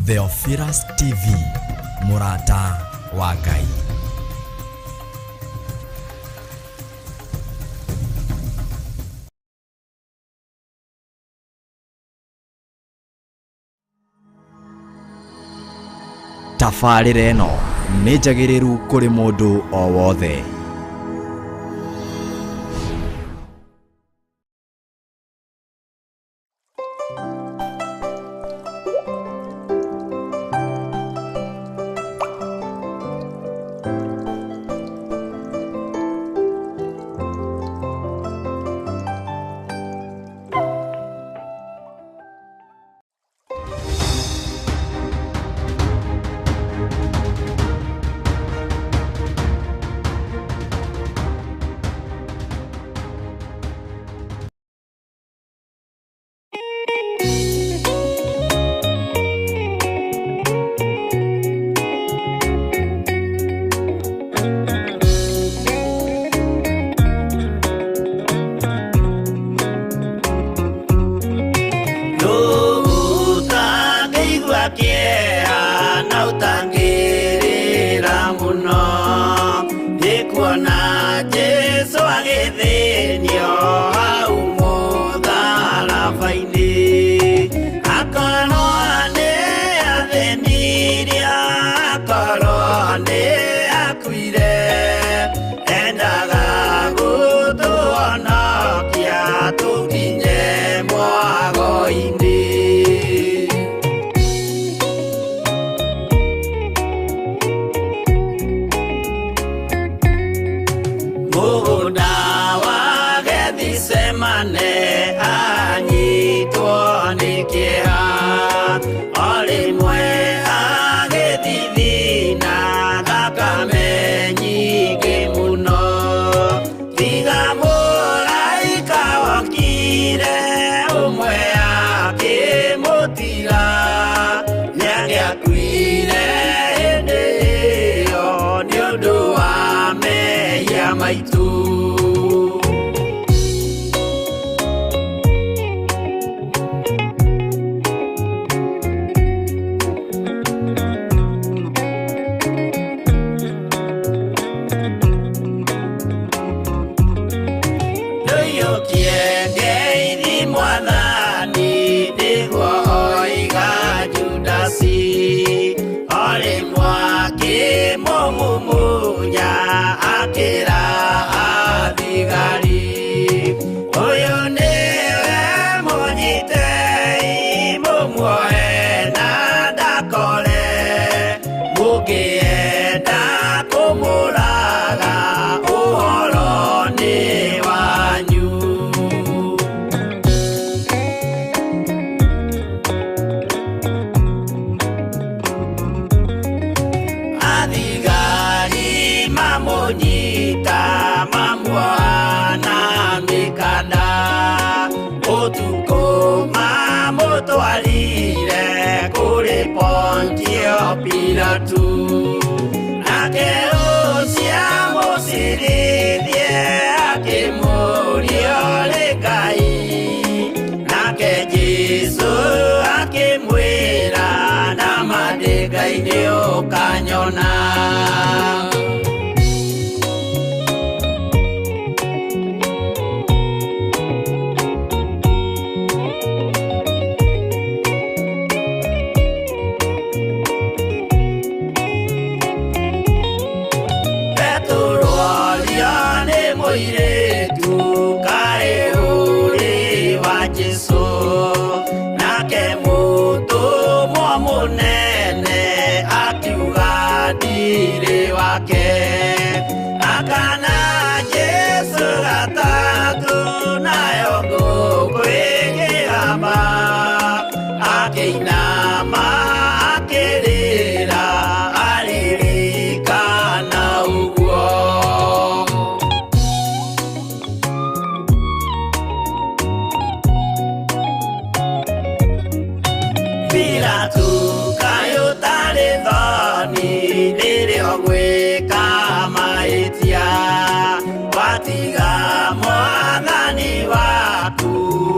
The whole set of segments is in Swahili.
Theophilus TV, Murata wa Ngai. Tabarĩra ĩno nĩ njagĩrĩru kũrĩ mũndũ o wothe.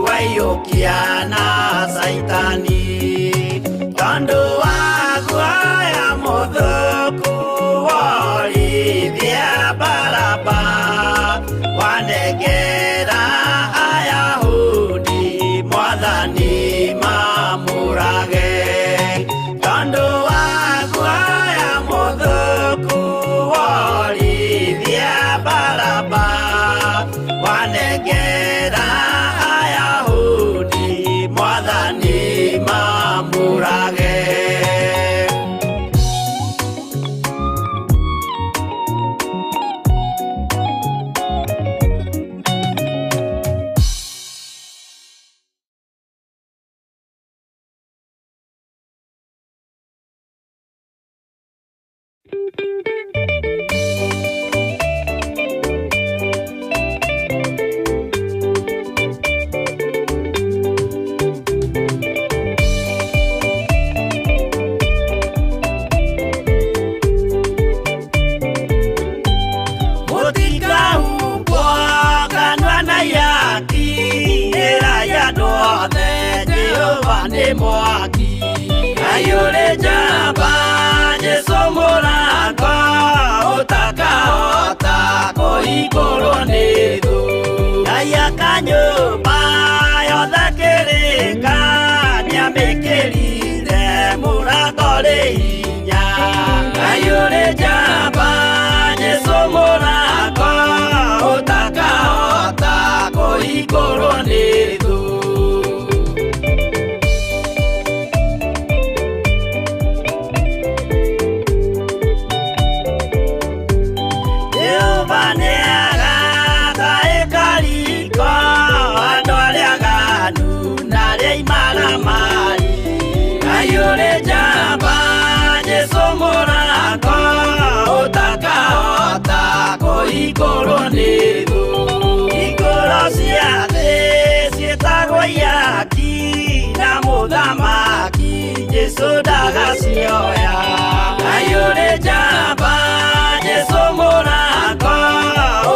Waiyukia na Saitani Tandoa Mwaki ayure jamba jesomoranga utakaota koigoro nidu aya kanyumba yothe kirika niamikirire muratore hinya ayure jamba jesomoranga utakaota koigoro nidu ayure jamba jesomoranga utakaota koigoro nidu igoro cia thĩ ciĩtagwo iaki na mũthamaki Jesũ ndagacioya ayure jamba jesomoranga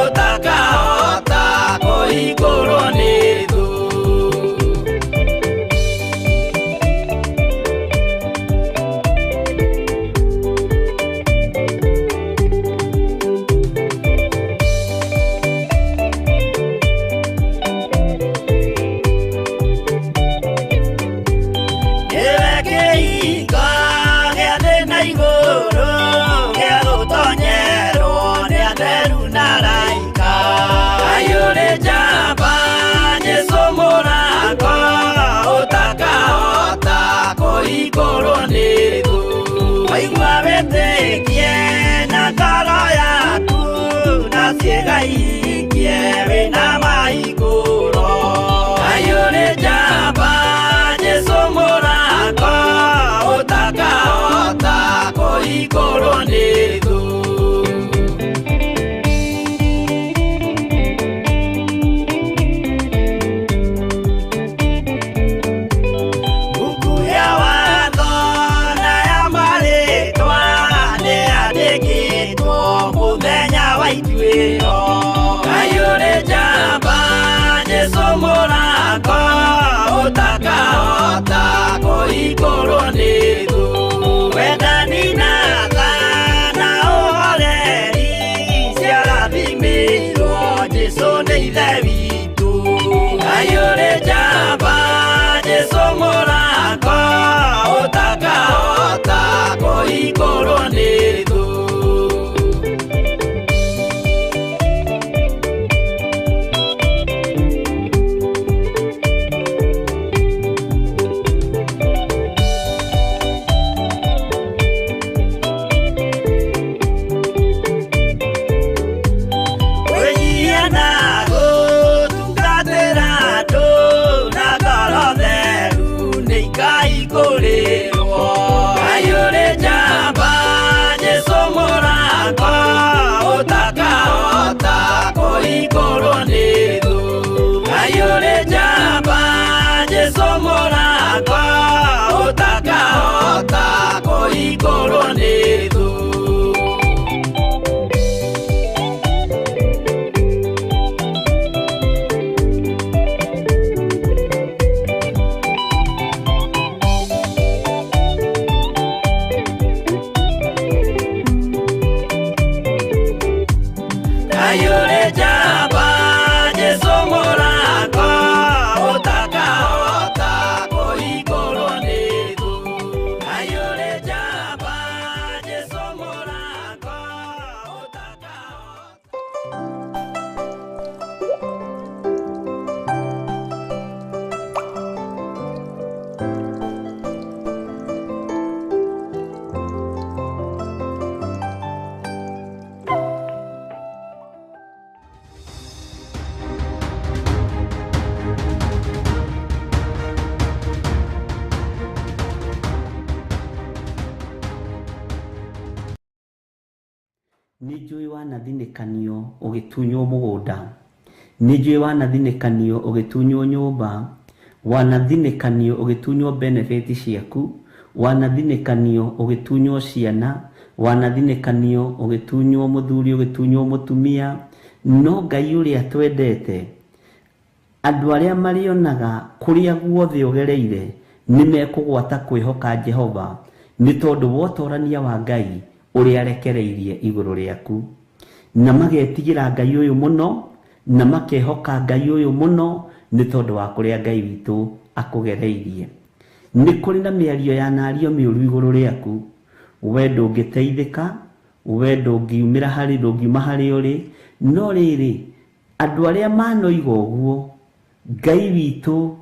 utakaota koigoro nidu koigoro nidu waigua wĩtĩkie na ngoro yaku na ciĩga ikie wĩna mahingũro ayũrĩ njamba Jesũ mũrango ũtakahota koigoro nidu ayũrĩ njamba Jesũ mũrango ũtakahota kũhingũrwo nĩthu wendani na tha na ũhoreri ciarathimĩirwo Jesũ nĩ ithe witũ ayũrĩ njamba Jesũ mũrango ũtakahota kũhingũrwo nĩthu ayũrĩ njamba Jesũ mũrango ũtakahota kũhingũrwo nĩthu ayũrĩ njamba Jesũ mũrango ũtakahota kũhingũrwo nĩthu ayũrĩ njamba Jesũ mũrango ũtakahota kũhingũrwo nĩthu ayũrĩ njamba Jesũ mũrango Nijui wanathinekanio ugitunywo mugunda, nijui wanathinekanio ugitunywo nyumba, wanathinekanio ugitunywo benefit ciaku, wanathinekanio ugitunywo ciana, wanathinekanio ugitunywo muthuri, ugitunywo mutumia. No Ngai uria twendete, andu aria marionaga kuria guothe ugereire nimekugwata kwihoka Jehova, ni tondu wotorania wa Ngai uria arekereirie iguru riaku, na magetigira Ngai uyu muno, na makehoka Ngai uyu muno, ni tondu wa kuria Ngai witu akugereirie. Ni kuri na miario ya nario miuru iguru riaku, we ndungiteithika, we ndungiumira hari, ndungiuma hari uri. No riri andu aria manoiga uguo, Ngai witu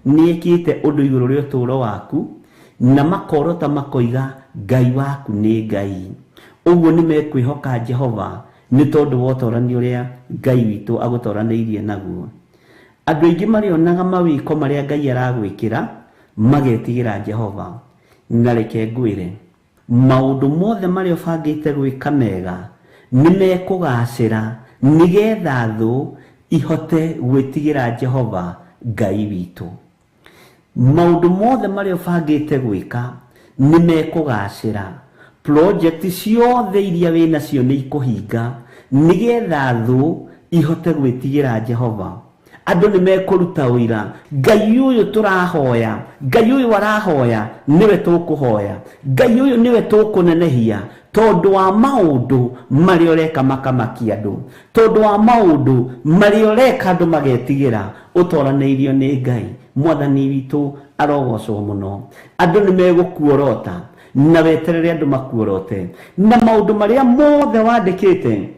niekite undu iguru ria uturo waku, na makorota makoiga Ngai waku ni Ngai. Uguo ni mekwihoka Jehova ni tondu wotorani uria Ngai witu agutoraniirie naguo. Andu aingi marionaga mawiko maria Ngai aragwikira magetigira Jehova. Na reke ngwire, maundu mothe maria ubangite gwika mega ni mekugacira nigetha thu ihote gwitigira Jehova Ngai witu. Maundu mothe maria ubangite gwika ni mekugacira, project ciothe iria wina cio ni ikuhinga nigetha thu ihote gwitigira Jehova. Andu ni mekuruta uira, Ngai uyu turahoya, Ngai uyu warahoya niwe tukuhoya, Ngai uyu niwe tukunenehia tondu wa maundu maria ureka makamakia andu, tondu wa maundu maria ureka andu magetigira utoraneirio ni Ngai. Mwathani witu arogocwo muno. Andu ni megukuorota na weterere andu makuorote, na maundu maria mothe wandikite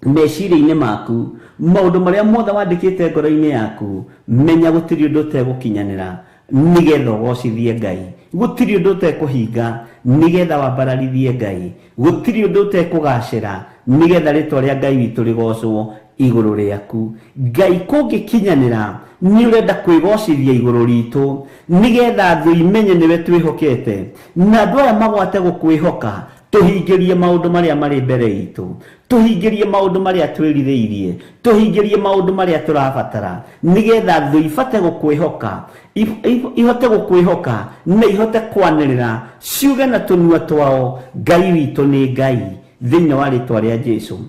meciria-ini maku, maundu maria mothe wandikite ngoro-ini yaku, menya gutiri undu utegukinyanira nigetha ugocithie Ngai, gutiri undu utekuhinga nigetha wambararithie Ngai, gutiri undu utekugacira nigetha ritwa ria Ngai witu rigocwo iguru riaku. Ngai kungikinyanira ni urenda kwigocithia iguru ritu nigetha thu imenye niwe twihokete, na andu aya magwate gukwihoka tuhingirie maundu maria mari mbere itu, tuhingirie maundu maria twiritheirie, tuhingirie maundu maria turabatara nigetha thu ifate gukwihoka, ihote gukwihoka na ihote kwanirira ciuge na tunua twao Ngai witu ni Ngai thiini wa ritwa ria Jesu.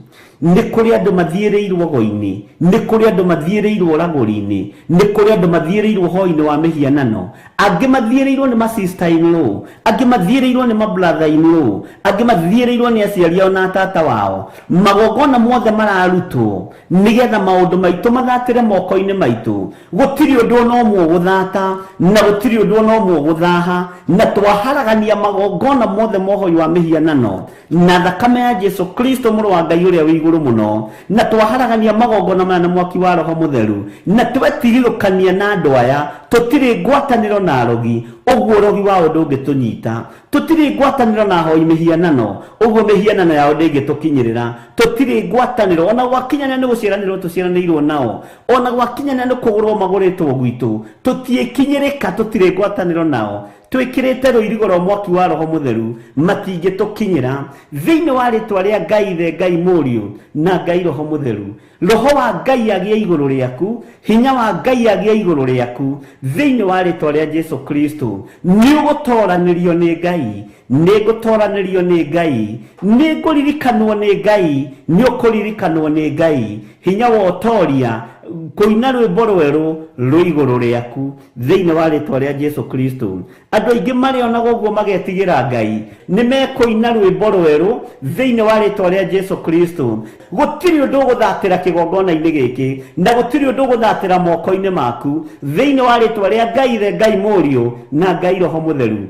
Ni kuri andu mathiereirwo go-ini, ni kuri andu mathiereirwo raguri-ini, ni kuri andu mathiereirwo hoi-ini wa mihianano, angi mathiereirwo ni ma sister in law, angi mathiereirwo ni ma brother in law, angi mathiereirwo ni aciari ao na tata wao. Magogona mothe mararutwo nigetha maundu maitu mathatire moko-ini maitu. Gutiri undu ona umwe guthata na gutiri undu ona umwe guthaha, na twaharagania magogona mothe mohoi wa mihianano na thakame ya Jesu Kristo muru wa Ngai uria wi muno, na twaharagania magogona mana mwaki wa Roho Mutheru, na twetigithukania na andu aya tutiri ngwataniro na arogi, uguo rogi wao ndungitunyita. Tutiri ngwataniro na hoi mihianano, uguo mihianano yao ndingitukinyirira. Tutiri ngwataniro ona gwakinyana ni guciaranirwo tuciaranirwo nao, ona gwakinyana ni kugurwo maguritwo gwitu, tutiekinyirika, tutiri ngwataniro nao. Twikirite ruirigo rwa mwaki wa Roho Mutheru matingitukinyira thiini wa ritwa ria Ngai the Ngai Muriu na Ngai Roho Mutheru. Roho wa Ngai agie iguru riaku, hinya wa Ngai agie iguru riaku thiini wa ritwa ria Jesu Kristo. Ni ugutoranirio ni Ngai, ni gutoranirio ni Ngai, ni nguririkanwo ni Ngai, ni ukuririkanwo ni Ngai. Hinya wa utoria kuina rwimbo rweru rwi iguru riaku thiini wa ritwa ria Jesu Kristo. Andu aingi marionaga uguo magetigira Ngai ni mekuina rwimbo rweru thiini wa ritwa ria Jesu Kristo. Gutiri undu guthatira kigongona-ini giki, na gutiri undu guthatira moko-ini maku thiini wa ritwa ria Ngai the Ngai Muriu na Ngai Roho Mutheru.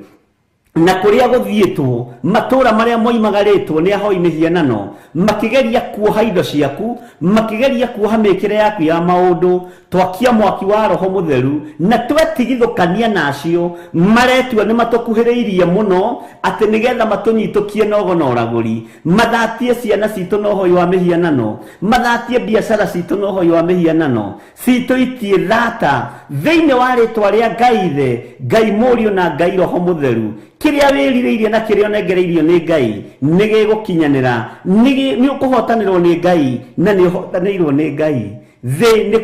Na kuria guthietwo matura maria moimagaritwo ni ahoi mihianano makigeria kuoha indo ciaku, makigeria kuoha mikire yaku ya maundu, twakia mwaki wa Roho Mutheru na twetigithukania nacio. Maretua ni matukuhiriirie muno ati nigetha matunyitukie nogo na uraguri, mathatie ciana citu no hoi wa mihianano, mathatie biashara citu no hoi wa mihianano, cituitie thata thiini wa ritwa ria Ngai the Ngai Muriu na Ngai Roho Mutheru. kiria wirireirie na kiria onengereirio ni Ngai nigegukinyanira ni ukuhotanirwo ni Ngai na ni uhotanirwo ni Ngai thi ni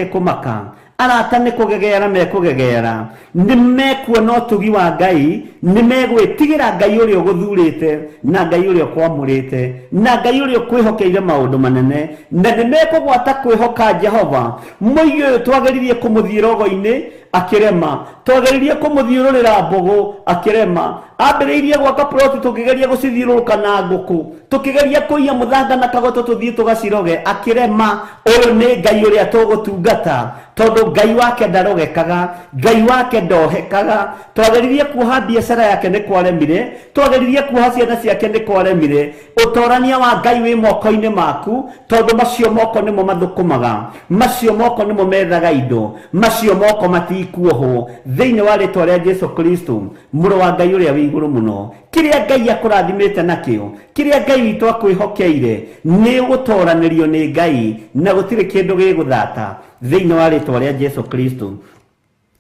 kumaka arata nĩ kũgegeara mekũgegeara nĩ mekuona ũtugi wa Ngai nĩ megwĩtigĩra Ngai ũrĩa ũgũthurĩte na Ngai ũrĩa ũkwamũrĩte na Ngai ũrĩa ũkwĩhokeire maũndũ manene na nĩ mekũgwata kwĩhoka Jehova mũigai ũyũ twageririe kũmũthiĩ rogo-inĩ akĩrema twageririe kũmũthiũrũrĩra mbũgũ akĩrema ambĩrĩirie gwaka ploti tũkĩgeria gũcithiũrũrũka na ngũkũ tũkĩgeria kũiya mũthanga na kagoto tũthiĩ tũgaciroge akĩrema ũyũ nĩ Ngai ũrĩa tũgũtungata tondũ Ngai wake ndarogekaga Ngai wake ndohekaga twageririe kuoha biacara yake nĩ kwaremire twageririe kuoha ciana ciake nĩ kwaremire ũtorania wa Ngai wĩ moko-inĩ maku tondũ macio moko nĩmo mathũkũmaga macio moko nĩmo methaga indo macio moko matikuohwo thĩinĩ wa rĩtwa rĩa Jesu Kristo mũrũ wa Ngai ũrĩa wĩ igũrũ mũno kiria Ngai akũrathimĩte nakĩo kiria Ngai witũ akwĩhokeire nĩ gũtoranĩrio nĩ Ngai na gũtirĩ kĩndũ gĩgũthata thĩinĩ wa rĩtwa rĩa Jesu Kristo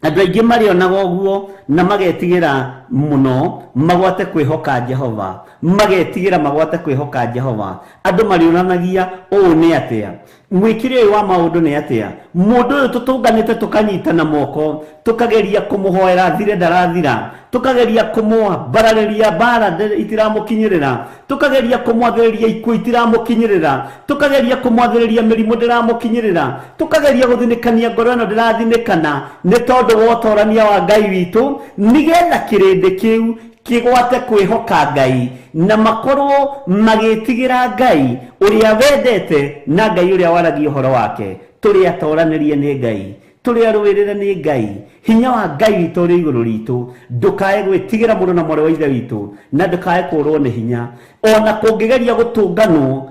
andũ aingĩ marĩonaga ũguo na magetigĩra mũno magwate kwĩhoka Jehova magetigĩra magwate kwĩhoka Jehova andũ marĩonanagia ũũ nĩ atĩa mwĩkire ũyũ wa maũndũ nĩ atĩa mũndũ ũyũ tũtũnganĩte tũkanyitana moko tũkageria kũmũhoera thire ndarathira tukageria kumwambararĩria mbara itiramũkinyĩrĩra tukageria kumwathĩrĩria ikuũ itiramũkinyĩrĩra tukageria kumwathĩrĩria mĩrimũ ndĩramũkinyĩrĩra tukageria gũthinĩkania ngoro ĩno ndĩrathinĩkana nĩ tondũ wa ũtorania wa Ngai witũ nĩgetha kĩrĩndĩ kĩu kĩgwate kwĩhoka Ngai na makorwo magĩtigĩra Ngai ũrĩa wendete na Ngai ũrĩa waragia ũhoro wake tũrĩa atoranĩrie nĩ Ngai tũrĩa rũĩrĩre nĩ Ngai hinya wa Ngai witũ ũrĩ igũrũ ritũ ndũkae gwĩtigĩra mũndũ na mwarĩ wa ithe witũ na ndũkae kũrwo nĩ hinya ona kũngĩgeria gũtũnganwo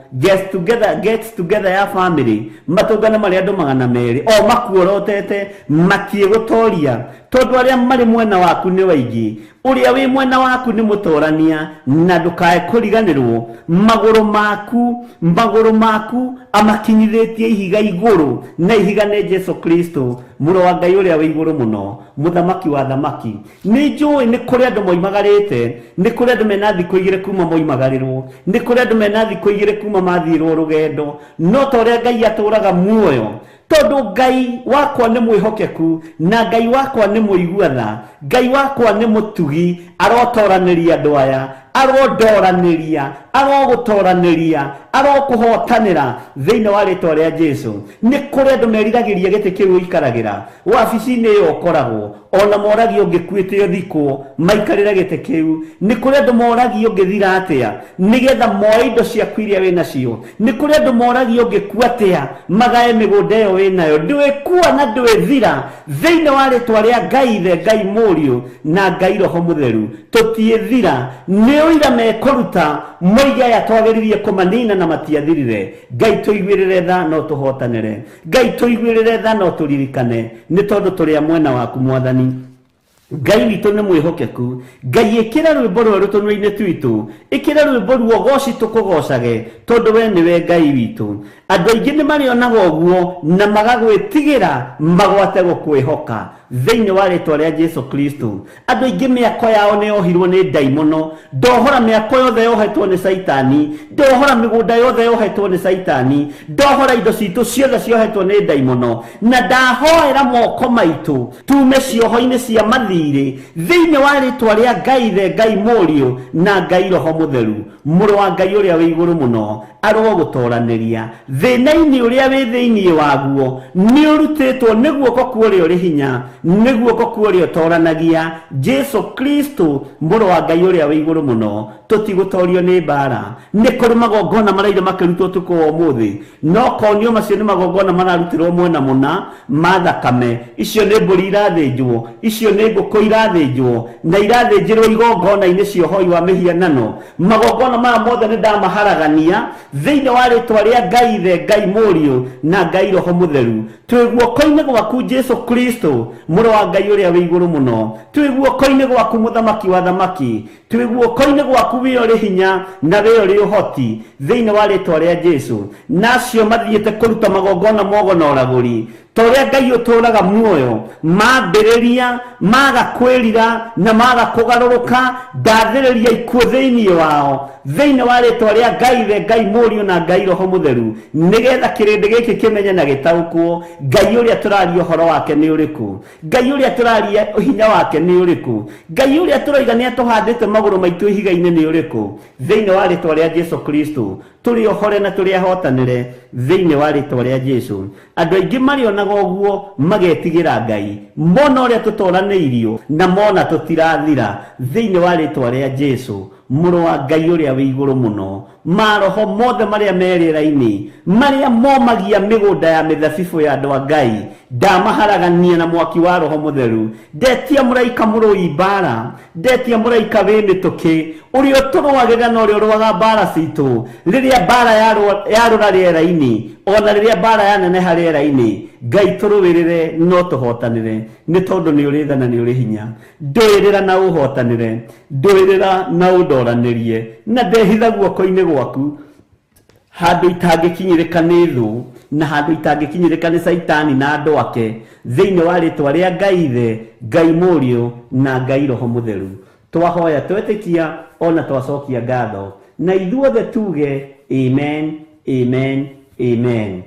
get together ya family matũngano marĩa andũ 200 o makuorotete matiĩgũtoria tondũ arĩa marĩ mwena waku nĩ waingĩ ũrĩa wĩ mwena waku nĩ mũtorania na ndũkae kũriganĩrwo magũrũ maku amakinyithĩtie ihiga igũrũ na ihiga nĩ Jesu Kristo mũrũ wa Ngai ũrĩa wĩ igũrũ mũno mũthamaki wa thamaki nĩ njũĩ nĩ kũrĩ andũ moimagarĩte nĩ kũrĩ andũ mena thikũ 2 kuma moimagarirwo nĩ kũrĩ andũ mena thikũ 2 kuma mathirwo rũgendo no ta ũrĩa Ngai atũraga muoyo tondũ Ngai wakwa nĩ mwĩhokeku na Ngai wakwa nĩ mũigua-tha Ngai wakwa nĩ mũtugi arotoranĩria andũ aya arondoranĩria arogũtoranĩria arokũhotanĩra thĩinĩ wa rĩtwa rĩa Jesu nĩ kũrĩ andũ meriragĩria gĩtĩ kĩu ũikaragĩra wabici-inĩ ĩyo ũkoragwo ona moragio ũngĩkuĩte ũthikwo maikarĩre gĩtĩ kĩu nĩ kũrĩ andũ moragio ũngĩthira atĩa nĩgetha moe indo ciaku iria wĩ nacio nĩ kũrĩ andũ moragio ũngĩkua atĩa magae mĩgũnda ĩyo wĩ nayo ndwĩkua na ndwĩthira thĩinĩ wa rĩtwa rĩa Ngai ithe Ngai mũriũ na Ngai roho mũtheru tũtiĩthira nĩ ũira mekũruta moige aya twageririe kũmanina na matiathirire Ngai tũiguĩrĩre tha no tũhotanĩre Ngai tũiguĩrĩre tha no tũririkane nĩ tondũ tũrĩ mwena waku Mwathani Ngai witũ nĩ mwĩhokeku Ngai ĩkĩra rwĩmbo rwerũ tũnua-inĩ twitũ ĩkĩra rwĩmbo ruo goci tũkũgocage tondũ we nĩwe Ngai witũ andũ aingĩ nĩ marĩonaga ũguo na magagwĩtigĩra magwate gũkwĩhoka thĩinĩ wa rĩtwa rĩa Jesu Kristo andũ aingĩ mĩako yao nĩ yohirwo nĩ ndaimono ndohora mĩako yothe yohetwo nĩ Saitani ndohora mĩgũnda yothe yohetwo nĩ Saitani ndohora indo citũ ciothe ciohetwo nĩ ndaimono na ndahoera moko maitũ tume cioho-inĩ cia mathirĩ thĩinĩ wa rĩtwa rĩa Ngai ithe Ngai mũriũ na Ngai roho mũtheru mũrũ wa Ngai ũrĩa wĩ igũrũ mũno arogũtoranĩria thĩna-inĩ ũrĩa wĩ thĩinĩ waguo nĩ ũrutĩtwo nĩ guoko kwa ũrĩa ũrĩ hinya nĩ guoko kwa ũrĩa ũtoranagia Jesu Kristo mũrũ wa Ngai ũrĩa wĩ igũrũ mũno tũtigũtorio nĩ mbara nĩ kũrĩ magongona maraire makĩrutwo ũtukũ wa ũmũthĩ no konio macio nĩ magongona mararutirwo mwena mũna ma thakame icio nĩ mbũri irathĩnjwo icio nĩ ngũkũ irathĩnjwo na irathĩnjĩrwo igongona-inĩ cia ũhoi wa mĩhianano magongona maya mothe nĩ ndamaharagania thĩinĩ wa rĩtwa rĩa Ngai ithe Ngai Mũriũ na Ngai Roho Mũtheru twĩ guoko-inĩ gwaku Jesu Kristo mũrũ wa Ngai ũrĩa wĩ igũrũ mũno twĩ guoko-inĩ gwaku mũthamaki wa thamaki twĩ guoko-inĩ gwaku wĩ ũrĩ hinya na wĩ ũrĩ ũhoti thĩinĩ wa rĩĩtwa rĩa Jesu nacio mathiĩte kũruta magongona mogo na ũragũri torĩa Ngai ũtũũraga muoyo mambĩrĩria maga kwĩrira na maga kũgarũrũka ndathĩrĩria ikuũ thĩinĩ wao thĩinĩ wa rĩĩtwa rĩa Ngai ithe Ngai Mũriũ na Ngai Roho Mũtheru nĩgetha kĩrĩndĩ gĩkĩ kĩmenye na gĩtaũkwo Ngai ũrĩa tũraria ũhoro wake nĩ ũrĩkũ Ngai ũrĩa tũraria hinya wake nĩ ũrĩkũ Ngai ũrĩa tũroiga nĩ atũhandĩte magũrũ maitũ ihiga-inĩ nĩ ũrĩkũ thĩinĩ wa rĩĩtwa rĩa Jesu Kristo tũrĩ ohore na tũrĩ ahotanĩre thĩinĩ wa rĩĩtwa rĩa Jesu andũ aingĩ marĩonaga ũguo magetigĩra Ngai mona ũrĩa tũtoranĩirio na mona tũtirathira thĩinĩ wa rĩĩtwa rĩa Jesu mũrũ wa Ngai ũrĩa wĩ igũrũ mũno maroho mothe marĩa merĩra-inĩ marĩa momagia mĩgũnda ya mĩthabibũ ya andũ a Ngai ndamaharagania na mwaki wa Roho Mũtheru ndetia mũraika mũrũi mbara ndetia mũraika wĩ mĩtũkĩ ũrĩa ũtũrũagĩra na ũrĩa ũrũaga mbara citũ rĩrĩa mbara yarũra rĩera-inĩ ona rĩrĩa mbara yaneneha rĩera-inĩ Ngai tũrũĩrĩre no tũhotanĩre nĩ tondũ nĩ ũrĩ tha na nĩ ũrĩ hinya ndũĩrĩra na ũhotanĩre ndũĩrĩra na ũndoranĩrie na ndehitha guoko-inĩ gwaku handũ itangĩkinyĩrĩka nĩ thũ na handũ itangĩkinyĩrĩka nĩ Saitani na andũ ake thĩinĩ wa rĩĩtwa rĩa Ngai ithe Ngai Mũriũ na Ngai Roho Mũtheru twahoya twetĩkia ona twacokia ngatho na ithuothe tuge amen amen amen.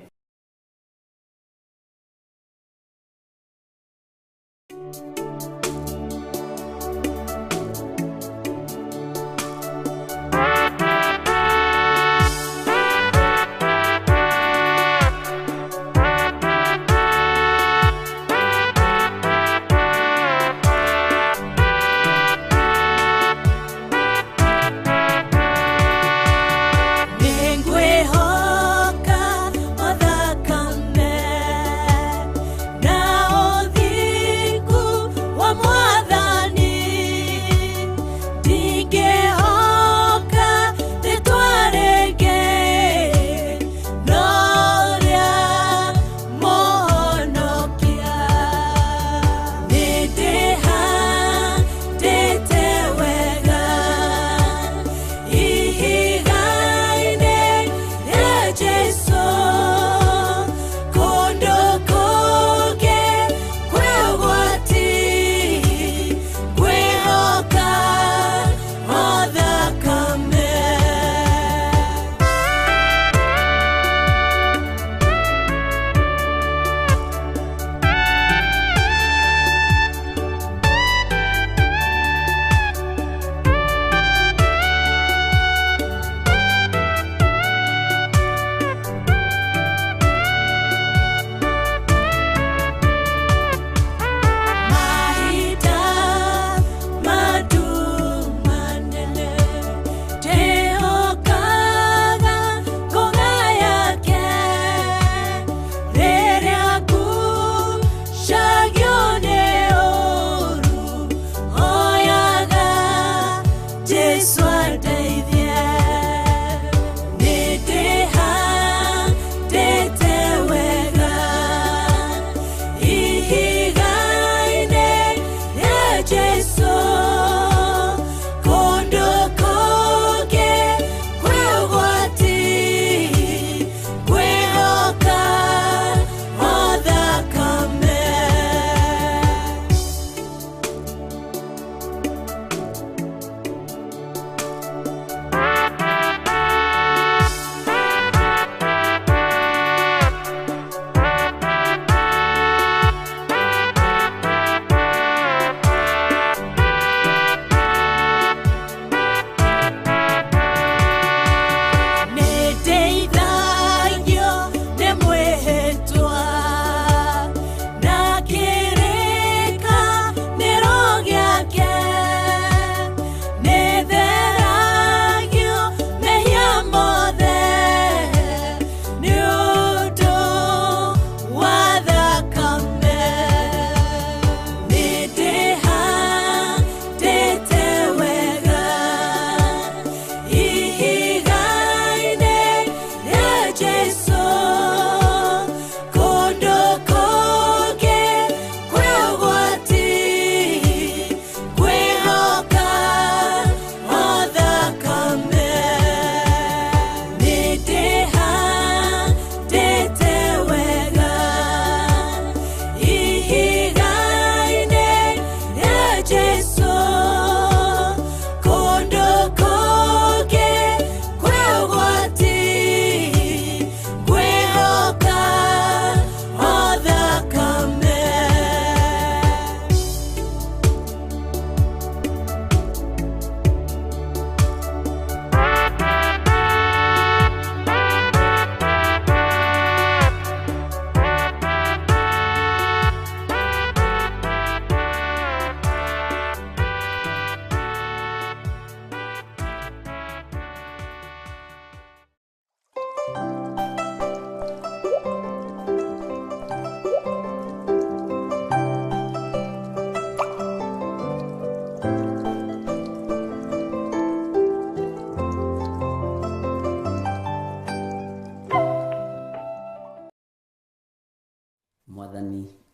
Mwathani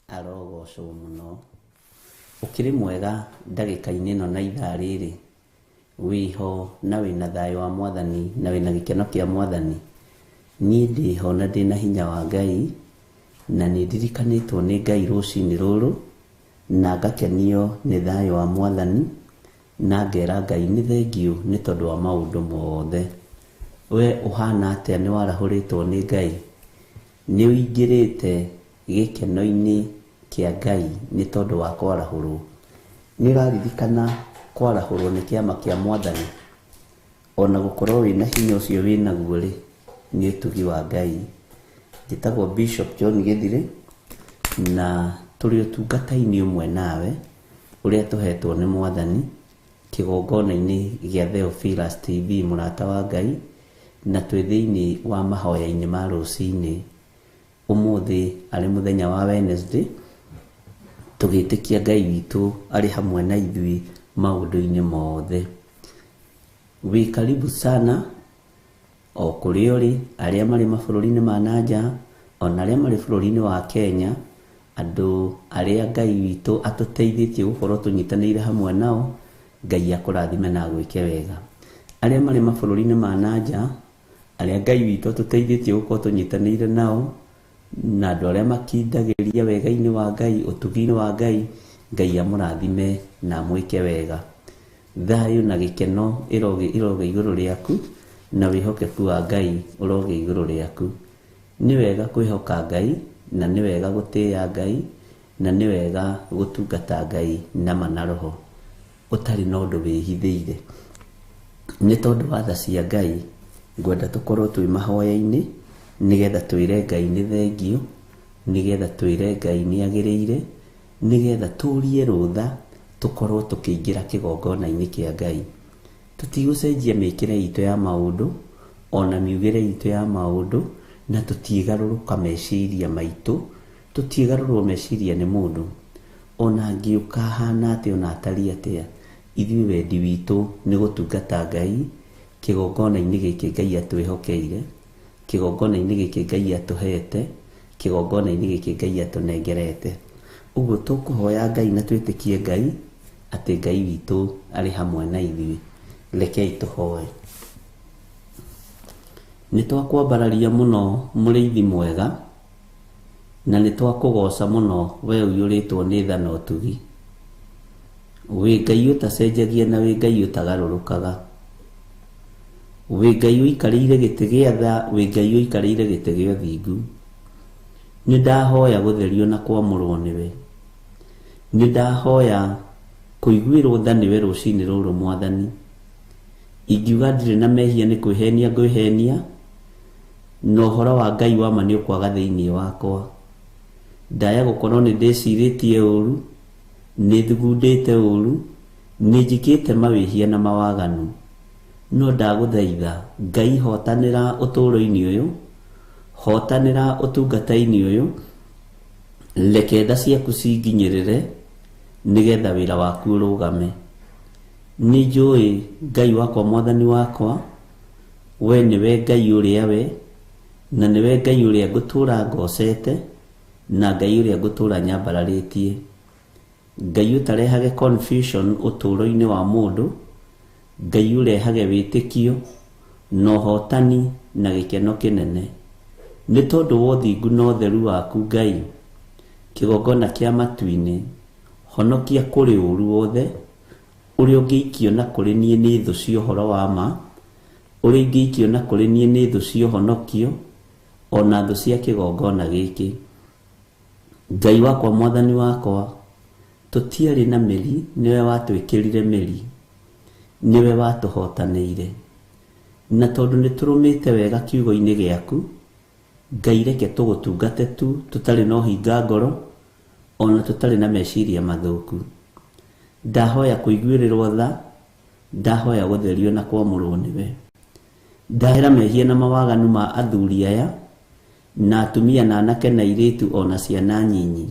arogocwo muno. Ukiri mwega ndagika-ini ino na ithaa riri wiho na wina thayo wa Mwathani na wina gikeno kia Mwathani. Niĩ ndiho na ndina hinya wa Ngai na nĩ ndirikanĩtwo nĩ Ngai rũcinĩ rũrũ na ngakenio nĩ thayo wa Mwathani na ngera Ngai nĩ thengiũ nĩ tondũ wa maũndũ mothe. We ũhana atĩa? Nĩ warahũrĩtwo nĩ Ngai? Nĩ ũingĩrĩte gĩkeno-inĩ kĩa Ngai nĩ tondũ wa kwarahũrwo? Nĩ ũraririkana kwarahũrwo nĩ kĩama kĩa Mwathani? Ona gũkorwo wĩna hinya ũcio wĩnaguo rĩ, nĩ ũtugi wa Ngai. Njĩtagwo Bishop John Gĩthirĩ na tũrĩ ũtungata-inĩ ũmwe nawe ũrĩa tũhetwo nĩ Mwathani kĩgongona-inĩ gĩa Theophilus TV mũrata wa Ngai, na twĩ thĩinĩ wa mahoya-inĩ ma rũcinĩ. Ũmũthĩ arĩ mũthenya wa Wednesday, tũgĩtĩkia Ngai witũ arĩ hamwe na ithuĩ maũndũ-inĩ mothe. Wĩ karibu sana o kũrĩ ũrĩ, arĩa marĩ mabũrũri-inĩ ma nanja, ona arĩa marĩ bũrũri-inĩ wa Kenya, andũ arĩa Ngai witũ atũteithĩtie gũkorwo tũnyitanĩire hamwe nao. Ngai akũrathime na gwĩke wega. Arĩa marĩ mabũrũri-inĩ ma nanja, arĩa Ngai witũ atũteithĩtie gũkorwo tũnyitanĩire nao, na andũ arĩa makindagĩria wega-inĩ wa Ngai, ũtugi-inĩ wa Ngai, Ngai amũrathime na mwĩke wega. Thayũ na gĩkeno iroge igũrũ rĩaku, na wĩhokeku wa Ngai ũroge igũrũ rĩaku. Nĩ wega kwĩhoka Ngai, na nĩ wega gũtĩĩa Ngai, na nĩ wega gũtungata Ngai na na roho ũtarĩ na ũndũ wĩhithĩire. Nĩ tondũ wa tha cia Ngai ngwenda tũkorwo twĩ mahoya-inĩ, nĩgetha twĩre Ngai nĩ thengio, nĩgetha twĩre Ngai nĩ agĩrĩire, nĩgetha tũrie rũtha tũkorwo tũkĩingĩra kĩgongona-inĩ kĩa Ngai. Tũtigũcenjia mĩkĩre itũ ya maũndũ ona miugĩre itũ ya maũndũ, na tũtiĩgarũrũka meciria maitũ, tũtiĩgarũrwo meciria nĩ mũndũ. Ona angĩũka hana atĩa ona atariĩ atĩa, ithuĩ wendi witũ nĩ gũtungata Ngai kĩgongona-inĩ gĩkĩ Ngai atwĩhokeire, kĩgongona-inĩ gĩkĩ Ngai atũhete, kĩgongona-inĩ gĩkĩ Ngai atũnengerete. Ũguo tũkũhoya Ngai na twĩtĩkie Ngai atĩ Ngai witũ arĩ hamwe na ithuĩ. Rekei tũhoe. Nĩ twakwambararia mũno mũrĩithi mwega, na nĩ twakũgoca mũno we ũiyũrĩtwo nĩ tha na ũtugi. Wĩ Ngai ũtacenjagia na wĩ Ngai ũtagarũrũkaga. Wĩ Ngai ũikarĩire gĩtĩ gĩa tha, wĩ Ngai ũikarĩire gĩtĩ gĩa ũthingu. Nĩ ndahoya gũtherio na kwamũrwo nĩwe. Nĩ ndahoya kũiguĩrwo tha nĩwe rũcinĩ rũrũ Mwathani. Ingiuga ndirĩ na mehia nĩ kwĩhenia ngwĩhenia, na ũhoro wa Ngai wa ma nĩ ũkwaga thĩinĩ wakwa. Ndaya gũkorwo nĩ ndĩcirĩtie ũru, nĩ thugundĩte ũru, nĩ njikĩte mawĩhia na mawaganu. No ndagũthaitha Ngai, hotanĩra ũtũũro-inĩ ũyũ, hotanĩra ũtungata-inĩ ũyũ, reke tha ciaku cinginyĩrĩre, nĩgetha wĩra waku ũrũgame. Nĩ njũĩ Ngai wakwa, Mwathani wakwa, we nĩwe Ngai ũrĩa we, na nĩwe Ngai ũrĩa ngũtũũra ngocete, na Ngai ũrĩa ngũtũũra nyambararĩtie. Ngai ũtarehage confusion ũtũũro-inĩ wa mũndũ, Ngai ũrehage wĩtĩkio na ũhotani na gĩkeno kĩnene. Nĩ tondũ wa ũthingu na ũtheru waku Ngai, kĩgongona kĩa matu-inĩ, honokia kũrĩ ũru wothe ũrĩa ũngĩikio na kũrĩ niĩ nĩ thũ cia ũhoro wa ma, ũrĩa ingĩikio na kũrĩ niĩ nĩ thũ cia ũhonokio, ona thũ cia kĩgongona gĩkĩ. Ngai wakwa, Mwathani wakwa, tũtiarĩ na mĩri, nĩwe watwĩkĩrire mĩri, nĩwe watũhotanĩire. Na tondũ nĩ tũrũmĩte wega kiugo-inĩ gĩaku, Ngai reke tũgũtungate tu tũtarĩ na ũhinga ngoro, ona tũtarĩ na meciria mathũku. Ndahoya kũiguĩrĩrwo tha, ndahoya gũtherio na kwamũrwo nĩwe. Ndahera mehia na mawaganu ma athuri aya, na atumia na anake na airĩtu ona ciana nyinyi.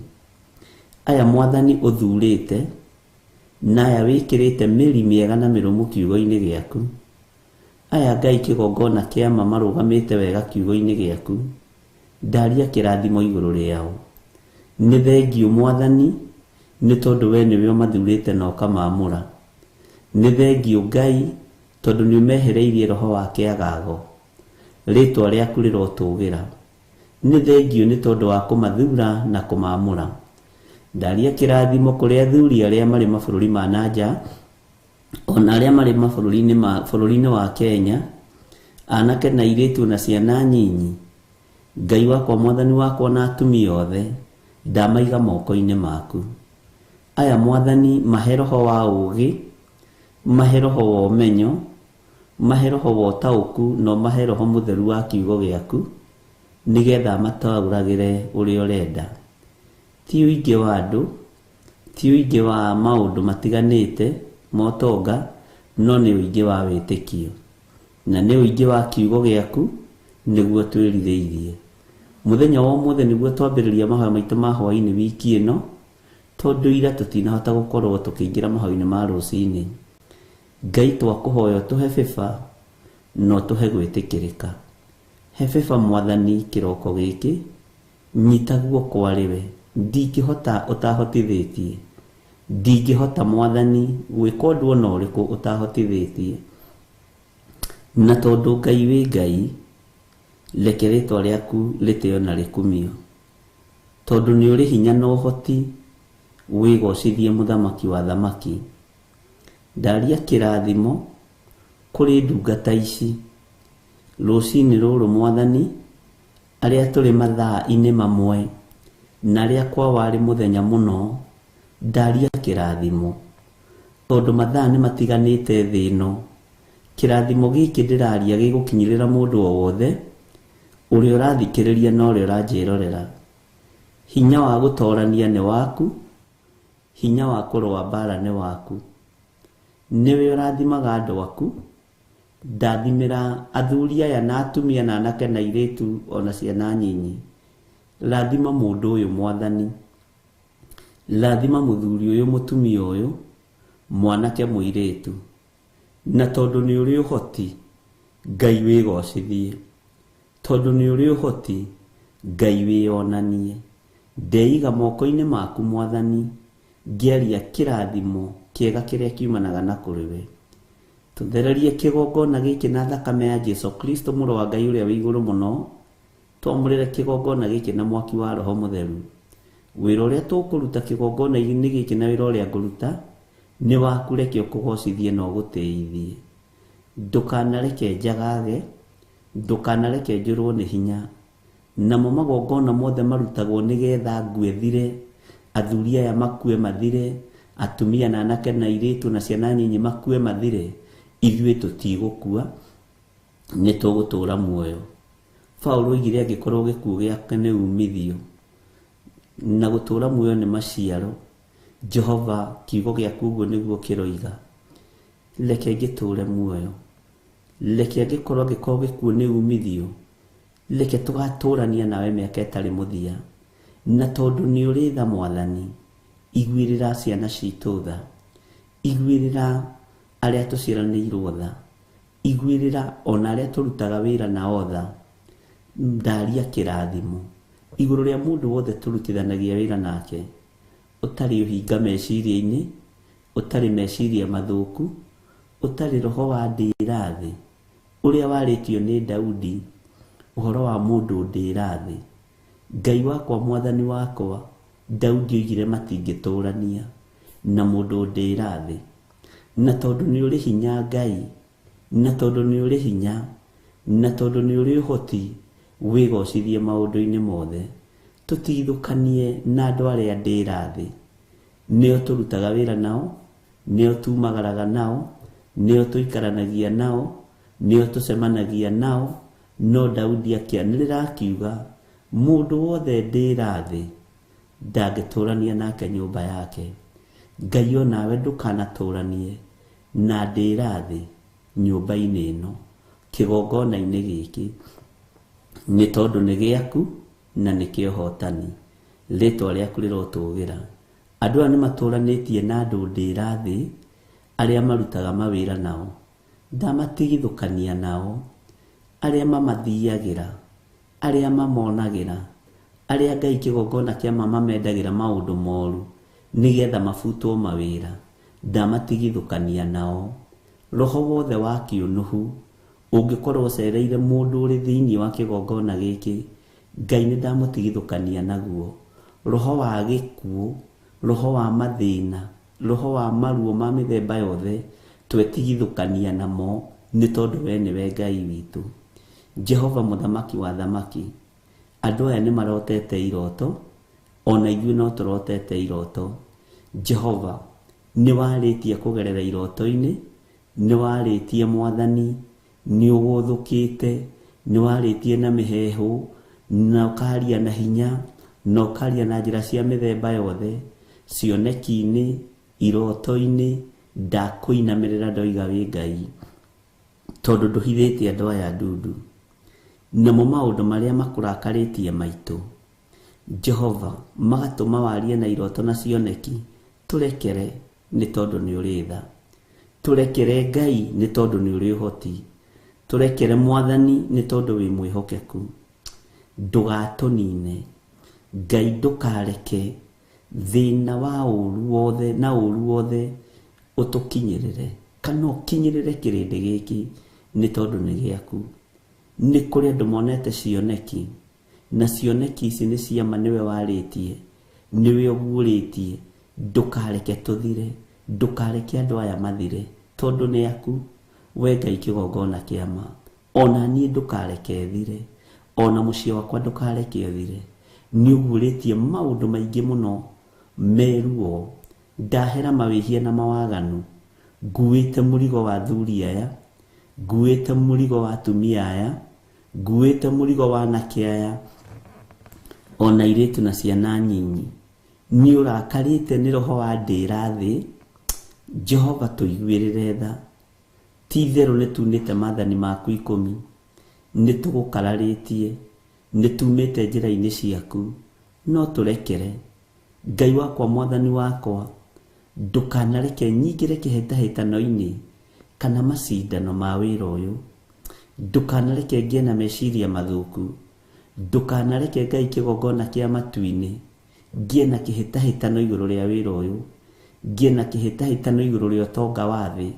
Aya Mwathani ũthurĩte, naya wikirite mĩri mĩega na mĩrũmu kiugo-inĩ gĩaku. Aya Ngai kĩgongona kĩa ma marũgamĩte wega kiugo-inĩ gĩaku, ndaria kĩrathimo igũrũ rĩao. Nĩ thengiũ Mwathani, nĩ tondũ we nĩwe ũmathurĩte na ũkamamũra. Nĩ thengiũ Ngai, tondũ nĩ ũmehereirie roho wa kĩagago, rĩtwa rĩaku rĩrotũgĩra. Nĩ thengiũ nĩ tondũ wa kũmathura na kũmamũra. Ndaria kĩrathimo kũrĩ athuri arĩa marĩ mabũrũri ma nanja, ona arĩa marĩ bũrũri-inĩ wa Kenya, anake na airĩtu na ciana nyinyi. Ngai wakwa, Mwathani wakwa, na atumia othe ndamaiga moko-inĩ maku. Aya Mwathani, mahe roho wa ũũgĩ, mahe roho wa ũmenyo, mahe roho wa ũtaũku, no mahe roho mũtheru wa kiugo gĩaku, nĩgetha mataũragĩre ũrĩa ũrenda. Ti ũingĩ wa andũ, ti ũingĩ wa maũndũ matiganĩte motonga, no nĩ ũingĩ wa wĩtĩkio, na nĩ ũingĩ wa kiugo gĩaku nĩguo twĩrirĩirie. Mũthenya wa ũmũthĩ nĩguo twambĩrĩria mahoya maitũ ma hwaĩ-inĩ wiki ĩno, tondũ ira tũtinahota gũkorwo tũkĩingĩra mahoya-inĩ ma rũcinĩ. Ngai twakũhoya tũhe bĩba, no tũhe gwĩtĩkĩrĩka. He bĩba Mwathani kĩroko gĩkĩ, nyita guoko arĩwe. Ndingĩhota ũtahotithĩtie, ndingĩhota Mwathani gwĩka ũndũ ona ũrĩkũ ũtahotithĩtie. Na tondũ Ngai wĩ Ngai, reke rĩtwa rĩaku rĩtĩo na rĩkumio. Tondũ nĩ ũrĩ hinya na ũhoti, wĩgocithie mũthamaki wa thamaki. Ndaria kĩrathimo kũrĩ ndungata ici rũcinĩ rũrũ Mwathani, arĩa tũrĩ mathaa-inĩ mamwe na rĩa kwa warĩ mũthenya mũno. Ndaria kĩrathimo tondũ mathaa nĩ matiganĩte thĩ ĩno. Kĩrathimo gĩkĩ ndĩraria gĩgũkinyĩrĩra mũndũ o wothe ũrĩa ũrathikĩrĩria na ũrĩa ũranjĩrorera. Hinya wa gũtoorania nĩ waku, hinya wa kũrũa mbara nĩ waku. Nĩwe ũrathimaga andũ aku. Ndathimĩra athuri aya na atumia na anake na airĩtu ona ciana nyinyi. Rathima mũndũ ũyũ Mwathani, rathima mũthuri ũyũ, mũtumia ũyũ, mwanake mũirĩtu. Na tondũ nĩ ũrĩ ũhoti, Ngai wĩgocithie. Tondũ nĩ ũrĩ ũhoti, Ngai wĩonanie. Ndeiga moko-inĩ maku Mwathani, ngĩaria kĩrathimo kĩega kĩrĩa kiumanaga na kũrĩ we. Tũthererie kĩgongona gĩkĩ na thakame ya Jesũ Kristo, mũrũ wa Ngai ũrĩa wĩ igũrũ mũno. Twamũrĩre kĩgongona gĩkĩ na mwaki wa Roho Mũtheru. Wĩra ũrĩa tũkũruta kĩgongona-inĩ gĩkĩ na wĩra ũrĩa ngũruta nĩ waku, reke ũkũgocithie na ũgũtĩithie. Ndũkanareke njagage, ndũkanareke njũrwo nĩ hinya. Namo magongona mothe marutagwo nĩgetha ngue thire, athuri aya makue mathire, atumia na anake na airĩtu na ciana nyinyi makue mathire. Ithuĩ tũtigũkua, nĩ tũgũtũũra muoyo. Paulo oigire angĩkorwo gĩkuũ gĩake nĩ umithio na gũtũũra muoyo nĩ maciaro. Jehova, kiugo gĩaku ũguo nĩguo kĩroiga. Reke ngĩtũũre muoyo, reke angĩkorwo gĩkuũ nĩ umithio, reke tũgatũũrania nawe mĩaka ĩtarĩ mũthia. Na tondũ nĩ ũrĩ tha Mwathani, iguĩrĩra ciana citũ tha, iguĩrĩra arĩa tũciaranĩirwo tha, iguĩrĩra ona arĩa tũrutaga wĩra nao tha. Ndaria kĩrathimo igũrũ rĩa mũndũ wothe tũrutithanagia wĩra nake, ũtarĩ ũhinga meciria-inĩ, ũtarĩ meciria mathũku, ũtarĩ roho wa ndĩra thĩ, ũrĩa warĩtio nĩ Daudi, ũhoro wa mũndũ ndĩra thĩ. Ngai wakwa, Mwathani wakwa, Daudi oigire matingĩtũũrania na mũndũ ndĩra thĩ. Na tondũ nĩ ũrĩ hinya Ngai, na tondũ nĩ ũrĩ hinya, na tondũ nĩ ũrĩ ũhoti, wĩgocithie maũndũ-inĩ mothe. Tũtigithũkanie na andũ arĩa ndĩra thĩ. Nĩo tũrutaga wĩra nao, nĩo tumagaraga nao, nĩo tũikaranagia nao, nĩo tũcemanagia nao. No Daudi akĩanĩrĩra akiuga, mũndũ wothe ndĩra thĩ ndangĩtũũrania nake nyũmba yake. Ngai onawe ndũkanatũũranie na ndĩra thĩ nyũmba-inĩ ĩno, kĩgongona-inĩ gĩkĩ, nĩ tondũ nĩ gĩaku na nĩ kĩa ũhotani. Rĩtwa rĩaku rĩrotũũgĩra. andũ aya nĩmatũranĩtie na andũ ndĩra thĩ arĩa marutaga mawĩra nao, ndamatigithũkania nao, arĩa mamathiagĩra, arĩa mamonagĩra, arĩa Ngai kĩgongona kĩa mamendagĩra maũndũ moru nĩgetha mabutwo mawĩra, ndamatigithũkania nao. Roho wothe wa kĩũnũhu ũngĩkorwo ũcereire mũndũ ũrĩ thĩinĩ wa kĩgongona gĩkĩ, Ngai nĩndamũtigithũkania naguo. Roho wa gĩkuũ, roho wa mathĩna, roho wa maruo ma mĩthemba yothe, twetigithũkania namo nĩ tondũ we nĩwe Ngai witũ. Jehova mũthamaki wa thamaki, andũ aya nĩmarotete iroto, ona ithuĩ no tũrotete iroto. Jehova, nĩwarĩtie kũgerera iroto-inĩ, nĩwarĩtie Mwathani, nĩũgũthũkĩte, nĩwarĩtie na mĩheehũ, na ũkaria na hinya, na ũkaria na njĩra cia mĩthemba yothe, cioneki-inĩ, iroto-inĩ, ndakũinamĩrĩra ndoiga wĩ Ngai, tondũ ndũhithĩtie andũ aya ndundu, namo maũndũ marĩa makũrakarĩtie maitũ. Jehova, magatũma warie na iroto na cioneki, tũrekere nĩ tondũ nĩ ũrĩ tha, tũrekere Ngai nĩ tondũ nĩ ũrĩ ũhoti, tũrekere Mwathani nĩ tondũ wĩ mwĩhokeku. Ndũgatũnine Ngai, ndũkareke thĩna wa ũru wothe na ũru wothe ũtũkinyĩrĩre, kana ũkinyĩrĩre kĩrĩndĩ gĩkĩ nĩ tondũ nĩ gĩaku. Nĩ kũrĩ andũ monete cioneki, na cioneki ici nĩ ciama nĩwe warĩtie, nĩwe ũguũrĩtie. Ndũkareke tũthire, ndũkareke andũ aya mathire, tondũ nĩ aku we Ngai kĩgongona kĩa ma. Ona niĩ ndũkareke thire, ona mũciĩ wakwa ndũkareke thire. Nĩ ũguũrĩtie maũndũ maingĩ mũno meruo, ndahera mawĩhia na mawaganu, nguĩte mũrigo wa athuri aya, nguĩte mũrigo wa atumia aya, nguĩte mũrigo wa anake aya, ona airĩtu na ciana nyinyi. Nĩ ũrakarĩte nĩ roho wa ndĩra thĩ. Jehova, tũiguĩrĩre tha, ti itherũ nĩtunĩte maathani maku 10, nĩtũgũkararĩtie, nĩtumĩte njĩra-inĩ ciaku, no tũrekere. Ngai wakwa, Mwathani wakwa, ndũkanareke nyingĩre kĩhĩtahĩtano-inĩ kana macindano ma wĩra ũyũ, ndũkanareke ngĩe na meciria mathũku, ndũkanareke Ngai kĩgongona kĩa matu-inĩ ngĩe na kĩhĩtahĩtano igũrũ rĩa wĩra ũyũ, ngĩe na kĩhĩtahĩtano igũrũ rĩa ũtonga wa thĩ.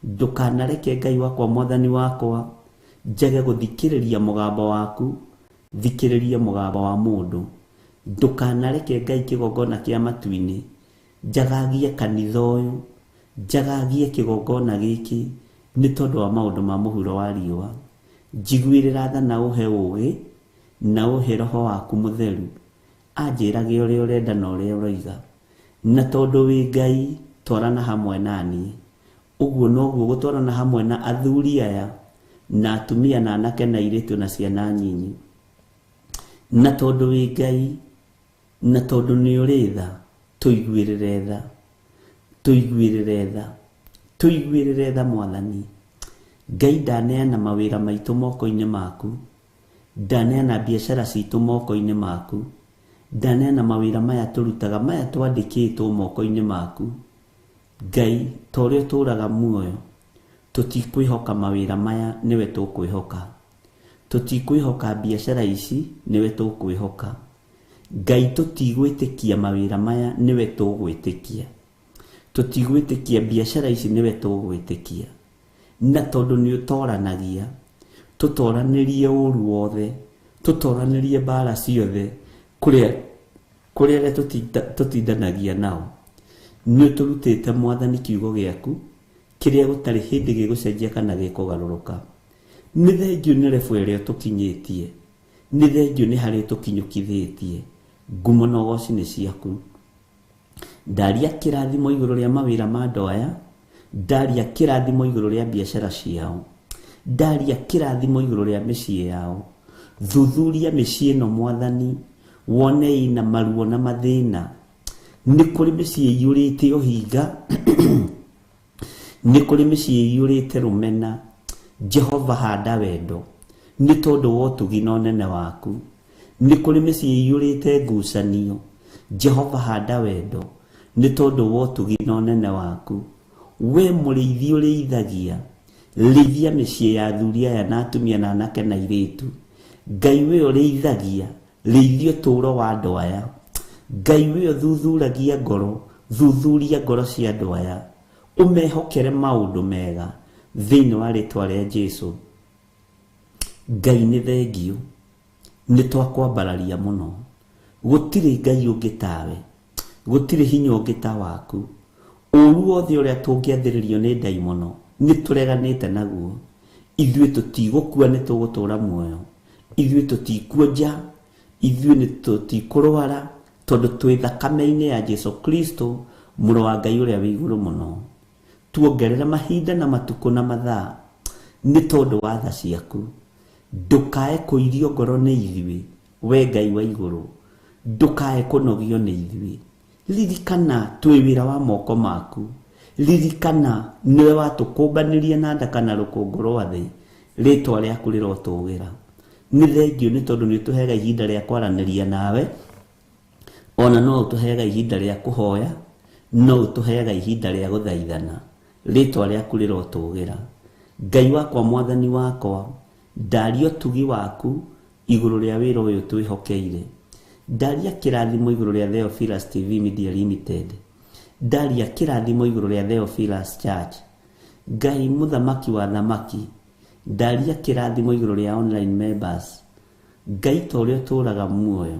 Ndũkanareke Ngai wakwa, Mwathani wakwa, njage gũthikĩrĩria mũgambo waku, thikĩrĩria mũgambo wa mũndũ. Ndũkanareke Ngai kĩgongona kĩa matu-inĩ njagagie kanitha ũyũ, njagagie kĩgongona gĩkĩ nĩ tondũ wa maũndũ ma mũhuro wa riũa. Njiguĩrĩra tha na ũhe ũũgĩ, na ũhe Roho waku Mũtheru anjĩrage ũrĩa ũrenda na ũrĩa ũroiga. Na tondũ wĩ Ngai, twarana hamwe naniĩ. Ũguo noguo gũtwarana hamwe na athuri aya, na atumia na anake na airĩtu na ciana nyinyi. Na tondũ wĩ Ngai, na tondũ nĩ ũrĩ tha, tũiguĩrĩre tha, tũiguĩrĩre tha, tũiguĩrĩre tha Mwathani. Ngai, ndaneana mawĩra maitũ moko-inĩ maku, ndaneana biacara citũ moko-inĩ maku, ndaneana mawĩra maya tũrutaga, maya twandĩkĩtwo moko-inĩ maku. Ngai, ta ũrĩa ũtũũraga muoyo, tũtikwĩhoka mawĩra maya, nĩwe tũkwĩhoka. Tũtikwĩhoka biacara ici, nĩwe tũkwĩhoka. Ngai, tũtigwĩtĩkia mawĩra maya, nĩwe tũgwĩtĩkia. Tũtigwĩtĩkia biacara ici, nĩwe tũgwĩtĩkia. Na tondũ nĩ ũtooranagia, tũtooranĩrie ũũru wothe, tũtooranĩrie mbaara ciothe kũrĩa arĩa tũtindanagia nao. Nĩ tũrutĩte Mwathani kiugo gĩaku, kĩrĩa gũtarĩ hĩndĩ gĩgũcenjia kana gĩkũgarũrũka. Nĩ thengiũ nĩ rebu ĩrĩa ũtũkinyĩtie, nĩ thengiũ nĩ harĩa ũtũkinyũkithĩtie. Ngumo na ũgooci nĩ ciaku. Ndaria kĩrathimo igũrũ rĩa mawĩra ma andũ aya, ndaria kĩrathimo igũrũ rĩa biacara ciao, ndaria kĩrathimo igũrũ rĩa mĩciĩ yao. Thuthuria mĩciĩ ĩno Mwathani, wone ina maruo na mathĩna. Nĩ kũrĩ mĩciĩ ĩiyũrĩte ũhinga, nĩ kũrĩ mĩciĩ ĩiyũrĩte rũmena. Jehova, handa wendo nĩ tondũ wa ũtugi na ũnene waku. Nĩ kũrĩ mĩciĩ ĩiyũrĩte ngucanio. Jehova, handa wendo nĩ tondũ wa ũtugi na ũnene waku. We mũrĩithi ũrĩithagia, rĩithia mĩciĩ ya athuri aya na atumia na anake na airĩtu. Ngai we ũrĩithagia, rĩithia ũtũũro wa andũ aya. Ngai we ũthuthuragia ngoro, thuthuria ngoro cia andũ aya. Ũmehokere maũndũ mega thĩinĩ wa rĩĩtwa rĩa Jesũ. Ngai nĩ thengio, nĩ twakwambararia mũno. Gũtirĩ Ngai ũngĩ tawe, gũtirĩ hinya ũngĩ ta waku. Ũũru wothe ũrĩa tũngĩathĩrĩrio nĩ ndaimono nĩ tũreganĩte naguo. Ithuĩ tũtigũkua, nĩ tũgũtũũra muoyo. Ithuĩ tũtikuonja, ithuĩ nĩ tũtikũrwara, tondũ twĩ thakame-inĩ ya Jesũ Kristo, mũrũ wa Ngai ũrĩa wĩ igũrũ mũno. Tuongerere mahinda na matukũ na mathaa nĩ tondũ wa tha ciaku. Ndũkae kũirio ngoro nĩ ithuĩ, we Ngai wa igũrũ. Ndũkae kũnogio nĩ ithuĩ. Ririkana twĩ wĩra wa moko maku. Ririkana nĩwe watũkũmbanĩria na ndaka na rũkũngũ rwa thĩ. Rĩĩtwa rĩaku rĩrotũũgĩra. Nĩ thengio nĩ tondũ nĩ ũtũheaga ihinda rĩa kwaranĩria nawe. Ona no ũtũheaga ihinda rĩa kũhoya, no ũtũheaga ihinda rĩa gũthaithana. Rĩĩtwa rĩaku rĩrotũũgĩra. Ngai wakwa, mwathani wakwa, ndaria ũtugi waku igũrũ rĩa wĩra ũyũ twĩhokeire. Ndaria kĩrathimo igũrũ rĩa Theophilus TV Media Limited. Ndaria kĩrathimo igũrũ rĩa Theophilus Church. Ngai mũthamaki wa thamaki, ndaria kĩrathimo igũrũ rĩa online members. Ngai ta ũrĩa ũtũũraga muoyo,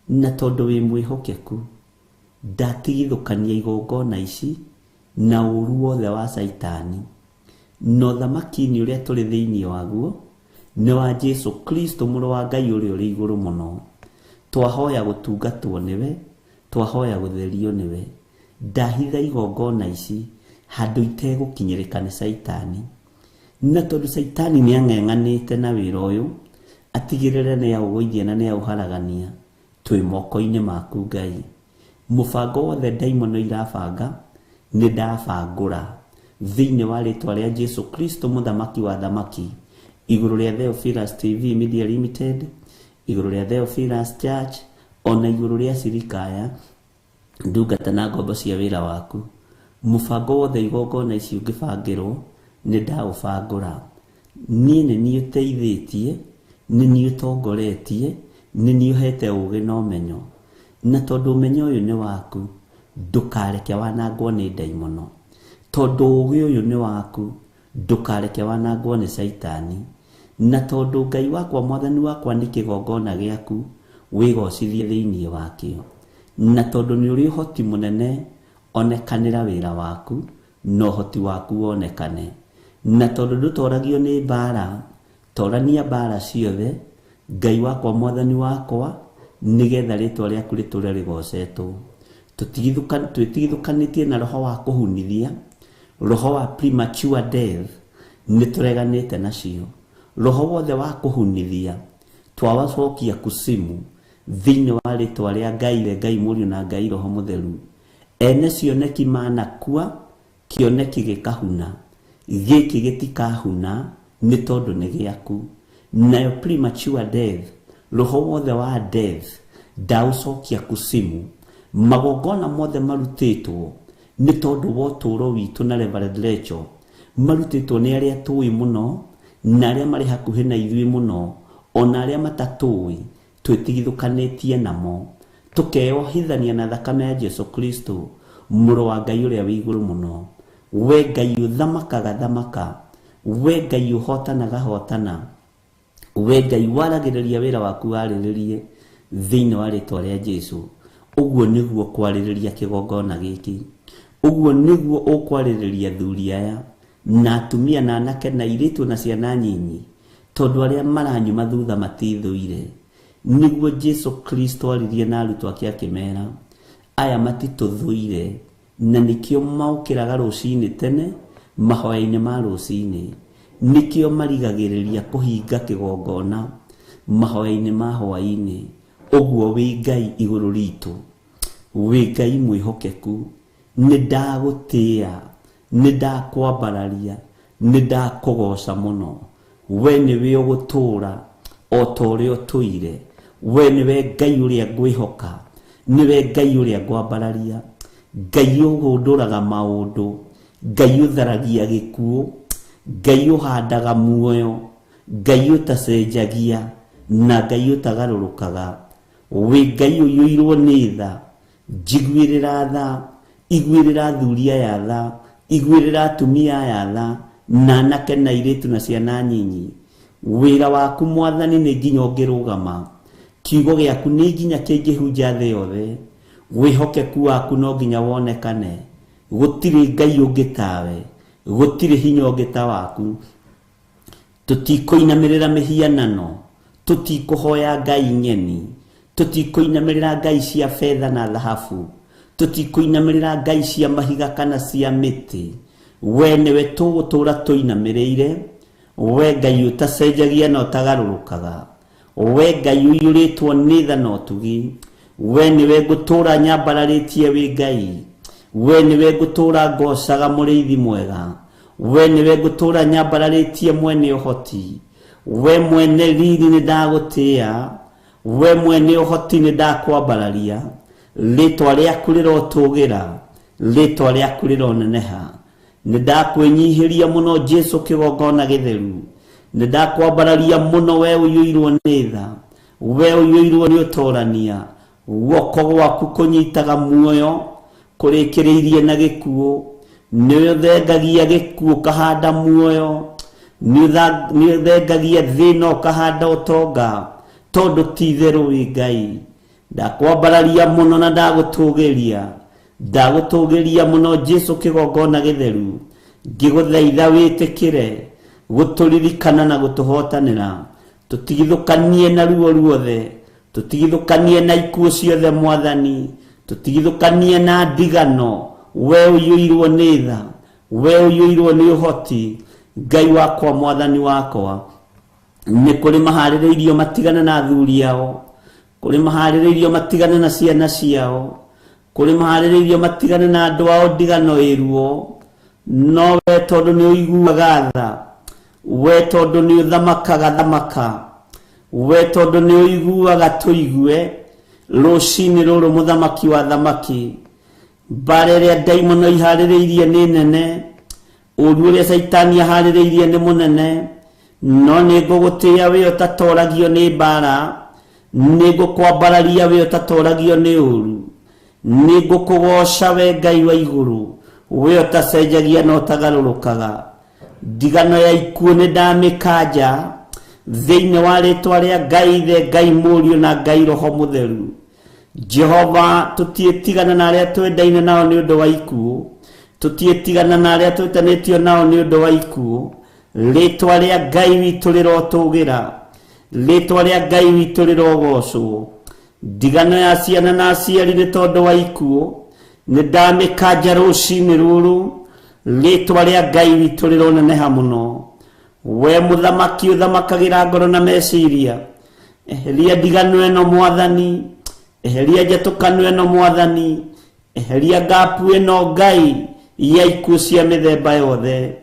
na tondũ wĩ mwĩhokeku, ndatigithũkania igongona ici na ũũru wothe wa Saitani. No thamaki-inĩ ũrĩa tũrĩ thĩinĩ waguo nĩ wa Jesũ Kristo, mũrũ wa Ngai ũrĩa ũrĩ igũrũ mũno. Twahoya gũtungatwo nĩwe, twahoya gũtherio nĩwe. Ndahitha igongona ici handũ itegũkinyĩrĩka nĩ Saitani. Na tondũ Saitani nĩ ang'eng'anĩte na wĩra ũyũ, atigĩrĩre nĩ aũgũithia na nĩ aũharagania, twĩ moko-inĩ maku Ngai. Mũbango wothe ndaimono irabanga nĩ ndabangũra thĩinĩ wa rĩĩtwa rĩa Jesũ Kristo, mũthamaki wa thamaki, igũrũ rĩa Theophilus TV Media Limited, igũrũ rĩa Theophilus Church, ona igũrũ rĩa Sirikaya, ndungata na ngombo cia wĩra waku. Mũbango wothe igongona ici ũngĩbangĩrwo nĩ ndaũbangũra. Niĩ nĩ niĩ ũteithĩtie, nĩ niĩ ũtongoretie, nĩ niĩ ũhete ũũgĩ na ũmenyo. Na tondũ ũmenyo ũyũ nĩ waku, ndũkareke wanangwo nĩ ndaimono. Tondũ ũũgĩ ũyũ nĩ waku, ndũkareke wanangwo nĩ Saitani. Na tondũ Ngai wakwa, mwathani wakwa, nĩ kĩgongona gĩaku, wĩgocithie thĩinĩ wakĩo. Na tondũ nĩ ũrĩ ũhoti mũnene, onekanĩra wĩra waku na ũhoti waku wonekane. Na tondũ ndũtoragio nĩ mbaara, torania mbaara ciothe, Ngai wakwa, mwathani wakwa, nĩgetha rĩĩtwa rĩaku rĩtũũre rĩgocetwo. Twĩtigithũkanĩtie na roho wa kũhunithia, roho wa premature death, nĩ tũreganĩte nacio. Roho wothe wa kũhunithia twawacokia kusimu thĩinĩ wa rĩĩtwa rĩa Ngai, Ngai Mũriũ na Ngai Roho Mũtheru. Ene cioneki manakua, kĩoneki gĩkahuna, gĩkĩ gĩtikahuna nĩ tondũ nĩ gĩaku. Nayo premature death, roho wothe wa death, ndaũcokia kusimu. Magongona mothe marutĩtwo nĩ tondũ wa ũtũũro witũ na Reverend Rachel, marutĩtwo nĩ arĩa tũĩ mũno na arĩa marĩ hakuhĩ na ithuĩ mũno, ona arĩa matatũĩ, twĩtigithũkanĩtie namo, tũkeohithania na thakame ya Jesũ Kristo, mũrũ wa Ngai ũrĩa wĩ igũrũ mũno. We Ngai ũthamakaga thamaka, we Ngai ũhotanaga hotana, we Ngai waragĩrĩria wĩra waku warĩrĩrie thĩinĩ wa rĩĩtwa rĩa Jesũ. Ũguo nĩguo kwarĩrĩria kĩgongona gĩkĩ, ũguo nĩguo ũkwarĩrĩria athuri aya na atumia na anake na airĩtu na ciana nyinyi, tondũ arĩa maranyuma thutha matithũire. Nĩguo Jesũ Kristo aririe na arutwo ake akĩmera, aya matitũthũire, na nĩkĩo maũkĩraga rũcinĩ tene mahoya-inĩ ma rũcinĩ, nĩkĩo marigagĩrĩria kũhinga kĩgongona mahoya-inĩ ma hwaĩ-inĩ. Ũguo wĩ Ngai igũrũ ritũ, wĩ Ngai mwĩhokeku, nĩ ndagũtĩĩa, nĩ ndakwambararia, nĩ ndakũgoca mũno. We nĩwe ũgũtũũra o ta ũrĩa ũtũire. We nĩwe Ngai ũrĩa ngwĩhoka, nĩwe Ngai ũrĩa ngwambararia. Ngai ũgũndũraga maũndũ, Ngai ũtharagia gĩkuũ, Ngai ũhandaga muoyo, Ngai ũtacenjagia, na Ngai ũtagarũrũkaga. Wĩ Ngai ũiyũirwo nĩ tha, njiguĩrĩra tha, iguĩrĩra athuri aya tha, iguĩrĩra atumia aya tha, na anake na airĩtu na ciana nyinyi. Wĩra waku Mwathani nĩ nginya ũngĩrũgama, kiugo gĩaku nĩ nginya kĩngĩhunja thĩ yothe, wĩhokeku waku no nginya wonekane. Gũtirĩ Ngai ũngĩ tawe, gũtirĩ hinya ũngĩ ta waku. Tũtikũinamĩrĩra mĩhianano, tũtikũhoya ngai nyeni, tũtikũinamĩrĩra ngai cia betha na thahabu, tũtikũinamĩrĩra ngai cia mahiga kana cia mĩtĩ. We nĩwe tũgũtũra tũinamĩrĩire, we Ngai ũtacenjagia na ũtagarũrũkaga, we Ngai ũiyũrĩtwo nĩ tha na ũtugi. We nĩwe ngũtũra nyambararĩtie wĩ Ngai, we nĩwe ngũtũra ngocaga mũrĩithi mwega, we nĩwe ngũtũra nyambararĩtie mwene ũhoti. We mwene riri nĩ ndagũtĩĩa, we mwene ũhoti nĩ ndakwambararia. Rĩtwa rĩaku rĩrotũgĩra, rĩtwa rĩaku rĩroneneha. Nĩ ndakwĩnyihĩria mũno Jesu kĩgongona gĩtheru, nĩ ndakwambararia mũno we ũiyũirwo nĩ tha, we ũiyũirwo nĩ ũtorania. Guoko gwaku kũnyitaga muoyo, kũrĩkĩrĩirie na gĩkuũ, nĩ ũthengagia gĩkuũ kahanda muoyo, nĩ ũthengagia thĩna ũkahanda ũtonga, tondũ ti itherũ wĩ Ngai. Ndakwambararia mũno na ndagũtũgĩria mũno Jesu kĩgongona gĩtheru, ngĩgũthaitha wĩtĩkĩre gũtũririkana na gũtũhotanĩra. Tũtigithũkanie na ruo ruothe, tũtigithũkanie na ikuũ ciothe Mwathani, tũtigithũkanie na ndigano. We ũiyũirwo nĩ tha, we ũiyũirwo nĩ ũhoti. Ngai wakwa Mwathani wakwa, nĩ kũrĩ maharĩrĩirio matigane na athuri ao, kũrĩ maharĩrĩirio matigane na ciana ciao, kũrĩ maharĩrĩirio matigane na andũ ao ndigano ĩruo. No we tondũ nĩ ũiguaga tha, we tondũ nĩ ũthamakaga thamaka, we tondũ nĩ ũiguaga tũigue. Rũcinĩ rũrũ mũthamaki wa thamaki, mbara ĩrĩa ndaimono iharĩrĩirie nĩ nene, ũru ũrĩa Saitani aharĩrĩirie nĩ mũnene. No nĩ ngũgũtĩĩa we ũtatoragio nĩ mbara, nĩ ngũkwambararia we ũtatoragio nĩ ũru, nĩ ngũkũgoca we Ngai wa igũrũ, we ũtacenjagia na ũtagarũrũkaga. Ndigano ya ikuũ nĩ ndamĩkanja thĩinĩ wa rĩtwa rĩa Ngai Ithe, Ngai Mũriũ na Ngai Roho Mũtheru. Jehova, tũtiĩtigana na arĩa twendaine nao nĩ ũndũ wa ikuũ, tũtiĩtigana na arĩa twĩtanĩtio nao nĩ ũndũ wa ikuũ. Rĩtwa rĩa Ngai witũ rĩrotũgĩra, rĩtwa rĩa Ngai witũ rĩrogocwo. Ndigano ya ciana na aciari nĩ tondũ wa ikuũ, nĩ ndamĩkanja rũcinĩ rũrũ. Rĩtwa rĩa Ngai witũ rĩroneneha mũno. We mũthamaki ũthamakagĩra ngoro na meciria, eheria ndigano ĩno Mwathani, eheria njatũkano ĩno Mwathani, eheria ngapu ĩno Ngai ya ikuũ cia mĩthemba yothe.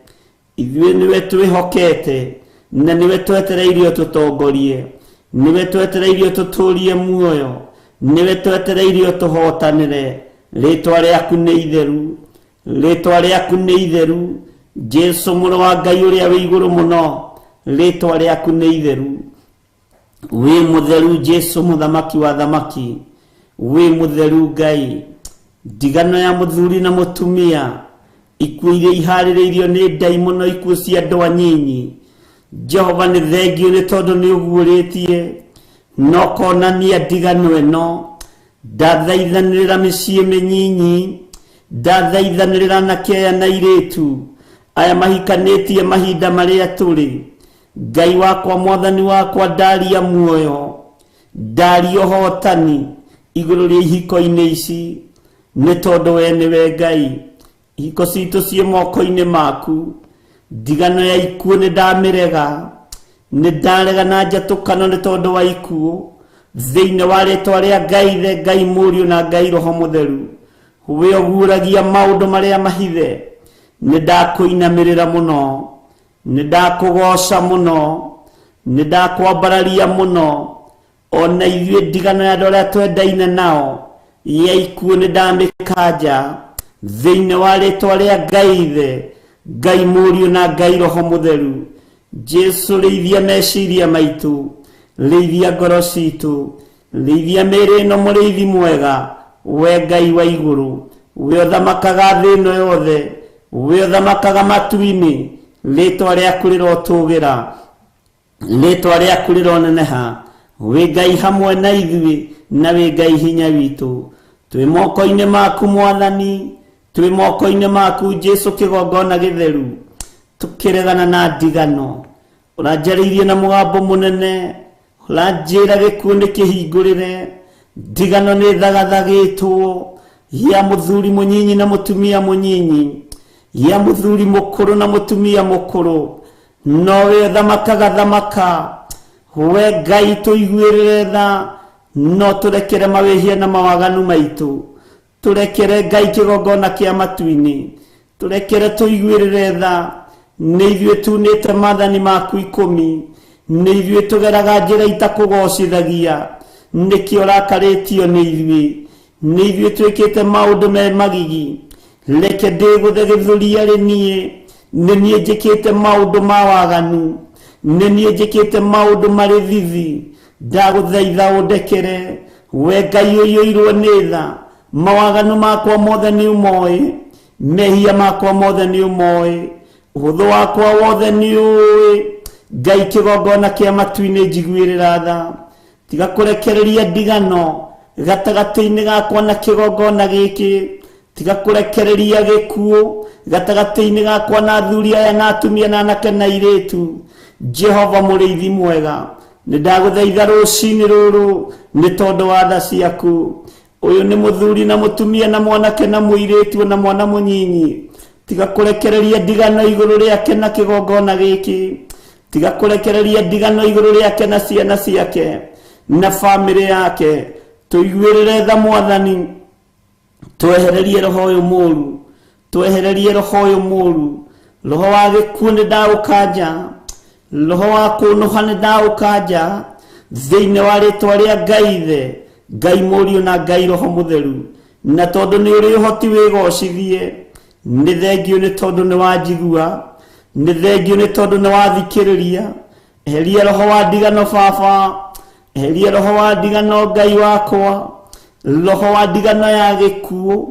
Ithuĩ nĩwe twĩhokete, na nĩwe twetereirio tũtongorie, nĩwe twetereirio tũtũrie muoyo, nĩwe twetereirio tũhotanĩre. Rĩtwa rĩaku nĩ itheru, rĩtwa rĩaku nĩ itheru. Jesu mũrũ wa Ngai ũrĩa wĩ igũrũ mũno, rĩtwa rĩaku nĩ itheru. Wĩ mũtheru Jesu mũthamaki wa thamaki, wĩ mũtheru Ngai. Ndigano ya mũthuri na mũtumia, ikuũ iria iharĩrĩirio nĩ ndaimono, ikuũ cia ndwa nyinyi. Jehova nĩ thengio nĩ tondũ nĩ ũguũrĩtie na ũkonania ndigano ĩno. Ndathaithanĩrĩra mĩciĩ mĩnyinyi, ndathaithanĩrĩra anake aya na airĩtu aya mahikanĩtie mahinda marĩa tũrĩ. Ngai wakwa Mwathani wakwa, ndaria muoyo, ndaria ũhotani igũrũ rĩa ihiko-inĩ ici, nĩ tondũ we nĩwe Ngai. Ihiko citũ ciĩ moko-inĩ maku. Ndigano ya ikuũ nĩ ndamĩrega, nĩ ndarega na njatũkano nĩ tondũ wa ikuũ, thĩinĩ wa rĩtwa rĩa Ngai Ithe, Ngai Mũriũ na Ngai Roho Mũtheru. We ũguũragia maũndũ marĩa mahithe, nĩ ndakũinamĩrĩra mũno, nĩ ndakũgoca mũno, nĩ ndakwambararia mũno. Ona ithuĩ ndigano ya andũ arĩa twendaine nao ya ikuo nĩ ndamĩkanja thĩinĩ wa rĩtwa rĩa Ngai Ithe, Ngai Mũriũ na Ngai Roho Mũtheru. Jesu rĩithia meciria maitũ, rĩithia ngoro citũ, rĩithia mĩĩrĩ ĩno mũrĩithi mwega, we Ngai wa igũrũ, we ũthamakaga thĩ ĩno yothe, we ũthamakaga matu-inĩ, rĩtwa rĩaku rĩrotũgĩra, rĩtwa rĩaku rĩroneneha, we Ngai hamwe na ithuĩ, na we Ngai hinya witũ. Twĩ moko-inĩ maku Mwathani, twĩ moko-inĩ maku Jesu kĩgongona gĩtheru, tũkĩregana na ndigano. Ũranjarĩirie na mũgambo mũnene, ũranjĩra gĩkuũ nĩ kĩhingũrĩre, ndigano nĩ thagathagĩtwo, ya mũthuri mũnyinyi na mũtumia mũnyinyi, ya mũthuri mũkũrũ na mũtumia mũkũrũ, nowe thamakaga thamaka, we Ngai tũiguĩrĩre tha, no tũrekere mawĩhia na mawaganu maitũ, tũrekere Ngai kĩgongona kĩa matu-inĩ, tũrekere tũiguĩrĩre tha. Nĩ ithuĩ tunĩte maathani maku 10, nĩ ithuĩ tũgeraga njĩra itakũgocithagia, nĩkĩo ũrakarĩtio nĩ ithuĩ, nĩ ithuĩ twĩkĩte maũndũ me magigi. Reke ndĩgũthe gĩthũri arĩ niĩ, nĩ niĩ njĩkĩte maũndũ ma waganu, nĩ niĩ njĩkĩte maũndũ marĩ thithi. Ndagũthaitha ũndekere, we Ngai ũiyũirwo nĩ tha, mawaganu makwa mothe nĩ ũmoĩ, mehia makwa mothe nĩ ũmoĩ, ũhũthũ wakwa wothe nĩ ũĩ. Ngai kĩgongona kĩa matu-inĩ njiguĩrĩra tha, tiga kũrekereria ndigano gatagatĩ-inĩ gakwa na kĩgongona gĩkĩ, tiga kũrekereria gĩkuũ gatagatĩ-inĩ gakwa na athuri aya na atumia na anake na airĩtu. Jehova mũrĩithi mwega, nĩ ndagũthaitha rũcinĩ rũrũ nĩ tondũ wa tha ciaku. Ũyũ nĩ mũthuri na mũtumia na mwanake na mũirĩtu na mwana mũnyinyi, tiga kũrekereria ndigano igũrũ rĩake na kĩgongona gĩkĩ, tiga kũrekereria ndigano igũrũ rĩake na ciana ciake na bamĩrĩ yake. Tũiguĩrĩre tha Mwathani, twehererie roho ũyũ mũũru, twehererie roho ũyũ mũũru, roho wa gĩkuũ nĩ ndaũkanja, roho wa kũnũha nĩ ndaũkanja, thĩinĩ wa rĩtwa rĩa Ngai Ithe, Ngai Mũriũ na Ngai Roho Mũtheru. Na tondũ nĩ ũrĩ ũhoti wĩgocithie, nĩ thengio nĩ tondũ nĩ wanjigua, nĩ thengio nĩ tondũ nĩ wathikĩrĩria. Eheria roho wa ndigano Baba, eheria roho wa ndigano Ngai wakwa, roho wa ndigano ya gĩkuũ,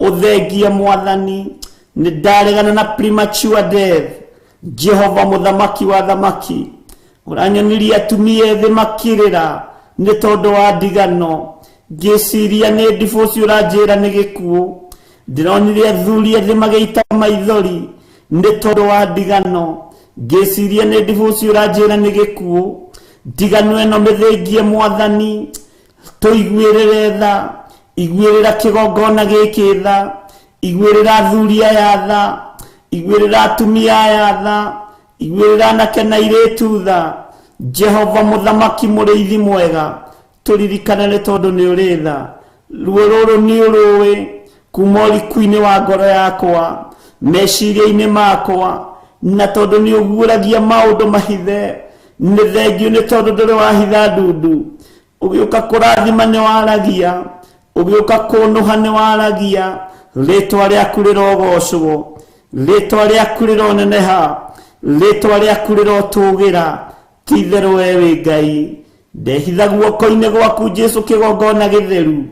ũthengia Mwathani. Nĩ ndaregana na premature death, Jehova mũthamaki wa thamaki, ũranyonirie atumia ethĩ makĩrĩra nĩ tondũ wa ndigano, ngĩciria nĩ divorce ũranjĩra nĩ gĩkuũ. Ndĩronire athuri ethĩ magĩita maithori nĩ tondũ wa ndigano, ngĩciria nĩ divorce ũranjĩra nĩ gĩkuũ. Ndigano ĩno mĩthĩngie Mwathani, tũiguĩrĩre tha, iguĩrĩra kĩgongona gĩkĩ tha, iguĩrĩra athuri aya tha, iguĩrĩra atumia aya tha, iguĩrĩra anake na airĩtu tha. Jehova mũthamaki mũrĩithi mwega, tũririkane nĩ tondũ nĩ ũrĩ tha. Ruo rũrũ nĩ ũrũĩ kuma ũriku-inĩ wa ngoro yakwa, meciria-inĩ makwa, na tondũ nĩ ũguũragia maũndũ mahithe. Nĩ thengio nĩ tondũ ndũrĩ wahitha ndundu, ũgĩũka kũrathima nĩ waragia, ũgĩũka kũnũha nĩ waragia. Rĩtwa rĩaku rĩrogocwo, rĩtwa rĩaku rĩroneneha, rĩtwa rĩaku rĩrotũgĩra. Ti itherũ we wĩ Ngai. Ndehitha guoko-inĩ gwaku Jesu kĩgongona gĩtheru,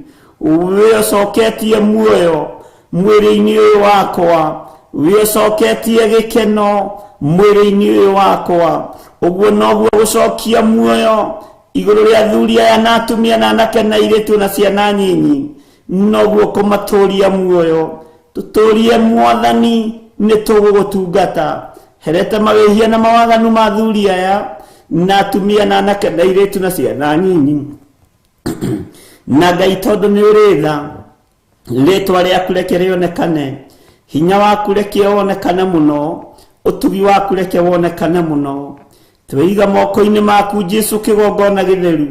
we ũcoketie muoyo mwĩrĩ-inĩ ũyũ wakwa, we ũcoketie gĩkeno mwĩrĩ-inĩ ũyũ wakwa. Ũguo noguo gũcokia muoyo igũrũ rĩa athuri aya na atumia na anake na airĩtu na ciana nyinyi, noguo kũmatũria muoyo. Tũtũrie Mwathani, nĩ tũgũgũtungata. Herete mawĩhia na mawaganu ma athuri aya na atumia na anake na airĩtu na ciana nyinyi. Na Ngai tondũ nĩ ũrĩ tha, rĩtwa rĩaku reke rĩonekane, hinya waku reke wonekane mũno, ũtugi waku reke wonekane mũno. Twĩiga moko-inĩ maku Jesu kĩgongona gĩtheru,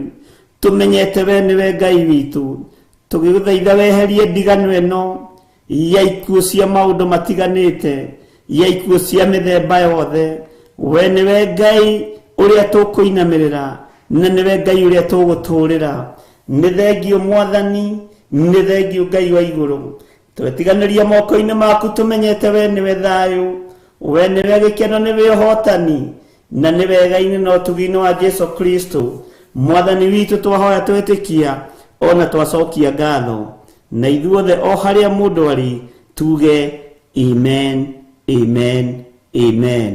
tũmenyete we nĩwe Ngai witũ. Tũgĩgũthaitha weherie ndigano ĩno ya ikuũ cia maũndũ matiganĩte, ya ikuũ cia mĩthemba yothe. We nĩwe Ngai ũrĩa tũkũinamĩrĩra, na nĩwe Ngai ũrĩa tũgũtũũrĩra. Nĩ thengio Mwathani, nĩ thengiũ Ngai wa igũrũ twetiganĩria moko-inĩ maku tũmenyete we nĩwe thayũ we nĩwe gĩkeno nĩwe ũhotani na nĩ wega-inĩ na ũtugi-inĩ wa Jesu Kristo mwathani witũ twahoya twĩtĩkia ona twacokia ngatho na ithuothe o harĩa mũndũ arĩ tuge amen amen amen.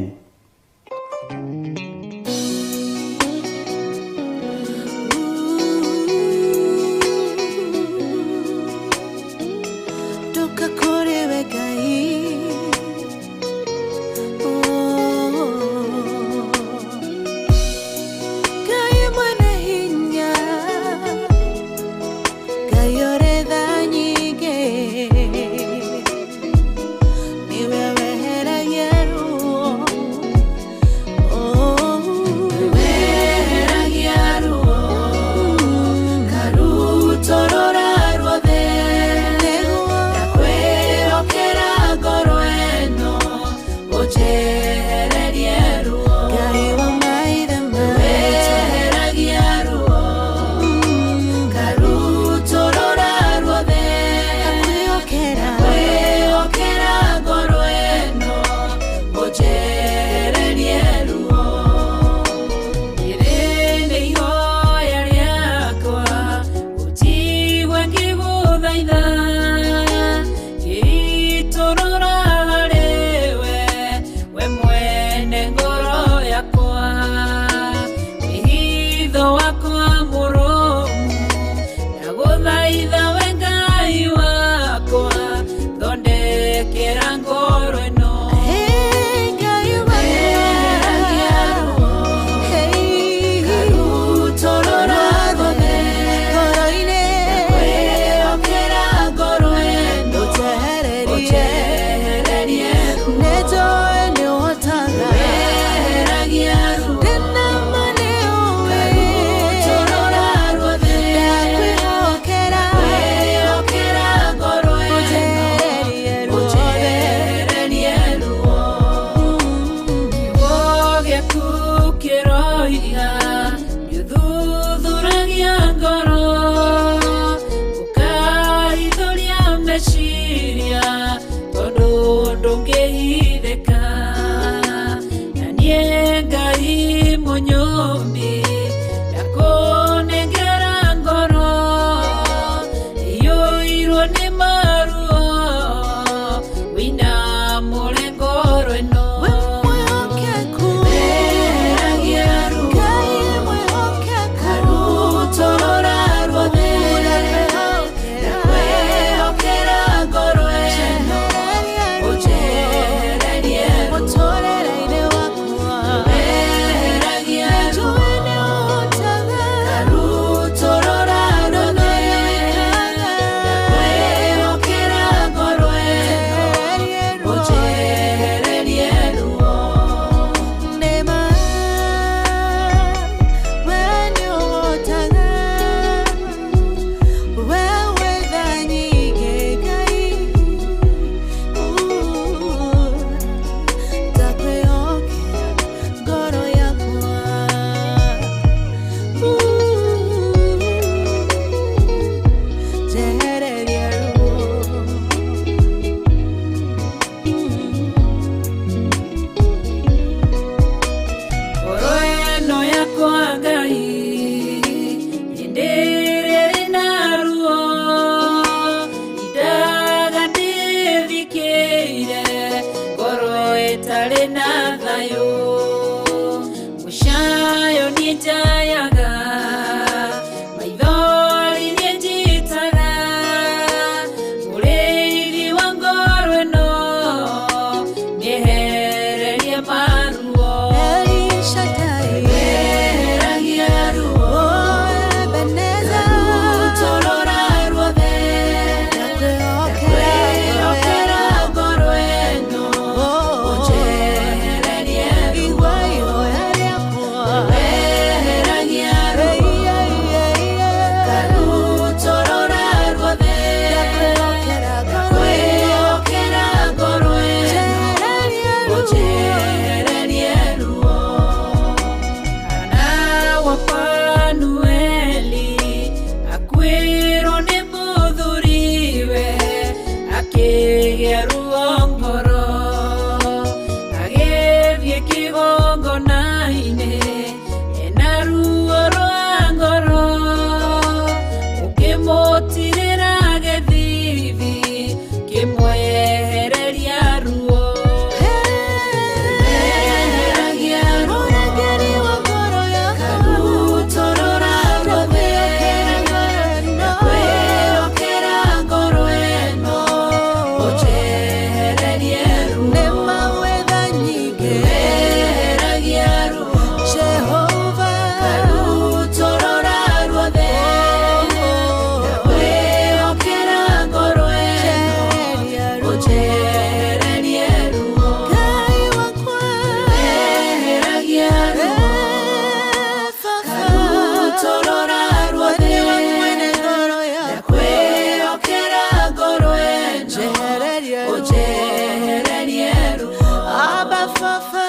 baba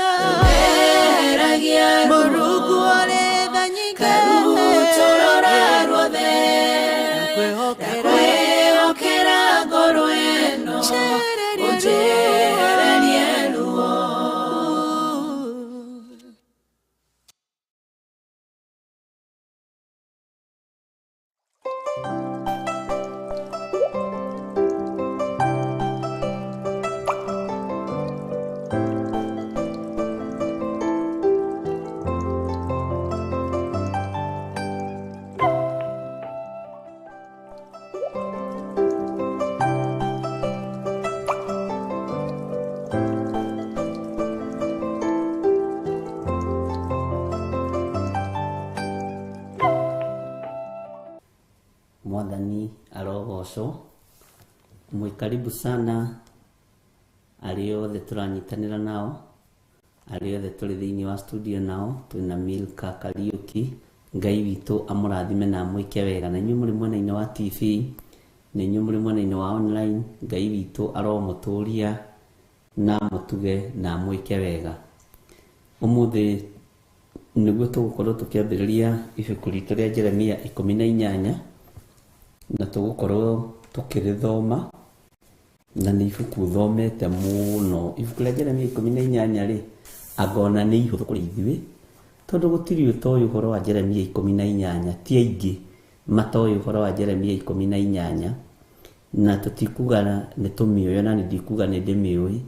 Eragia Murugu ore danyike Karutorora ruothe Kwehokera ngoro eno Ujererie luo. Mwathani arogocwo. Mwikaribu sana arĩa othe tũranyitanĩra nao, arĩa othe tũrĩ thĩinĩ wa studio nao. Twĩna Milka Kariuki. Ngai witũ amũrathime na amwĩke wega. Na inyuĩ mũrĩ mwena-inĩ wa TV, na inyuĩ mũrĩ mwena-inĩ wa online, Ngai witũ aromũtũria na mũtuge na amwĩke wega. Ũmũthĩ nĩguo tũgũkorwo tũkĩambĩrĩria ibuku ritũ rĩa Jeremia 18 na tũgũkorwo tũkĩrĩthoma, na nĩ ibuku thomete mũno. Ibuku rĩa Jeremia 18 rĩ, angona nĩ ihũthũ kũrĩ ithuĩ, tondũ gũtirĩ ũtoĩ ũhoro wa Jeremia 18, ti aingĩ matoĩ ũhoro wa Jeremia 18, na tũtikuga nĩ tũmĩoyo na ndikuga nĩ ndĩmĩoĩ,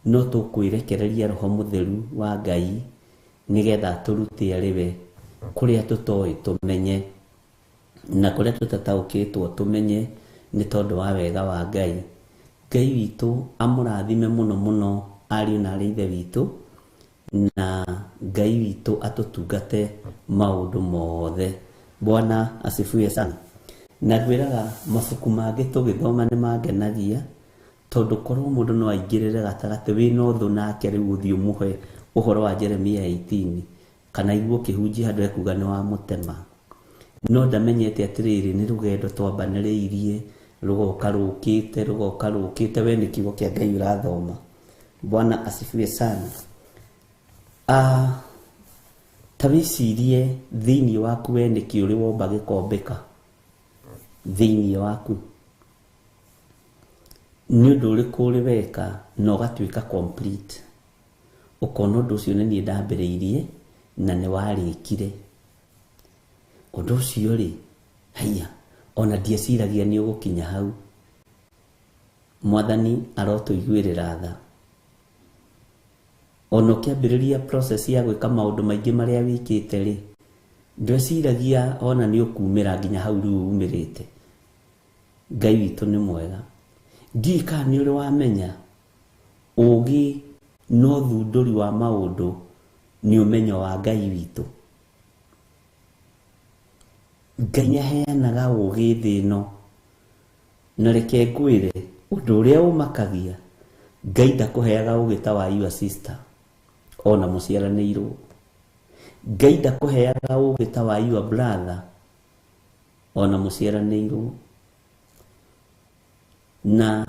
no tũkwĩrekereria Roho Mũtheru wa Ngai nĩgetha tũrute arĩwe kũrĩa tũtoĩ tũmenye, na kũrĩa tũtataũkĩtwo tũmenye nĩ tondũ wa wega wa Ngai. Ngai witũ amũrathime mũno mũno ariũ na arĩ ithe witũ, na Ngai witũ atũtungate maũndũ mothe. Bwana asifiwe sana. Na ngwĩraga mabuku mangĩ tũgĩthoma nĩ mangenagia, tondũ korwo mũndũ no aingĩrĩre gatagatĩ wĩna ũthũ nake rĩu ũthiĩ ũmũhe ũhoro wa Jeremia 18, kana igu ũkĩhunjia handũ ekuga nĩ wa mũtema. No ndamenyete atĩrĩrĩ nĩ rũgendo twambanĩrĩirie, rũgoka rũkĩte, we nĩ kiugo kĩa Ngai ũrathoma. Bwana asifiwe sana. Ta wĩcirie thĩinĩ waku we nĩkĩ ũrĩ womba gĩkombeka thĩinĩ waku, nĩ ũndũ ũrĩkũ ũrĩ weka na ũgatuĩka complete, ũkona ũndũ ũcio nĩ niĩ ndambĩrĩirie na nĩ warĩkire. Ũndũ ũcio rĩ, haiya ona ndieciragia nĩ ũgũkinya hau. Mwathani arotũiguĩrĩra tha. Ona ũkĩambĩrĩria process ya gwĩka maũndũ maingĩ marĩa wĩkĩte rĩ, ndweciragia ona nĩ ũkumĩra nginya hau rĩu umĩrĩte. Ngai witũ nĩ mwega. Ndiũĩ kana nĩ ũrĩ wamenya ũũgĩ no thundũri wa maũndũ nĩ ũmenyo wa Ngai witũ. Ngai nĩaheanaga ũũgĩ thĩ ĩno, na reke ngwĩre ũndũ ũrĩa ũmakagia, Ngai ndakũheaga ũũgĩ ta wa your sister ona mũciaranĩirwo. Ngai ndakũheaga ũũgĩ ta wa your brother ona mũciaranĩirwo. Na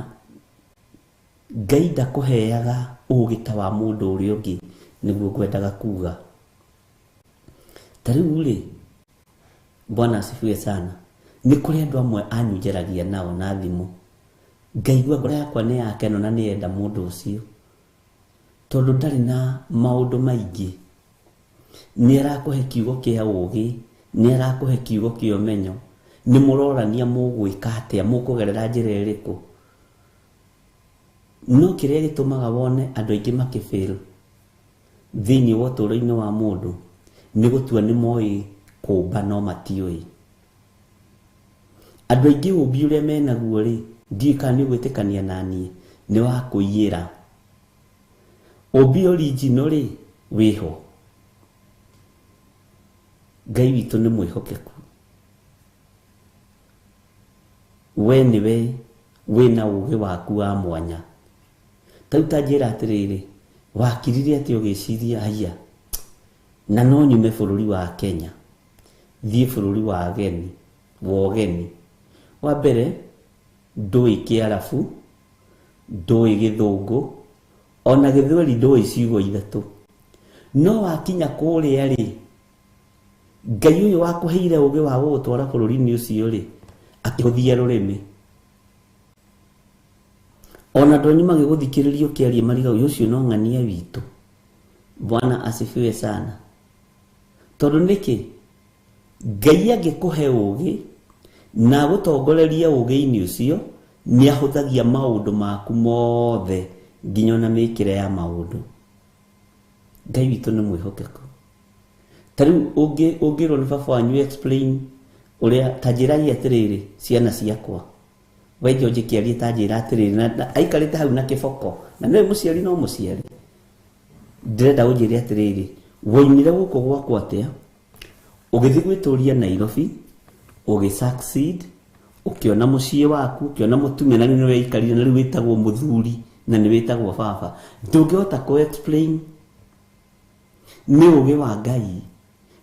Ngai ndakũheaga ũũgĩ ta wa mũndũ ũrĩa ũngĩ, nĩguo ngwendaga kuga. Ta rĩu rĩ, Bwana asifiwe sana. Nĩ kũrĩ andũ amwe anyunjaragia nao na thimũ, ngaigua ngoro yakwa nĩ yakeno na nĩenda mũndũ ũcio, tondũ ndarĩ na maũndũ maingĩ. Nĩ arakũhe kiugo kĩa ũũgĩ, nĩ arakũhe kiugo kĩa ũmenyo, nĩ mũrorania mũgwĩka atĩa, mũkũgerera njĩra ĩrĩkũ. No kĩrĩa gĩtũmaga wone andũ aingĩ makĩfail thĩinĩ wa ũtũũro-inĩ wa mũndũ nĩ gũtua nĩ moĩ kũmba no matiũĩ. Andũ aingĩ ũũmbi ũrĩa menaguo rĩ, ndiũĩ kana nĩ ũgwĩtĩkania naniĩ, nĩ wa kũiyĩra. Ũũmbi original rĩ, wĩho. Ngai witũ nĩ mwĩhokeku. We nĩwe wĩna ũũgĩ waku wa mwanya. Ta njĩra atĩrĩrĩ, wakirire atĩ ũgĩciria haiya, na no nyume bũrũri wa Kenya thiĩ bũrũri wa ageni, wa ũgeni. Wa mbere ndũĩ Kĩarabu, ndũĩ Gĩthũngũ, ona githweri ndoi ciugo ithatu no wakinya kuria ri Ngai uyu wakuheire ugi wa gutwara bururi-ini ucio ri akihuthia rurimi ona ndonyuma giguthikiririo kiarie mariga ucio no ng'ania witu. Bwana asifiwe sana. Tondu niki Ngai agikuhe ugi na gutongoreria ugi-ini ucio ni ahuthagia maundu maku mothe nginya na mikire ya maundu. Ngai witu ni mwihokeku. Tariu ungirwo ni baba wanyu explain uria tajirani atiriri ciana ciakwa wejo jikiarie tajira atiriri na aikarite hau na kiboko na niwe muciari no muciari ndirenda unjire atiriri woimire guko gwakwa atia ugithi gwituria Nairobi ugi succeed ukiona mucie waku ukiona mutumia na niwe ikarire na witagwo muthuri na ni witagwo baba ndungihota ko explain ni ugi wa Ngai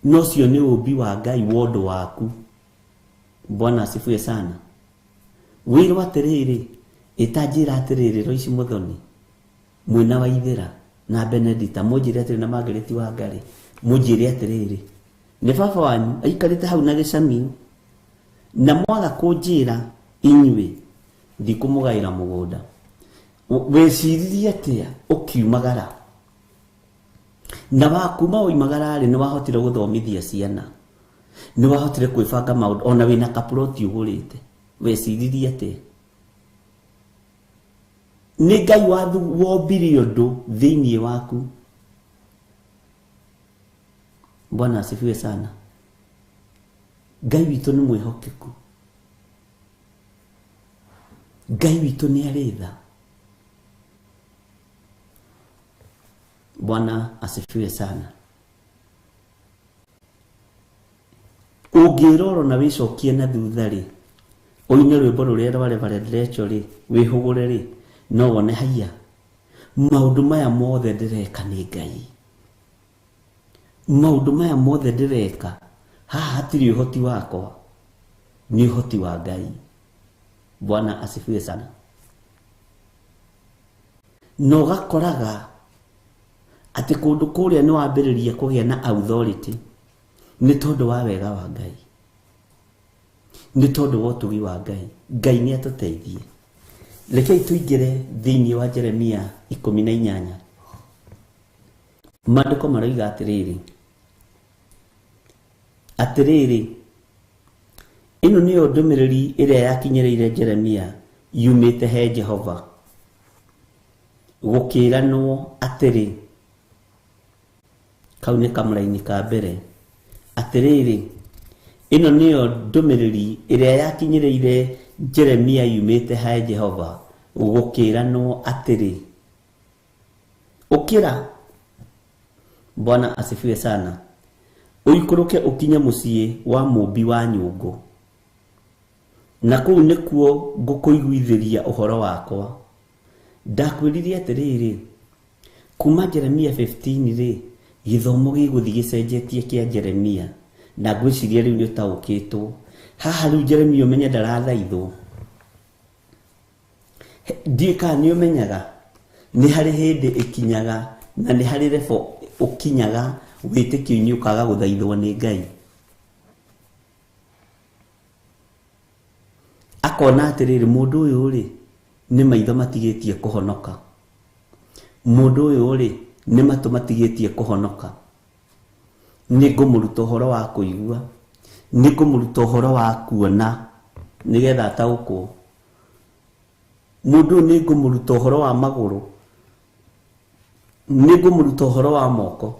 no cio ni ubi wa Ngai wondo waku. Bwana asifiwe sana. Wiro atiriri itajira atiriri Roici Muthoni mwina wa Ithira na Benedita mujire atiriri na Margaret wa Ngari mujire atiriri ni baba wanyu aikarite hau na gicami na mwaga kunjira inywe ndikumugaira mugunda weciririe atia ukiumagara na wakuma oimagara ri ni wahotire guthomithia ciana ni wahotire kwibanga maundu ona wina kaploti ugurite weciririe atia ni Ngai wathu wombire undu thiini waku. Bwana asifiwe sana. Ngai witu ni mwihokeku. Ngai witu ni aritha. Bwana asifiwe sana. Ungiroro na wicokie na thutha ri oine rwimbo ruria rware bare ndirecho ri wihugure ri no wone haiya maundu maya mothe ndireka ni Ngai. Maundu maya mothe ndireka haha hatiri uhoti wakwa ni uhoti wa Ngai. Bwana asifiwe sana. No gakoraga ati kundu kuria ni wambiririe kugia na authority ni tondu wa wega wa Ngai, ni tondu wa utugi wa Ngai. Ngai ni atuteithie. Rekei tuingire thiini wa Jeremia 18. Maandiko maroiga atiriri ino niyo ndumiriri iria yakinyereire Jeremia yumite he Jehova gukiranwo atiri kaune kamuraini ka mbere atiriri ino niyo ndumiriri iria yakinyereire Jeremia yumite he Jehova gukiranwo atiri ukira. Bwana asifiwe sana. Uikuruke ukinye mucie wa mumbi wa nyungu na kuu nikuo ngukuiguithiria uhoro wakwa. Ndakwiririe atiriri kuma Jeremia 15 ri githomo giguthi gicenjetie kia Jeremia na ngwiciria riu ni utaukitwo haha riu Jeremia umenya ndarathaithwo ndika ni umenyaga ni hari hindi ikinyaga na ni hari refo ukinyaga witikio ni ukaga guthaithwo ni Ngai. Akona atiriri mundu uyu ri ni maitho matigitie kuhonoka, mundu uyu ri ni matu matigitie kuhonoka. Ni ngumuruta uhoro wa kuigua, ni ngumuruta uhoro wa kuona nigetha ataukwo. Mundu ni ngumuruta uhoro wa maguru, ni ngumuruta uhoro wa moko.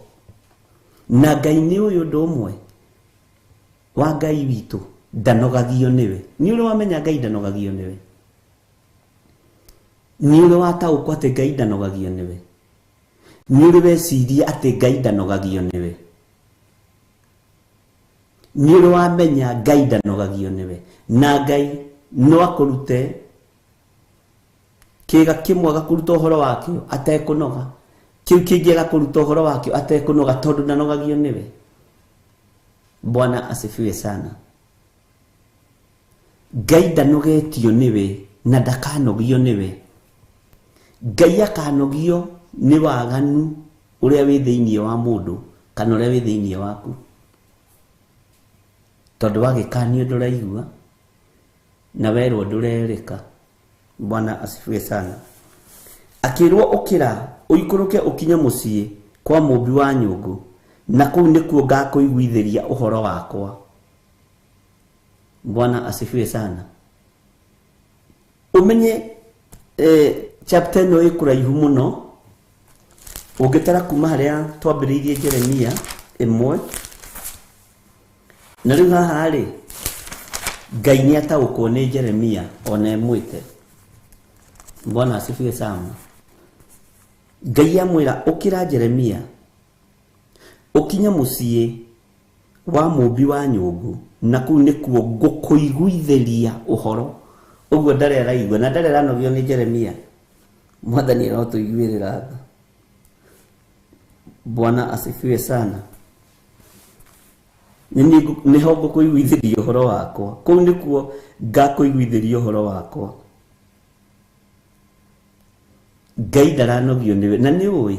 Na Ngai ni uyu ndumwe wa Ngai witu ndanogagio niwe. Ni uri wamenya Ngai ndanogagio niwe? Ni uri wataukwo ati Ngai ndanogagio niwe? Ni uri weciria ati Ngai ndanogagio niwe? Ni uri wamenya Ngai ndanogagio niwe? Na Ngai no akurute kiga kimwe gakuruta uhoro wakio atekunoga, kiu kingi gakuruta uhoro wakio atekunoga tondu ndanogagio niwe. Bwana asifiwe sana. Ngai ndanogetio niwe na ndakanogio niwe. Ngai akanogio nĩ waganu ũrĩa wĩ thĩinĩ wa mũndũ kana ũrĩa wĩ thĩinĩ waku, tondũ wagĩkanio ndũraigua na werwo ndũrerĩka. Bwana asifiwe sana. Akĩrwo ũkĩra ũikũrũke ũkinye mũciĩ kwa mũmbi wa nyũngũ, na kũu nĩkuo ngakũiguithĩria ũhoro wakwa. Bwana asifiwe sana. Umenye chapter ĩno ĩkũraihu mũno, ũngĩtara kuma harĩa twambĩrĩirie Jeremia 1, na rĩu haha rĩ Ngai nĩataũkwo nĩ Jeremia ona emwĩte. Bwana asifiwe sana. Ngai amwĩra ũkĩra Jeremia ũkinye mũciĩ wa mũmbi wa nyũngũ, na kũu nĩkuo ngũkũiguithĩria ũhoro. Ũguo ndarĩ araigua na ndarĩ aranogio nĩ Jeremia. Mwathani arotũiguĩrĩra tha. Bwana asifiwe sana. Nĩho ngũkũiguithĩria ũhoro wakwa, kũu nĩkuo ngakũiguithĩria ũhoro wakwa. Ngai ndaranogio nĩwe, na nĩ ũĩ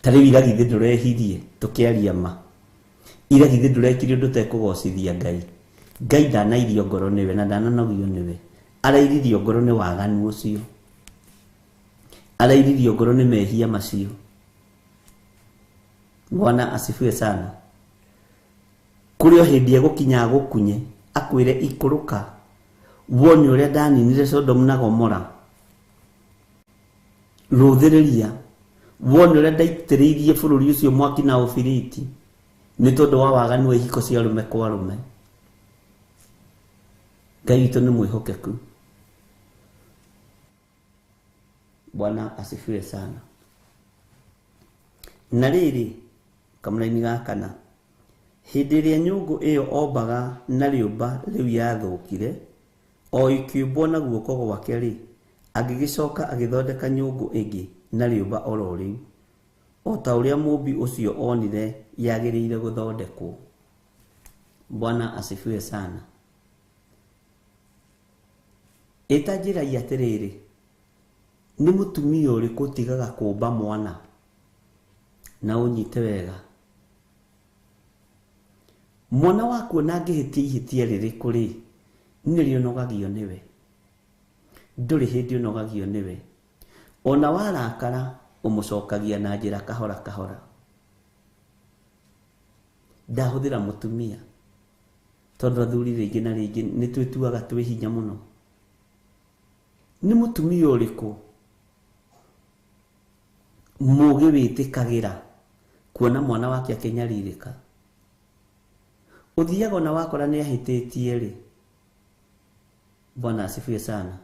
tarĩu ira githĩ ndũrehirie tũkĩaria ma, ira githĩ ndũrekire ũndũ tekũgocithia Ngai. Ngai ndanairio ngoro nĩwe na ndananogio nĩwe, arairirio ngoro nĩ waganu ũcio, arairirio ngoro nĩ mehia macio. Bwana asifiwe sana. Kũrĩ o hĩndĩ egũkinya gũkunye akwĩre ikũrũka wone ũrĩa ndaninire Sodom na Gomora, rũthĩrĩria wone ũrĩa ndaitĩrĩirie bũrũri ũcio mwaki na ũbiriti nĩ tondũ wa waganu wa ihiko cia arũme kwa arũme. Ngai witũ nĩ mwĩhokeku. Bwana asifiwe sana. Na rĩrĩ kamũraini ga kana, hĩndĩ ĩrĩa nyũngũ ĩyo ombaga na rĩũmba rĩu yathũkire o ikĩũmbwo na guoko gwake rĩ, agĩgĩcoka agĩthondeka nyũngũ ĩngĩ na rĩũmba oro rĩu, o ta ũrĩa mũmbi ũcio onire yagĩrĩire gũthondekwo. Bwana asifiwe sana. Ĩtanjĩragia atĩrĩrĩ, nĩ mũtumia ũrĩkũ ũtigaga kũmba mwana na ũnyite wega? Mwana waku ona angĩhĩtia ihĩtia rĩrĩkũ rĩ, nĩrĩonogagio nĩwe, ndũrĩ hĩndĩ ũnogagio nĩwe. Ona warakara ũmũcokagia na njĩra kahora kahora. Ndahũthĩra mũtumia tondũ athuri rĩngĩ na rĩngĩ nĩ twĩtuaga twĩ hinya mũno. Nĩ mũtumia ũrĩkũ mũgĩ wĩtĩkagĩra kuona mwana wake akĩnyarirĩka? Ũthiaga ona wakora nĩ ahĩtĩtie rĩ, Bwana asifiwe sana,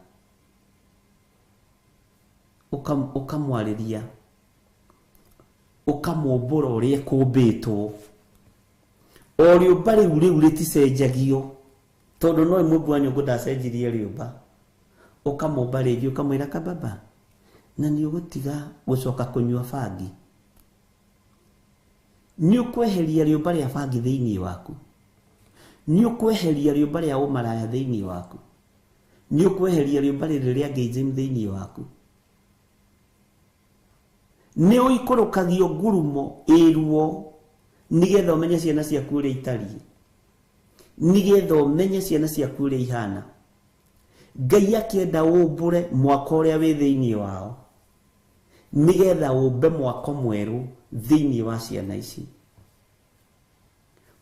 ũkamwarĩria, ũkamũmbũra ũrĩa kũmbĩtwo, o rĩũmba rĩu rĩticenjagio, tondũ no mũmbi wa nyũngũ ndacenjirie rĩũmba. Ũkamũmba rĩngĩ ũkamwĩra kababa, na nĩ ũgũtiga gũcoka kũnyua bangi, nĩ ũkweheria rĩũmba rĩa bangi thĩinĩ waku, nĩ ũkweheria rĩũmba rĩa ũmaraya thĩinĩ waku, nĩ ũkweheria rĩũmba rĩrĩ rĩa gĩjĩmu thĩinĩ waku. Nĩ ũikũrũkagio ngurumo ĩrwo nĩgetha ũmenye ciana ciaku ũrĩa itariĩ, nĩgetha ũmenye ciana ciaku ũrĩa ihana. Ngai akĩenda ũmbũre mwaka ũrĩa wĩ thĩinĩ wao, nĩgetha ũmbe mwaka mwerũ thĩinĩ wa ciana ici.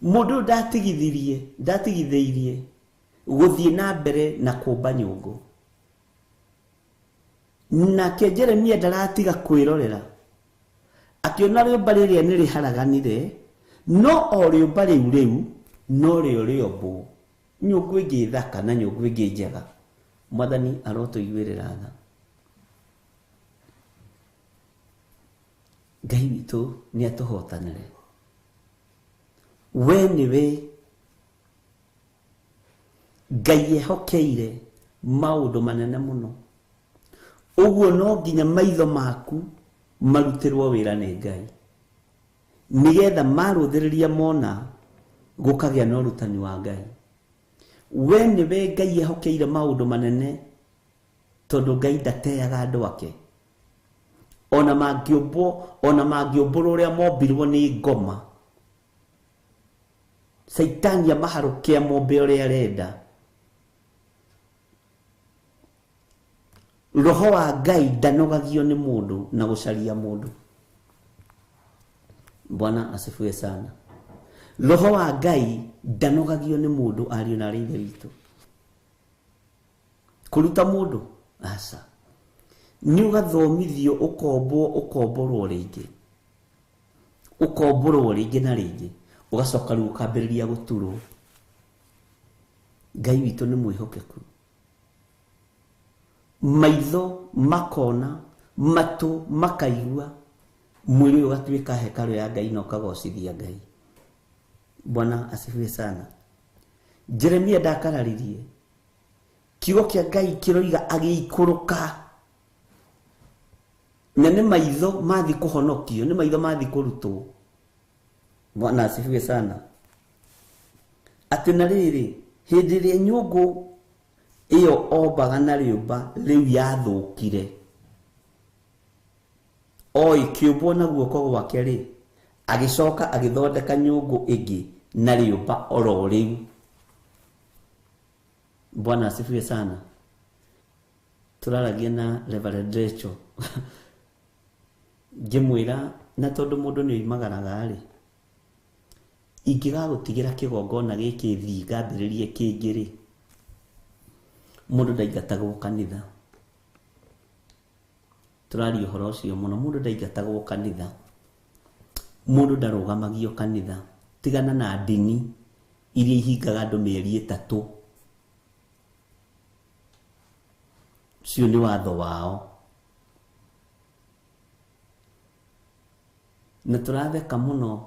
Mũndũ ndatigithĩirie gũthiĩ na mbere na kũmba nyũngũ. Nake Jeremia ndaratiga kwĩrorera, akĩona rĩũmba rĩrĩa nĩ rĩharaganire, no o rĩũmba rĩu no rĩo rĩombwo nyũngũ ĩngĩ thaka na nyũngũ ĩngĩ njega. Mwathani arotũiguĩrĩra tha. Ngai witũ nĩ atũhotanĩre. We nĩwe Ngai ehokeire maũndũ manene mũno, ũguo no nginya maitho maku marutĩrwo wĩra nĩ Ngai, nĩgetha marũthĩrĩria mona gũkagĩa na ũrutani wa Ngai. We nĩwe Ngai ehokeire maũndũ manene, tondũ Ngai ndateaga andũ ake. ona mangĩũmbũrwo ũrĩa mombirwo nĩ ngoma. Saitani amaharũkia mombe ũrĩa arenda. Roho wa Ngai ndanogagio nĩ mũndũ na gũcaria mũndũ. Bwana asifiwe sana. Roho wa Ngai ndanogagio nĩ mũndũ, ariũ na aarĩ a Ithe witũ. Kũruta mũndũ aca, nĩ ũgathomithio ũkomborwo rĩngĩ na rĩngĩ, ũgacoka rĩu ũkambĩrĩria gũturwo. Ngai witũ nĩ mwĩhokeku. Maitho makona, matũ makaigua, mwĩrĩ ũgatuĩka hekarũ ya Ngai na ũkagocithia Ngai. Bwana asifiwe sana. Jeremia ndakararirie, kiugo kĩa Ngai kĩroiga agĩikũrũka. Na nĩ maitho mathi kũhonokio, nĩ maitho mathi kũrutwo. Bwana asifiwe sana. Atĩ na rĩrĩ, hĩndĩ ĩrĩa nyũngũ ĩyo ombaga na rĩũmba rĩu yathũkire, kĩũmbwo na guoko gwake rĩ, agĩcoka agĩthondeka nyũngũ ĩngĩ na rĩũmba oro rĩu. Bwana asifiwe sana. Turaragia na Reverend Rachel ngĩmwĩra, na tondũ mũndũ nĩ oimagaraga rĩ, ingĩgagũtigĩra kĩgongona gĩkĩ thii ngambĩrĩrie kĩngĩ rĩ, mũndũ ndaingatagwo kanitha. Tũraria ũhoro ũcio mũno, mũndũ ndaingatagwo kanitha, mũndũ ndarũgamagio kanitha. Tigana na ndini iria ihingaga andũ mĩeri 3. Cio nĩ watho wao. Na tũratheka mũno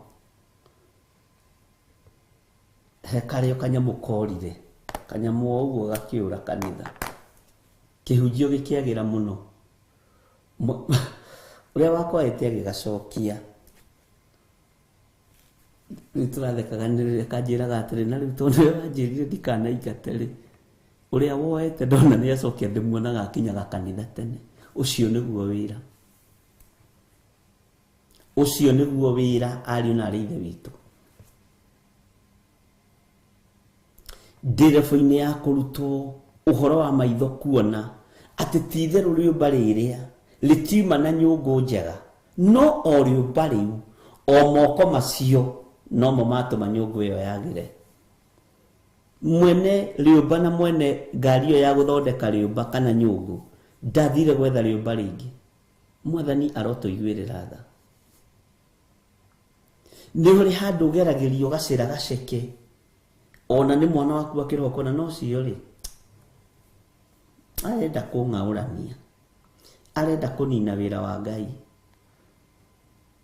he karĩo kanyamũ korire, kanyamũ ũguo gakĩũra kanitha, kĩhunjio gĩkĩagĩra mũno. Ũrĩa wakwahĩte agĩgacokia. Nĩ tũrathekaga nĩ kanjĩraga atĩrĩ, na rĩu tondũ wanjĩrire ndikanaingate rĩ, ũrĩa woete ndona nĩ acokia ndĩmuonaga akinyaga kanitha tene. Ũcio nĩguo wĩra. Ũcio nĩguo wĩra, ariũ na aarĩ a Ithe witũ. Nderebu-inĩ ya kũrutwo ũhoro wa maitho kuona atĩ ti itherũ rĩũmba rĩrĩa rĩtiuma na nyũngũ njega, no o rĩũmba rĩu, o moko macio nomo matũma nyũngũ ĩyo yagĩre. Mwene rĩũmba na mwene ngari ĩyo ya gũthondeka rĩũmba kana nyũngũ ndathire gwetha rĩũmba rĩngĩ. Mwathani arotũiguĩrĩra tha. Nĩ ũrĩ handũ ũgeragĩrio gacĩra gaceke, ona nĩ mwana waku akĩroka na no cio rĩ, arenda kũng'aũrania, arenda kũnina wĩra wa Ngai.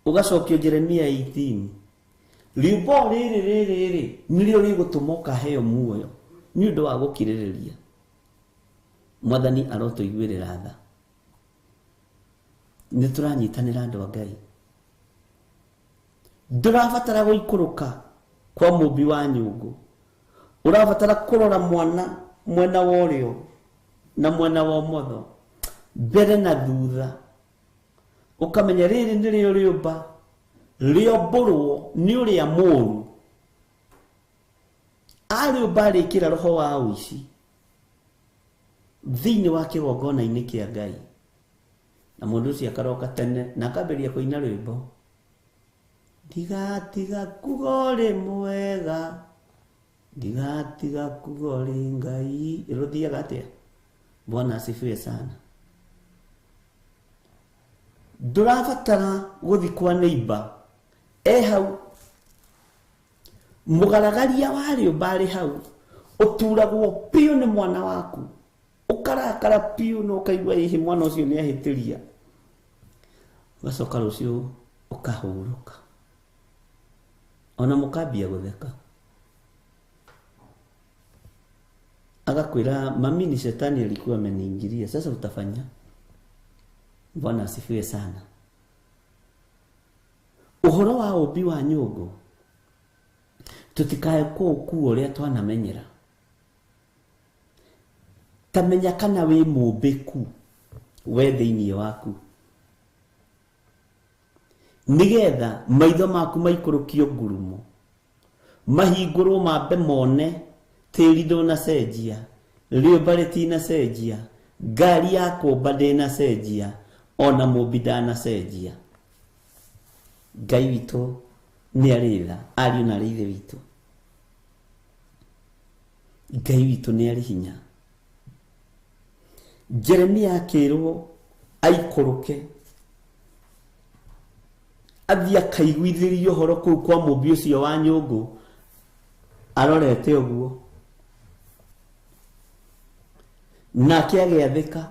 Ũgacokio Jeremia 18, rĩũmba rĩrĩ nĩrĩo rĩgũtũma ũkaheo muoyo nĩ ũndũ wa gũkirĩrĩria. Mwathani arotũiguĩrĩra tha. Nĩ tũranyitanĩra andũ a Ngai. Ndũrabatara gũikũrũka kwa mũmbi wa nyũngũ. Ũrabatara kũrora mwana mwena wa ũrĩo na mwena wa ũmotho, mbere na thutha, ũkamenya rĩrĩ nĩrĩo rĩũmba rĩombũrwo nĩ ũrĩa mũũru. Arĩũmba arĩkĩra roho wa ũici thĩinĩ wa kĩgongona-inĩ kĩa Ngai, na mũndũ ũcio akaroka tene na akambĩrĩria kũina rwĩmbo, ndigatiga kuga ũrĩ mwega, ndigatiga kuga ũrĩ Ngai. Rũthiaga atĩa? Bwana asifiwe sana. Ndũrabatara gũthi kwa neighbor hau, mũgaragaria wa rĩũmba arĩ hau, ũturagwo piũ nĩ mwana waku, ũkarakara piũ na ũkaigua hihi mwana ũcio nĩ ahĩtĩria, ũgacoka rũciũ ũkahurũka, ona mũkambia gũtheka. Akakwĩra mami ni shetani alikuwa ameniingilia, sasa utafanya. Bwana asifiwe sana. Ũhoro wa ũmbi wa nyũngũ tũtikae kũu ũrĩa twanamenyera. Tamenya kana wĩ mũmbĩku we thĩinĩ waku. nigetha maitho maku maikurukio ngurumo mahingũrwo mambe mone tĩri ndũnacenjia rĩũmba rĩtinacenjia ngari ya kũmba ndĩnacenjia ona mũmbi ndanacenjia. Ngai witũ nĩ arĩ tha, ariũ na ithe witũ. Ngai witũ nĩ arĩ hinya. Jeremia akĩrwo aikũrũke athiĩ akaiguithĩrie ũhoro kũu kwa mũmbi ũcio wa nyũngũ arorete ũguo, nake agĩathĩka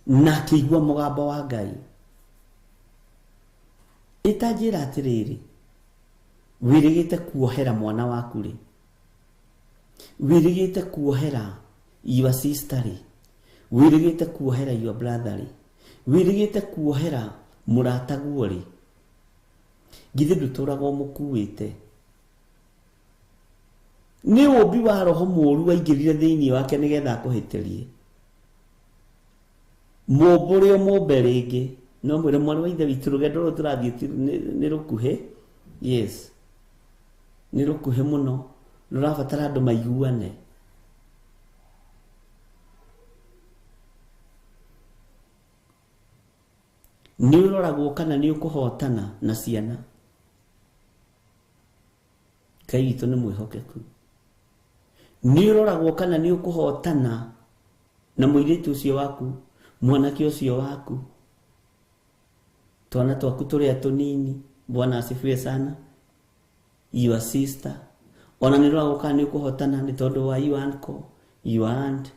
na akĩigua mũgambo wa Ngai. Itanjĩra atĩrĩrĩ, wĩrĩgĩte kuohera mwana waku rĩ? Wĩrĩgĩte kuohera your sister rĩ? Wĩrĩgĩte kuohera your brother rĩ? Wĩrĩgĩte kuohera mũrataguo rĩ? Githĩ ndũtũraga ũmũkuĩte? Nĩ ũmbi wa roho mũũru waingĩrire thĩinĩ wake nĩgetha akũhĩtĩrie. Mũmbũre ũmũmbe rĩngĩ, no mwĩre mwana wa ithe witũ rũgendo rũrũ tũrathiĩ nĩ rũkuhĩ. Yes, nĩ rũkuhĩ mũno, rũrabatara andũ maiguane. Nĩ ũroragwo kana nĩ ũkũhotana na ciana. Ngai witũ nĩ mwĩhokeku. Nĩ ũroragwo kana nĩ ũkũhotana na mũirĩtu ũcio waku, mwanake ũcio waku, twana twaku tũrĩa tũnini. Bwana asifiwe sana. Your sister. Ona nĩ ũroragwo kana nĩ ũkũhotana nĩ tondũ wa your uncle, your aunt.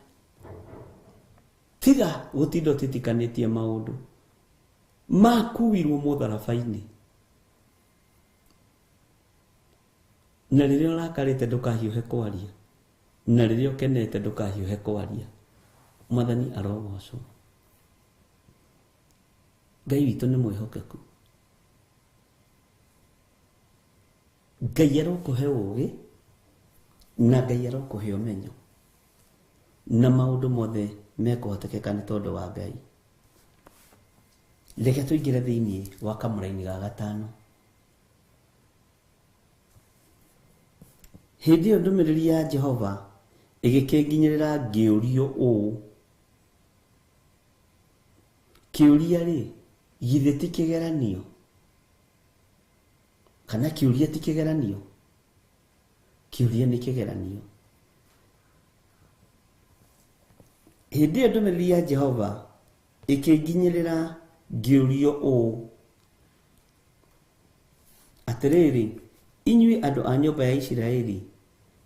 Tiga gũtinda ũtitikanĩtie maũndũ makuirwo mũtharaba-inĩ. Na rĩrĩa ũrakarĩte ndũkahiũhe kwaria, na rĩrĩa ũkenete ndũkahiũhe kwaria. Mwathani arogocwo. Ngai witũ nĩ mwĩhokeku. Ngai arokũhe ũũgĩ na Ngai arokũhe ũmenyo, na maũndũ mothe mekũhotekeka nĩ tondũ wa Ngai. Reke tũingĩre thĩinĩ wa kamũra-inĩ ga gatano. Hĩndĩ ĩyo ndũmĩrĩri ya Jehova ĩgĩkĩnginyĩrĩra ngĩũrio ũũ. Kĩũria rĩ, githĩ ti kĩgeranio? Kana kĩũria ti kĩgeranio? Kĩũria nĩ kĩgeranio. Hĩndĩ ĩyo ndũmĩrĩri ya Jehova ĩkĩnginyĩrĩra ngĩũrio ũũ. Atĩrĩrĩ, inyuĩ andũ a nyũmba ya Isiraeli,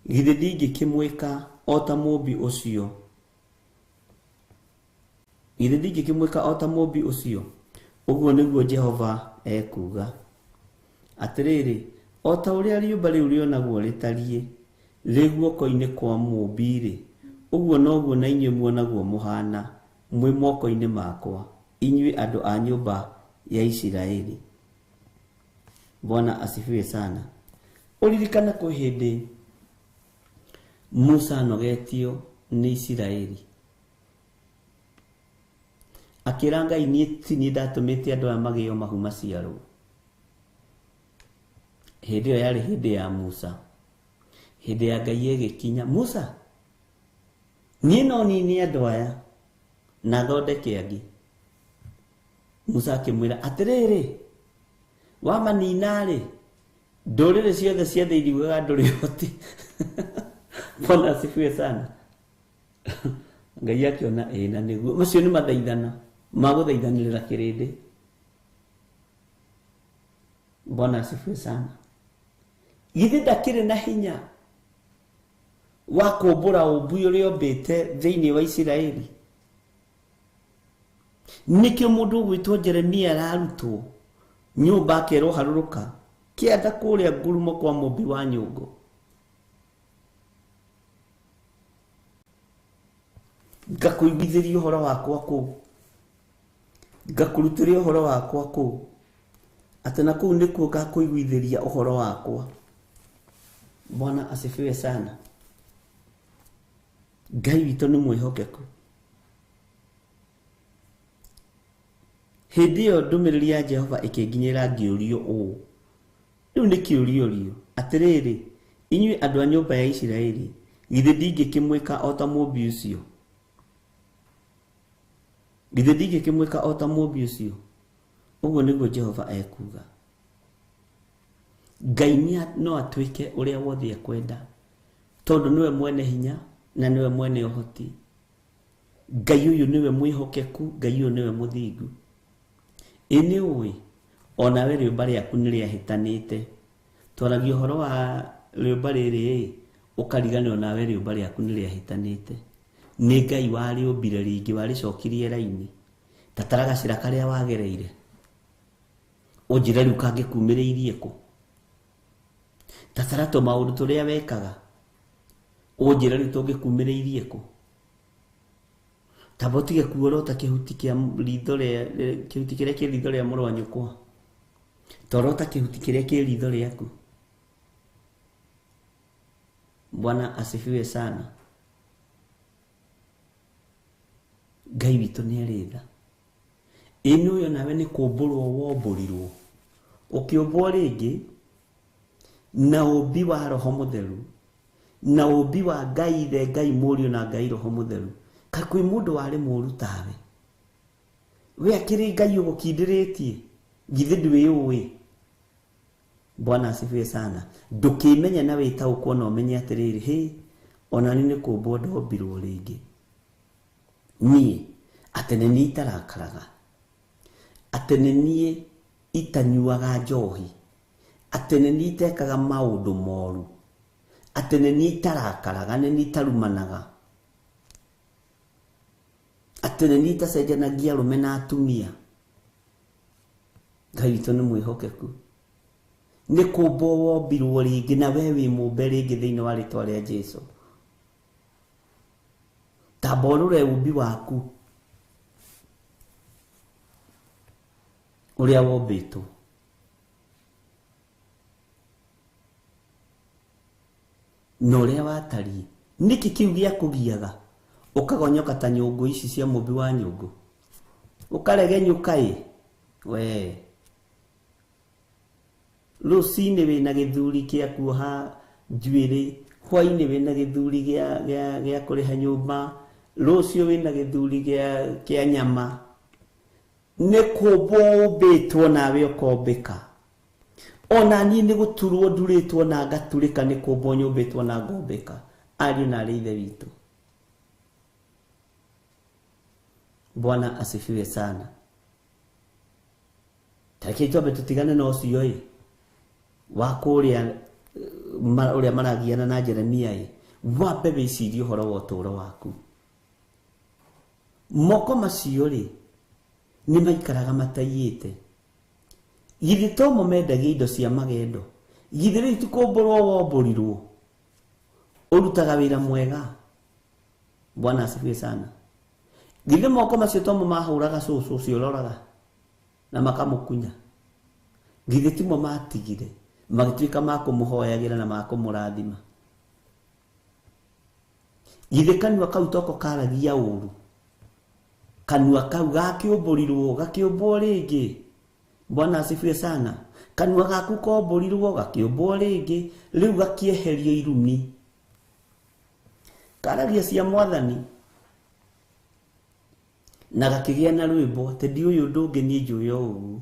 githĩ ndingĩkĩmwĩka o ta mũmbi ũcio? Githĩ ndingĩkĩmwĩka o ta mũmbi ũcio? Ũguo nĩguo Jehova ekuga. Atĩrĩrĩ, o ta ũrĩa rĩũmba rĩu rĩonagwo rĩtariĩ rĩ guoko-inĩ kwa mũmbi rĩ, ũguo noguo na inyuĩ muonagwo mũhana mwĩ moko-inĩ makwa, inyuĩ andũ a nyũmba ya Isiraeli. Bwana asifiwe sana. Ũririkana kwĩ hĩndĩ Musa anogetio nĩ Isiraeli, akĩra Ngai, niĩ ndatũmĩte andũ aya magĩo mahu maciarwo. Hĩndĩ ĩyo yarĩ hĩndĩ ya Musa. Hĩndĩ ya Ngai ĩgĩkinya, Musa, niĩ no nini andũ aya na thondeke angĩ. Musa akĩmwĩra atĩrĩrĩ, wamanina rĩ, ndũrĩrĩ ciothe cia thĩ iriugaga ndũrĩ hoti. Bwana asifiwe sana. Ngai akĩona na nĩguo. Macio nĩ mathaithana magũthaithanĩrĩra kĩrĩndĩ. Bwana asifiwe sana. Githĩ ndakĩrĩ na hinya wa kũmbũra ũmbi ũrĩa ombĩte thĩinĩ wa Isiraeli? Nĩkĩo mũndũ ũgwĩtwo Jeremia ararutwo nyũmba akerwo harũrũka kĩanda kũrĩa ngurumo kwa mũmbi wa nyũngũ. Ngakũiguithĩria ũhoro wakwa kũu, ngakũrutĩria ũhoro wakwa kũu, atĩ na kũu nĩkuo ngakũiguithĩria ũhoro wakwa. Bwana asifiwe sana. Ngai witũ nĩ mwĩhokeku. Hindi ĩyo ndũmĩrĩri ya Jehova ĩkĩnginyĩra ngĩũrio ũũ. Rĩu nĩ kĩũrio atĩrĩrĩ, inyuĩ andũ a nyũmba ya Isiraeli, githĩ ndingĩkĩmwĩka o ta mũmbi ũcio? Githĩ ndingĩkĩmwĩka o ta mũmbi ũcio? Ũguo nĩguo Jehova ekuga. Ngai no atuĩke ũrĩa wothe ekwenda, tondũ niwe mwene hinya na niwe mwene ũhoti. Ngai ũyũ niwe mwĩhokeku, Ngai ũyũ niwe mũthingu. Nĩ ũĩ onawe rĩũmba rĩaku nĩ rĩahĩtanĩte. Twaragia ũhoro wa rĩũmba rĩrĩ, ũkariganĩrwo nawe rĩũmba rĩaku nĩ rĩahĩtanĩte. Nĩ Ngai warĩũmbire rĩngĩ, warĩcokirie raini, tatara gacĩra karĩa wagereire. Ũnjĩre rĩu kangĩkumĩrĩirie kũ? Tatara tũmaũndũ tũrĩa wekaga, ũnjĩre rĩu tũngĩkumĩrĩirie kũ? Tamba ũtige kuorota kĩhuti kĩa ritho rĩa kĩhuti kĩrĩa kĩ ritho rĩa mũrũ wa nyũkwa, torota kĩhuti kĩrĩa kĩ ritho rĩaku. Bwana asifiwe sana. Ngai witũ nĩ arĩ tha. Ĩno ũyũ nawe nĩ kũmbũrwo wombũrirwo, ũkĩũmbwo rĩngĩ na ũmbi wa Roho Mũtheru, na ũmbi wa Ngai Ithe, Ngai Mũriũ na Ngai Roho Mũtheru. Kaĩ kwĩ mũndũ warĩ mũũru tawe? We akĩrĩ Ngai ũgũkindĩrĩtie, githĩ ndwĩũĩ? Bwana asifiwe sana. Ndũkĩmenye na wĩtaũkwo na ũmenye atĩrĩrĩ, hĩ, ona nĩ kũmbwo ndombirwo rĩngĩ. Niĩ atĩ nĩ niĩ itarakaraga, atĩ nĩ niĩ itanyuaga njohi, atĩ nĩ niĩ itekaga maũndũ moru, atĩ nĩ niĩ itarakaraga, nĩ niĩ itarumanaga, atĩ nĩ niĩ itacenjanagia arũme na atumia. Ngai witũ nĩ mwĩhokeku. Nĩ kũmbwo wombirwo rĩngĩ, na we wĩ mũmbe rĩngĩ thĩinĩ wa rĩtwa rĩa Jesũ. Tamba ũrore ũmbi waku ũrĩa wombĩtwo. Na ũrĩa watariĩ. Nĩkĩ kĩu gĩa kũgiaga ũkagonyoka ta nyũngũ ici cia mũmbi wa nyũngũ? Ũkaregenyũka ĩ? We rũcinĩ wĩna gĩthuri kĩa kuoha njuĩrĩ, hwainĩ wĩna gĩthuri gĩa kũrĩha nyũmba, rũciũ wĩna gĩthuri kĩa nyama. Nĩ kũmbwo ũmbĩtwo nawe ũkombĩka. Ona niĩ nĩ gũturwo ndurĩtwo na ngaturĩka, nĩ kũmbwo nyũmbĩtwo na ngombĩka. Ariũ na aarĩ a Ithe witũ. Bwana asifiwe sana. Tareke twambe tutigane na ũcio ĩ, wa kũrĩa ũrĩa maragiana na Jeremia ĩ, wambe wĩcirie ũhoro wa ũtũũro waku. Moko macio rĩ, nĩ maikaraga mataiyĩte. Githĩ to mo mendagia indo cia magendo? Githĩ rĩu ti kũmbũrwo wombũrirwo? Ũrutaga wĩra mwega. Bwana asifiwe sana. Githĩ moko macio to mo mahũraga cũcũ ũcio ũroraga na makamũkunya? Githĩ ti mo matigire magĩtuĩka ma kũmũhoyagĩra na ma kũmũrathima? Githĩ kanua kau toko karagia ũũru? Kanua kau gakĩũmbũrirwo, gakĩũmbwo rĩngĩ. Bwana asifiwe sana. Kanua gaku kombũrirwo, gakĩũmbwo rĩngĩ, rĩu gakĩeherio irumi. Karagia cia Mwathani na gakĩgĩa na rwĩmbo, atĩ ndiũĩ ũndũ ũngĩ niĩ njũĩ o ũguo.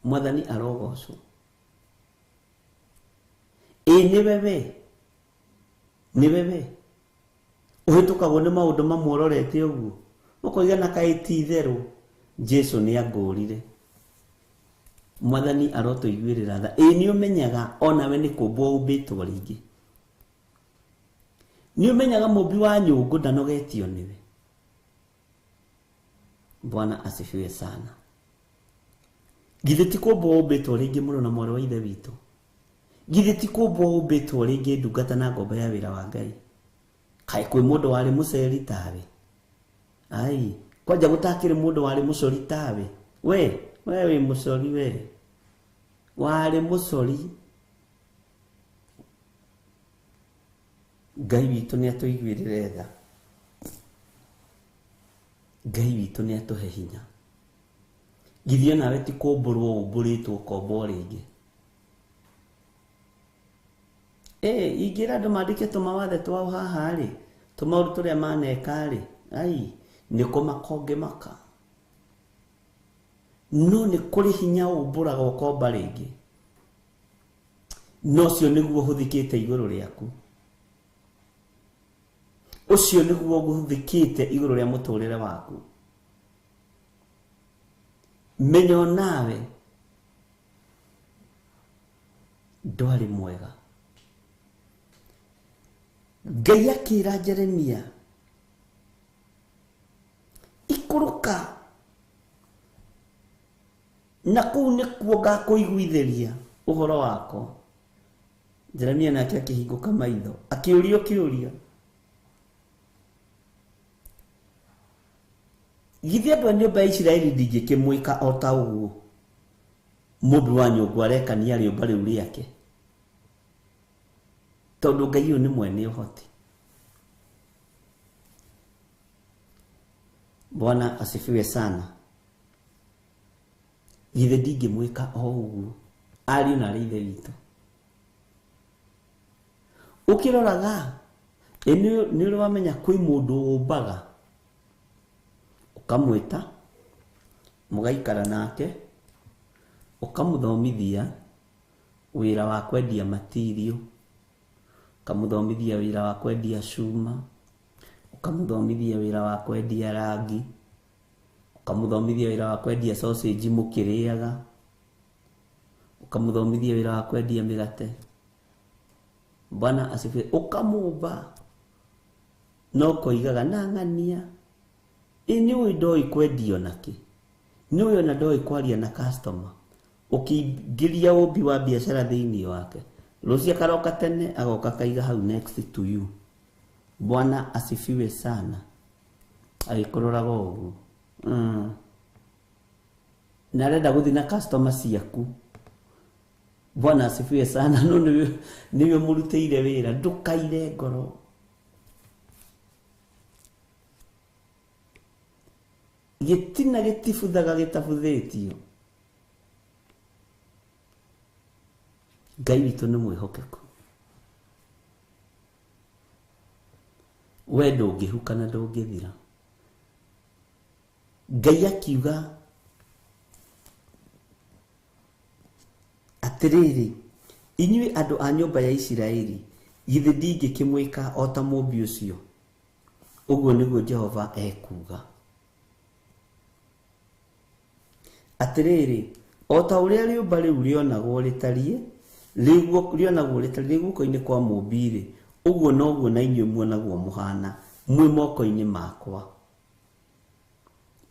Mwathani arogocwo. Ĩ nĩ wewe, nĩ wewe ũhĩtũkagwo nĩ maũndũ mamwe ũrorete ũguo, ũkoiga na kaĩ ti itherũ Jesũ nĩ angũrire. Mwathani arotũiguĩrĩra tha. Ĩ nĩ ũmenyaga onawe nĩ kũmbwo ũmbĩtwo rĩngĩ? Nĩ ũmenyaga mũmbi wa nyũngũ ndanogetio nĩwe? Bwana asifiwe sana. Githĩ ti kũmbwo ũmbĩtwo rĩngĩ mũrũ na mwarĩ wa Ithe witũ? Githĩ ti kũmbwo ũmbĩtwo rĩngĩ ndungata na ngombo ya wĩra wa Ngai? Kaĩ kwĩ mũndũ warĩ mũceri tawe? Ai, kwanja gũtakĩrĩ mũndũ warĩ mũcori tawe? We wĩ mũcori we. Warĩ mũcori. Ngai witũ nĩ atũiguĩrĩre tha. Ngai witũ nĩ atũhe hinya. githio nawe ti kũmbũrwo ũmbũrĩtwo kombo rĩngĩ. Ingĩra andũ mandĩke tũmawathe twao haha rĩ, tũmaũndũ tũrĩa maneka rĩ, ai nĩ kũmakonge maka. No nĩ kũrĩ hinya ũmbũraga ũkomba rĩngĩ, no ũcio nĩguo ũhũthĩkĩte igũrũ rĩaku, ũcio nĩguo ũhũthĩkĩte igũrũ rĩa mũtũrĩre waku. Menya nawe ndwarĩ mwega. Ngai akĩra Jeremia, ikũrũka na kũu nĩkuo ngakũiguithĩria ũhoro wako. Jeremia nake akĩhingũka maitho akĩũrio kĩũria, githĩ andũ a nyũmba ya Isiraeli ndingĩkĩmwĩka o ta ũguo mũndũ wa nyũngũ arekania rĩũmba rĩu rĩake? Tondũ Ngai ũyũ nĩ mwene ũhoti. Bwana asifiwe sana. Githĩ ndingĩmwĩka o ũguo? Ariũ na aarĩ a Ithe witũ, ũkĩroraga nĩ ũrĩ wamenya kwĩ mũndũ ũmbaga, ũkamwĩta, mũgaikara nake, ũkamũthomithia wĩra wa kwendia material, ũkamũthomithia wĩra wa kwendia cuma, ũkamũthomithia wĩra wa kwendia rangi, ũkamũthomithia wĩra wa kwendia sausage mũkĩrĩaga, ũkamũthomithia wĩra wa kwendia mĩgate. Bwana asifiwe. Ũkamũmba, no koigaga na ng'ania, nĩ ũĩ ndoĩ kwendio nakĩ, nĩ ũĩ ona ndoĩ kwaria na customer. Ũkĩingĩria ũmbi wa biacara thĩinĩ wake, rũciũ akaroka tene agoka kaiga hau next to you. Bwana asifiwe sana. Agĩkũroraga ũguo na arenda gũthiĩ na customer ciaku. Bwana asifiwe sana. No nĩwe mũrutĩire wĩra, ndũkaire ngoro. Gĩtina gĩtibuthaga gĩtabuthĩtio. Ngai witũ nĩ mwĩhokeku. We ndũngĩhuka na ndũngĩthira. Ngai akiuga atĩrĩrĩ, inyuĩ andũ a nyũmba ya Isiraeli, githĩ ndingĩkĩmwĩka o ta mũmbi ũcio? Ũguo nĩguo Jehova ekuga. Atĩrĩrĩ, o ta ũrĩa rĩũmba rĩu rĩonagwo rĩtariĩ, rĩonagwo rĩtariĩ guoko-inĩ kwa mũmbi-rĩ, ũguo noguo na inyuĩ muonagwo mũhana mwĩ moko-inĩ makwa,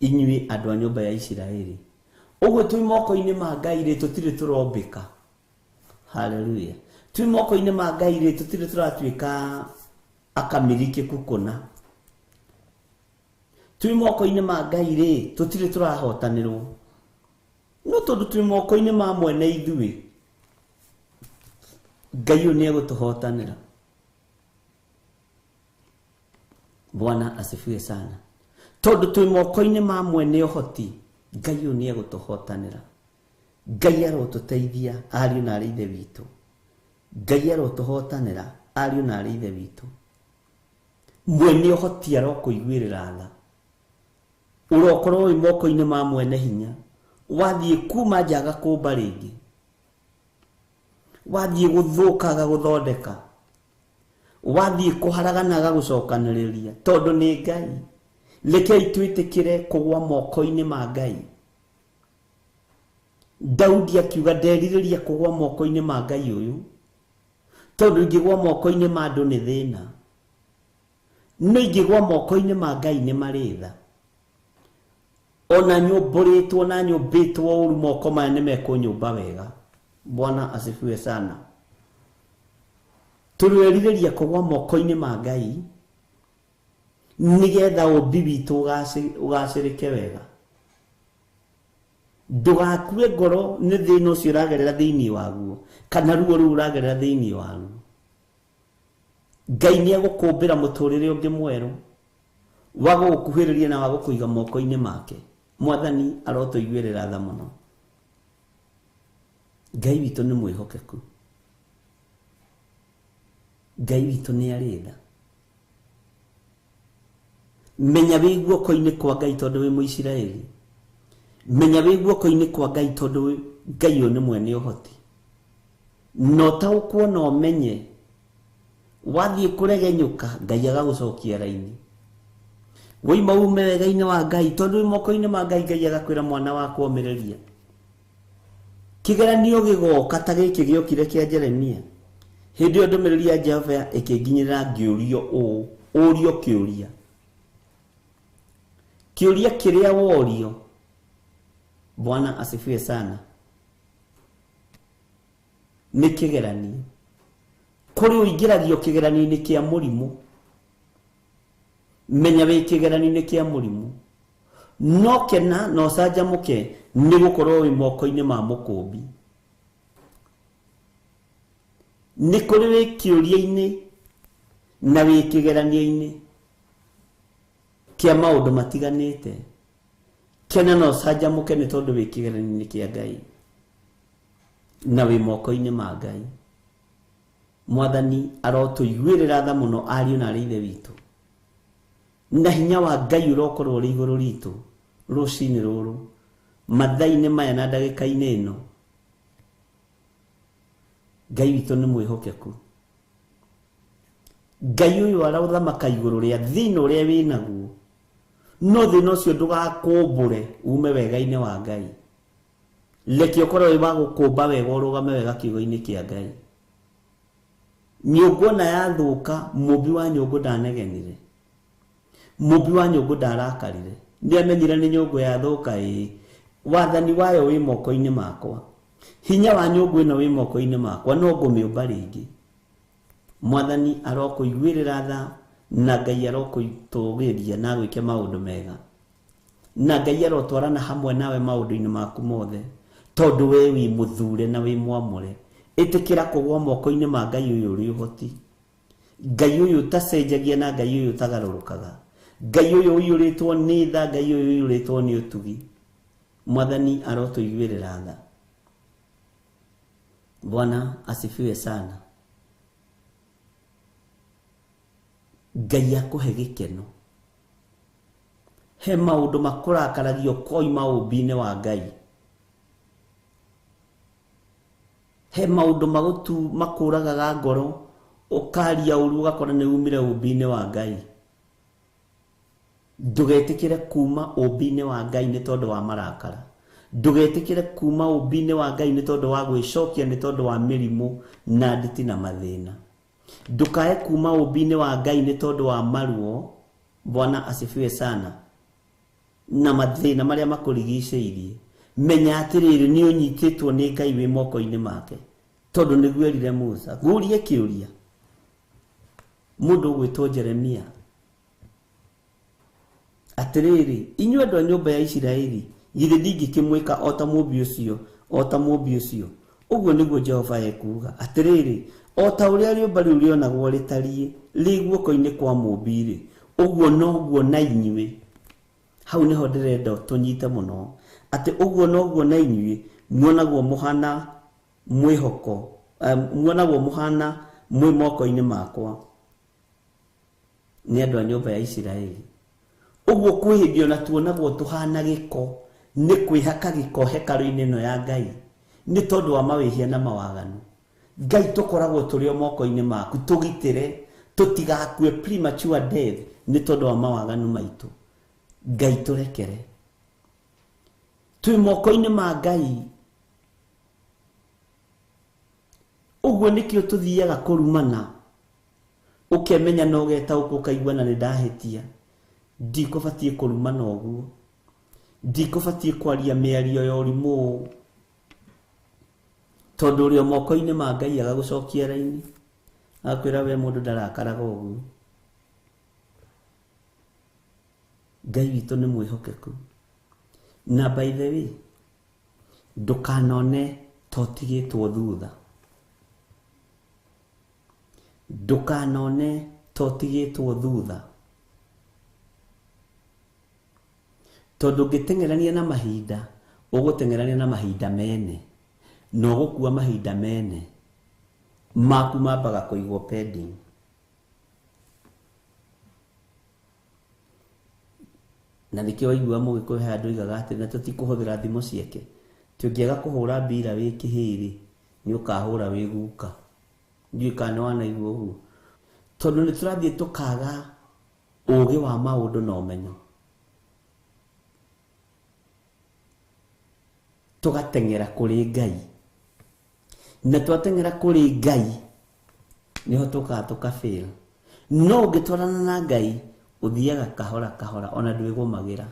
inyuĩ andũ a nyũmba ya Isiraeli. Ũguo twĩ moko-inĩ ma Ngai-rĩ, tũtirĩ tũrombĩka. Haleluya. Twĩ moko-inĩ ma Ngai-rĩ, tũtirĩ tũratuĩka akamirikeku kũna. Twĩ moko-inĩ ma Ngai-rĩ, tũtirĩ tũrahotanĩrwo. No tondũ twĩ moko-inĩ ma mwene ithuĩ, Ngai ũyũ nĩ egũtũhotanĩra. Bwana asifiwe sana. Tondũ twĩ moko-inĩ ma mwene ũhoti, Ngai ũyũ nĩ egũtũhotanĩra. Ngai arotũteithia ariũ na aarĩ a Ithe witũ. Ngai arotũhotanĩra ariũ na aarĩ a Ithe witũ. Mwene ũhoti arokũiguĩrĩra tha. Ũrokorwo wĩ moko-inĩ ma mwene hinya, wathiĩ kuma njaga kũmba rĩngĩ, wathiĩ gũthũkaga gũthondeka, wathiĩ kũharagana gagũcokanĩrĩria, tondũ nĩ Ngai. Rekei twĩtĩkĩre kũgwa moko-inĩ ma Ngai. Daudi akiuga nderirĩria kũgwa moko-inĩ ma Ngai ũyũ, tondũ ingĩgwa moko-inĩ ma andũ nĩ thĩna, no ingĩgwa moko-inĩ ma Ngai nĩ marĩ tha. Ona nyũmbũrĩtwo na nyũmbĩtwo ũru, moko maya nĩ mekũnyũmba wega. Bwana asifiwe sana. Tũrerirĩria kũgwa moko-inĩ ma Ngai nĩgetha ũmbi witũ ũgacĩrĩke wega. Ndũgakue ngoro nĩ thĩna ũcio ũragerera thĩinĩ waguo, kana ruo rũu ũragerera thĩinĩ waguo. Ngai nĩ egũkũmbĩra mũtũrĩre ũngĩ mwerũ wa gũgũkuhĩrĩria na wa gũkũiga moko-inĩ make. Mwathani arotuiguĩrĩra tha mũno. Ngai witũ nĩ mwĩhokeku. Ngai witũ nĩ arĩ tha. Menya wĩ guoko-inĩ kwa Ngai tondũ wĩ Mũisiraeli. Menya wĩ guoko-inĩ kwa Ngai tondũ Ngai ũyũ nĩ mwene ũhoti. No taũkwo na ũmenye wathiĩ kũregenyũka Ngai agagũcokia raini. Woima ume wega-inĩ wa Ngai tondũ wĩ moko-inĩ ma Ngai, Ngai agakwĩra mwana wakwa ũmĩrĩria. Kĩgeranio gĩgoka ta gĩkĩ gĩokire kĩa Jeremia. Hĩndĩ ĩyo ndũmĩrĩri ya Jehova ĩkĩnginyĩra ngĩũrio ũrio kĩũria. Kĩũria kĩrĩa worio, Bwana asifiwe sana, nĩ kĩgeranio. Kũrĩ ũingĩragio kĩgeranio-inĩ kĩa mũrimũ. Menya wĩ kĩgeranio-inĩ kĩa mũrimũ. No kena no canjamũke nĩ gũkorwo wĩ moko-inĩ ma Mũkũmbi. Nĩ kũrĩ wĩ kĩũria-inĩ na wĩ kĩgeranio-inĩ kĩa maũndũ matiganĩte. Kena no canjamũke nĩ tondũ wĩ kĩgeranio-inĩ kĩa Ngai na wĩ moko-inĩ ma Ngai. Mwathani arotũiguĩrĩra tha mũno ariũ na arĩ ithe witũ. Na hinya wa Ngai ũrokorwo ũrĩ igũrũ ritũ rũcinĩ rũrũ, mathaa-inĩ maya na ndagĩka-inĩ ĩno. Ngai witũ nĩ mwĩhokeku. Ngai ũyũ arathamaka igũrũ rĩa thĩna ũrĩa wĩ naguo. No thĩna ũcio ndũgakũmbũre ume wega-inĩ wa Ngai. Reke ũkorwo wĩ wa gũkũmba wega, ũrũgame wega kiugo-inĩ kĩa Ngai. Nyũngũ na yathũka, mũmbi wa nyũngũ ndanegenire. Mũmbi wa nyũngũ ndarakarire. Nĩamenyire nĩ nyũngũ yathũka wathani wayo wĩ moko-inĩ makwa. Hinya wa nyũngũ ĩno wĩ moko-inĩ makwa, no ngũmĩũmba rĩngĩ. Mwathani arokũiguĩrĩra tha na Ngai arokũtũgĩria na gwĩke maũndũ mega. Na Ngai arotwarana hamwe nawe maũndũ-inĩ maku mothe tondũ we wĩ mũthure na wĩ mwamũre. Ĩtĩkĩra kũgwa moko-inĩ ma Ngai ũyũ ũrĩ ũhoti. Ngai ũyũ ũtacenjagia na Ngai ũyũ ũtagarũrũkaga. Ngai ũyũ ũiyũrĩtwo nĩ tha, Ngai ũyũ ũiyũrĩtwo nĩ ũtugi. Mwathani arotũiguĩrĩra tha. Bwana asifiwe sana. Ngai akũhe gĩkeno. He maũndũ makũrakaragio koima ũmbi-inĩ wa Ngai. He maũndũ makũragaga ngoro, ũkaria ũru ũgakora nĩ umire ũmbi-inĩ wa Ngai. Ndũgetĩkĩre kuma ũmbi-inĩ wa Ngai nĩ tondũ wa marakara. Ndũgetĩkĩre kuma ũmbi-inĩ wa Ngai nĩ tondũ wa gwĩcokia, nĩ tondũ wa mĩrimũ na nditi na mathĩna. Ndũkae kuma ũmbi-inĩ wa Ngai nĩ tondũ wa maruo. Bwana asifiwe sana. Na mathĩna marĩa makũrigicĩirie. Menya atĩrĩrĩ nĩ ũnyitĩtwo nĩ Ngai wĩ moko-inĩ make. Tondũ nĩguo erire Musa. Guũrie kĩũria. Mũndũ ũgwĩtwo Jeremia. Atĩrĩrĩ, inyuĩ andũ a nyũmba ya Isiraeli, githĩ ndingĩkĩmwĩka o ta mũmbi ũcio, o ta mũmbi ũcio. Ũguo nĩguo Jehova ekuuga. Atĩrĩrĩ, o ta ũrĩa rĩũmba rĩu rĩonagwo rĩtariĩ rĩ guoko-inĩ kwa mũmbi-rĩ, ũguo noguo na inyuĩ. Hau nĩho ndĩrenda tũnyite mũno. Atĩ ũguo noguo na inyuĩ muonagwo mũhana mwĩhoko, muonagwo mũhana mwĩ moko-inĩ makwa nĩ andũ a nyũmba ya Isiraeli. Ũguo kwĩ hĩndĩ ona tuonagwo tũhana gĩko, nĩ kwĩhaka gĩko hekarũ-inĩ ĩno ya Ngai nĩ tondũ wa mawĩhia na mawaganu. Ngai tũkoragwo tũrĩ o moko-inĩ maku, tũgitĩre tũtigakue premature death nĩ tondũ wa mawaganu maitũ. Ngai tũrekere. Twĩ moko-inĩ ma Ngai. Ũguo nĩkĩo tũthiaga kũrumana. Ũkemenya na ũgetaũkwo ũkaigua na nĩ ndahĩtia. Ndikũbatiĩ kũrumana ũguo. Ndikũbatiĩ kwaria mĩario ya ũrimũ. Tondũ ũrĩ o moko-inĩ ma Ngai agagũcokia raini. Akwĩra we mũndũ ndarakaraga ũguo. Ngai witũ nĩ mwĩhokeku. Na by the way, ndũkanone totigĩtwo thutha. Ndũkanone totigĩtwo thutha. tondu ngitengerania na mahinda ugutengerania na mahinda mene no gukua mahinda mene maku mabaga kuigwo pending. Na nikio igua mugikuhe andu igaga ati na tutikuhuthira thimu cieke tungiaga kuhura mbira wi kihiri ni ukahura wi guka ndui kana wana igwo hu tondu ni turathie tukaga ugi wa maundu na umenyo tugatengera kuri Ngai na twatengera kuri Ngai niho tukafail. No ungitwarana na Ngai uthiaga kahora kahora ona ndwigumagira.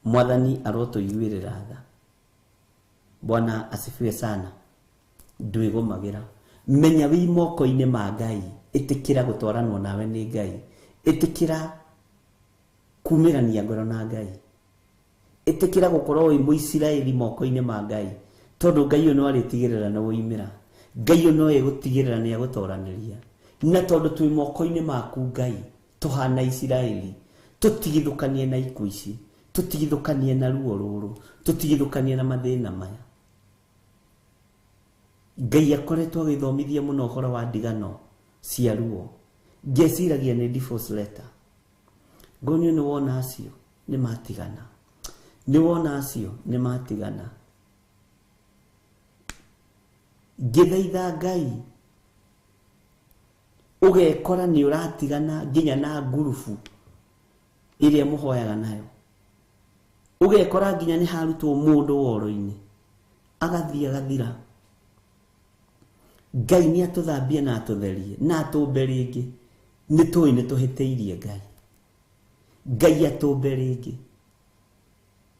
Mwathani arotuiguirira tha. Bwana asifiwe sana. Ndwigumagira. Menya wi moko-ini ma Ngai, itikira gutwaranwo nawe ni Ngai, itikira kumirania ngoro na Ngai, itikira gukorwo wi Muisiraeli moko-ini ma Ngai, tondu Ngai no aritigirira na woimira. Ngai no egutigirira ni agutoraniria. Na tondu twi moko-ini maku Ngai, tuhana Isiraeli, tutigithukanie na iku ici, tutigithukanie na ruo ruru, tutigithukanie na mathina maya. Ngai akoretwo agithomithia muno uhoro wa ndigano cia ruo. Ngeciragia ni divorce letter. Ngonio ni wona acio ni matigana, ni wona acio ni matigana. Ngithaitha Ngai ugekora ni uratigana nginya na ngurubu iria muhoyaga nayo, ugekora nginya ni harutwo mundu woro-ini agathia agathira. Ngai ni atuthambia na atutherie na atumbe ringi, ni tui ni tuhiteirie Ngai. Ngai atumbe ringi.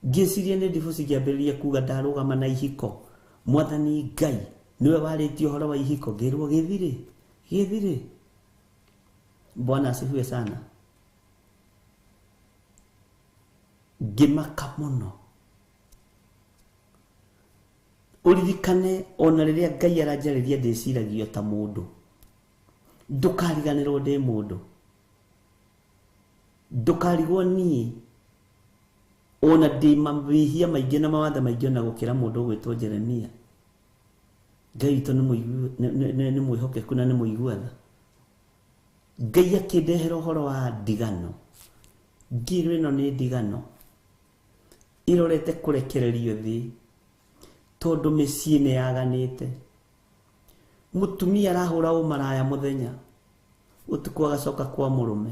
Ngiciria ni divorce kiambiriria kuga ndarugama na ihiko, Mwathani Ngai niwe warĩtie ũhoro wa ihiko, ngĩrwo gĩthire. Bwana asifiwe sana. Ngĩmaka mũno. Uririkane ona rĩrĩa Ngai aranjarĩria ndĩciragio ta mũndũ. Ndũkariganĩrwo ndĩ mũndũ. Ndũkarigwo niĩ ona ndĩ mawĩhia maingĩ na mawatho maingĩ na gũkĩra mũndũ ũgwĩtwo Jeremia. Ngai witũ nĩ mwĩhokeku na nĩ mũiguana. Ngai akĩndehera ũhoro wa ndigano. Ngiro ĩno nĩ ndigano irorete kũrekererio thĩ tondu mĩciĩ nĩ yaganĩte. Mũtumia arahũra ũmaraya mũthenya, ũtukũ agacoka kwa mũrũme.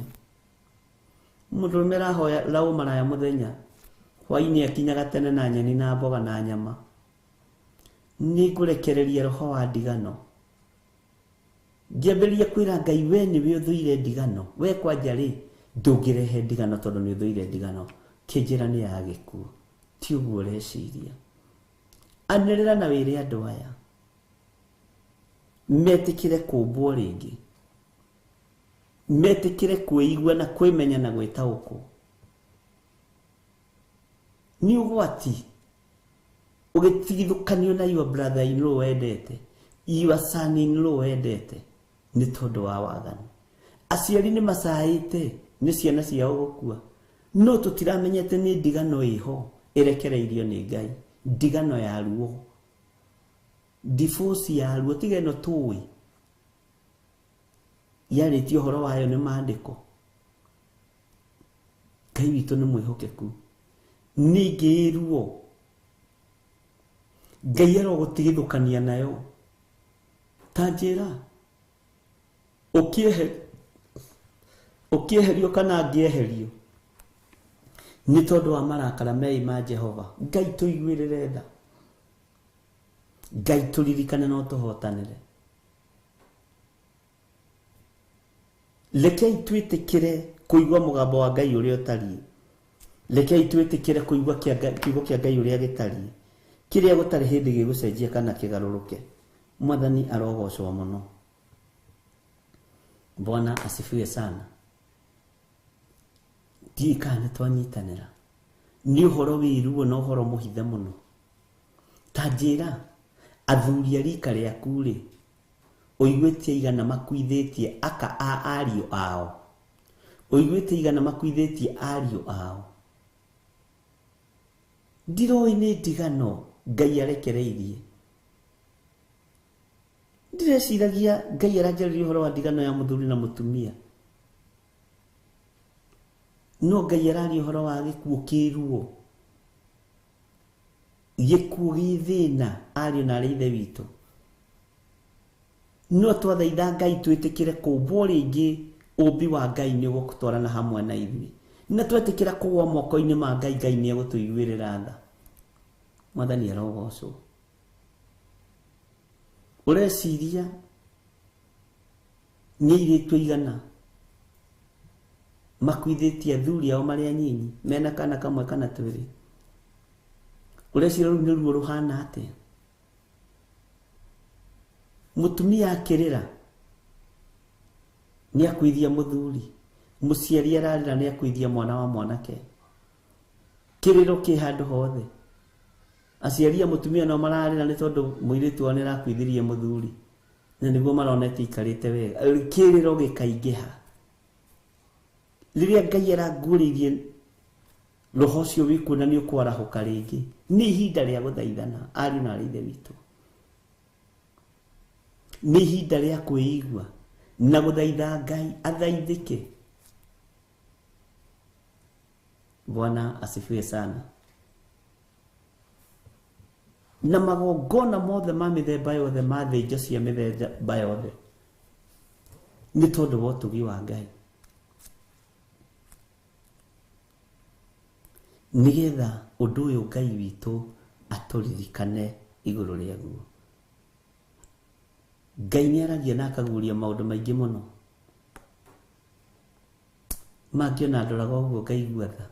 Mũrũme arahoya ũmaraya mũthenya, hwaĩ-inĩ akinyaga tene na nyeni na mboga na nyama. Nĩ ngũrekereria roho wa ndigano. Ngĩambĩrĩria kwĩra Ngai, we nĩwe ũthũire ndigano, we kwanja rĩ ndũngĩrehe ndigano tondu nĩ ũthũire ndigano. Kĩnjĩra nĩ ya gĩkuũ, ti ũguo ũreciria. Anĩrĩra na wĩre andũ aya metĩkĩre kũmbwo rĩngĩ, metĩkĩre kwĩigua na kwĩmenya na gwĩtaũkwo. Nĩ ũgwati ũgĩtigithũkanio na your brother in law wendete, your son in law wendete, nĩ tondũ wa waganu. Aciari nĩ macaĩte nĩ ciana ciao gũkua, no tũtiramenyete nĩ ndigano ĩho ĩrekereirio nĩ Ngai. Ndigano ya ruo, divorce ya ruo, tiga ĩno tũĩ yarĩtio ũhoro wayo nĩ maandĩko. Ngai witũ nĩ mwĩhokeku. Ningĩ ruo Ngai arogũtigithũkania nayo. Ta njĩra ũkĩeherio kana ngĩeherio nĩ tondũ wa marakara mei ma Jehova. Ngai tũiguĩrĩre tha, Ngai tũririkane no tũhotanĩre. Rekei twĩtĩkĩre kũigua mũgambo wa Ngai ũrĩa ũtariĩ. Rekei twĩtĩkĩre kũigua kiugo kĩa Ngai ũrĩa gĩtariĩ, kĩrĩa gũtarĩ hĩndĩ gĩgũcenjia kana kĩgarũrũke. Mwathani arogocwo mũno. Bwana asifiwe sana. Ndiikane twanyitanĩra. Nĩ ũhoro wĩruo na ũhoro mũhithe mũno. Ta njĩra athuri a rika rĩaku rĩ, ũiguĩtie igana makuithĩtie aka a ariũ ao, ũiguĩtie igana makuithĩtie ariũ ao. ndiroi nĩ ndigano Ngai arekereirie. Ndireciiragia Ngai aranjarĩria ũhoro wa ndigano ya mũthuri na mũtumia, no Ngai araria ũhoro wa gĩkuũ kĩruo, gĩkuũ gĩthĩna ariũ na arĩ ithe witũ. No twathaitha Ngai twĩtĩkĩre kũmbwo rĩngĩ ũmbi wa Ngai nĩ ũgũtwarana hamwe na ithuĩ, na twetĩkĩra kũgwa moko-inĩ ma Ngai, Ngai nĩ egũtũiguĩrĩra tha. Mwathani arogocwo. Ũreciria nĩ airĩtu aigana makuithĩtie athuri ao marĩ anyinyi mena kana kamwe kana twĩrĩ? Ũreciria rĩu nĩ ruo rũhana atĩa? Mũtumia akĩrĩra nĩ akuithia mũthuri, mũciari ararĩra nĩ akuithia mwana wa mwanake. Kĩrĩro kĩ handũ hothe. Aciari a mũtumia no mararĩra nĩ tondũ mũirĩtu wao nĩ arakuithirie mũthuri, na nĩguo maronete ikarĩte wega. Kĩrĩro gĩkaingĩha. Rĩrĩa Ngai aranguũrĩirie roho ũcio wĩkuo na nĩ ũkwarahũka rĩngĩ, nĩ ihinda rĩa gũthaithana ariũ na arĩ ithe witũ. Nĩ ihinda rĩa kwĩigua na gũthaitha Ngai athaithĩke. Bwana asifiwe sana. Na magongona mothe ma mĩthemba yothe ma thĩnjo cia mĩthemba yothe nĩ tondũ wa ũtugi wa Ngai, nĩgetha ũndũ ũyũ Ngai witũ atũririkane igũrũ rĩaguo. Ngai nĩ aragia na akaguũria maũndũ maingĩ mũno, mangĩona ndoraga ũguo ngaigua tha.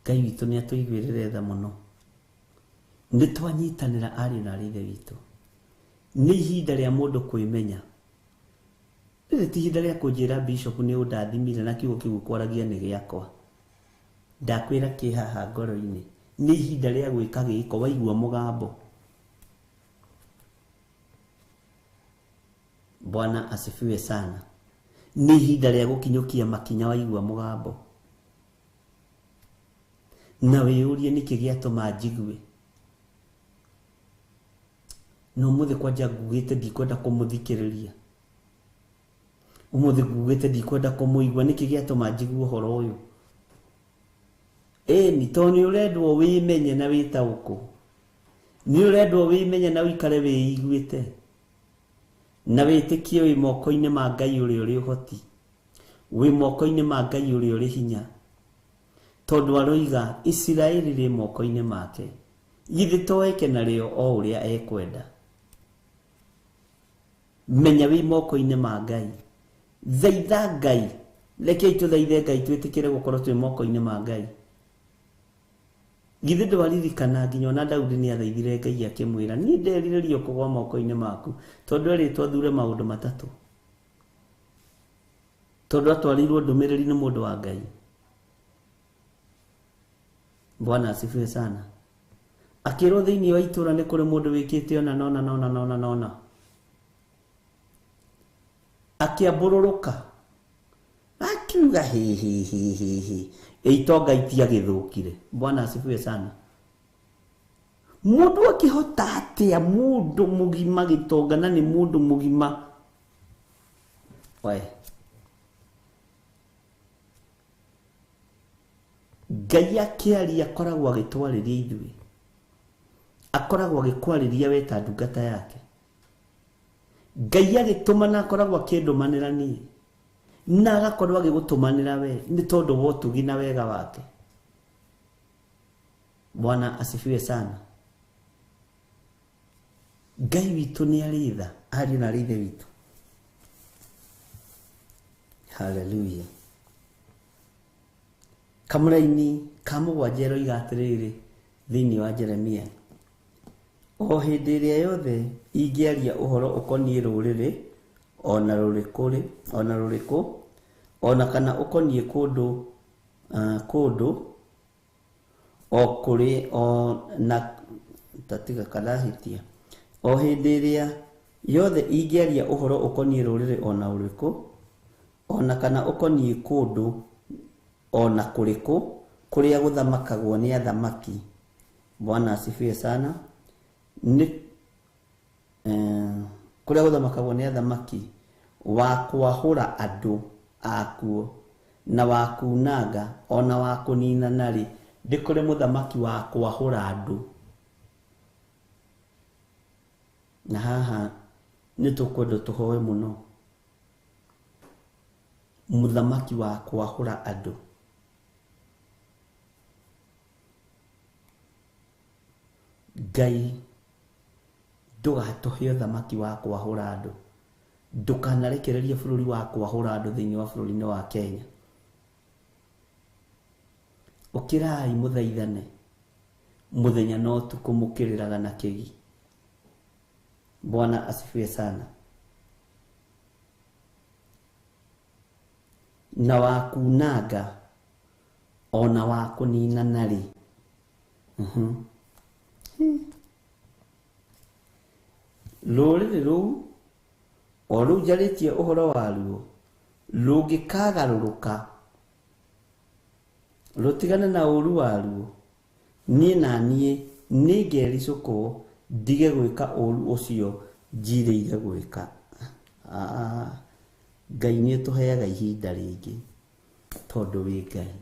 Ngai witũ nĩ atũiguĩrĩre tha mũno. Nĩ twanyitanĩra ariũ na arĩ ithe witũ. Nĩ ihinda rĩa mũndũ kwĩmenya. Rĩrĩ ti ihinda rĩa kũnjĩra bishop nĩ ũndathimire na kiugo kĩu kwaragia nĩ gĩakwa. Ndakwĩra kĩ haha ngoro-inĩ. Nĩ ihinda rĩa gwĩka gĩko waigua mũgambo. Bwana asifiwe sana. Nĩ ihinda rĩa gũkinyũkia makinya waigua mũgambo. Na wĩyũrie nĩkĩ gĩatũma njigue. No mũthĩ kwanja ngugĩte ndikwenda kũmũthikĩrĩria. Ũmũthĩ ngugĩte ndikwenda kũmũigua, nĩkĩ gĩatũma njigue ũhoro ũyũ. Nĩ tondũ nĩ ũrendwo wĩmenye na wĩtaũkũ. Nĩ ũrendwo wĩmenye na wĩikare wĩiguĩte, na wĩtĩkie wĩ moko-inĩ ma Ngai ũrĩa ũrĩ ũhoti, wĩ moko-inĩ ma Ngai ũrĩa ũrĩ hinya. Tondũ aroiga Isiraeli rĩ moko-inĩ make, githĩ toeke narĩo o ũrĩa ekwenda. Menya wĩ moko-inĩ ma Ngai. Thaitha Ngai. Rekei tũthaithe Ngai twĩtĩkĩre gũkorwo twĩ moko-inĩ ma Ngai. Githĩ ndwaririkana nginya ona Daudi nĩ athaithire Ngai akĩmwĩra, niĩ nderirĩrio kũgwa moko-inĩ maku, tondũ erĩtwo athure maũndũ matatũ. Tondũ atwarirwo ndũmĩrĩri nĩ mũndũ wa Ngai. Bwana asifiwe sana. Akĩrwo thĩinĩ wa itũra nĩ kũrĩ mũndũ wĩkĩte ona nona. Akĩambũrũrũka. Akiuga hihihihihi. Itonga itiagĩthũkire. Bwana asifiwe sana. Mũndũ akĩhota atĩa mũndũ mũgima gĩtonga na nĩ mũndũ mũgima. Ngai akĩaria akoragwo agĩtwarĩria ithuĩ. Akoragwo agĩkwarĩria we ta ndungata yake. Ngai agĩtũmana akoragwo akĩndũmanĩra niĩ. Na agakorwo agĩgũtũmanĩra we nĩ tondũ wa ũtugi na wega wake. Bwana asifiwe sana. Ngai witũ nĩ arĩ tha, ariũ na arĩ ithe witũ. Hallelujah. Kamũra-inĩ ka mũgwanja eroiga atĩrĩrĩ thĩinĩ wa Jeremia, o hĩndĩ ĩrĩa yothe ingĩaria ũhoro ũkoniĩ rũrĩrĩ ona rũrĩkũ ona kana ũkoniĩ kũndũ o kũrĩ na tatiga karahitia, o hĩndĩ ĩrĩa yothe ingĩaria ũhoro ũkoniĩ rũrĩrĩ ona rũrĩkũ ona kana ũkoniĩ kũndũ ona kuriku kuria guthamakagwo ni athamaki. Bwana asifiwe sana. Ni kuria guthamakagwo ni athamaki wa kwahura andu akuo na wa kunanga ona wa kunina nari. Ndikore muthamaki wa kwahura andu. Na haha nitukwenda tuhoe muno muthamaki wa kwahura andu. Ngai ndugatuhe uthamaki wa kwahura andu. Ndukanarekererie bururi wa kwahura andu thiini wa bururi-ini wa Kenya. Ukirai muthaithane muthenya no tukumukiriraga na kigi. Bwana asifiwe sana. Na wa kunanga ona wa kunina nari. Ruriri ruu o ruu njaritie uhoro waruo rungikagaruruka rutigane na uru waruo, nie na nie ningericuko ndige gwika uru ucio njiriire gwika. Ngai ni tuheaga ihinda ringi tondu wi Ngai.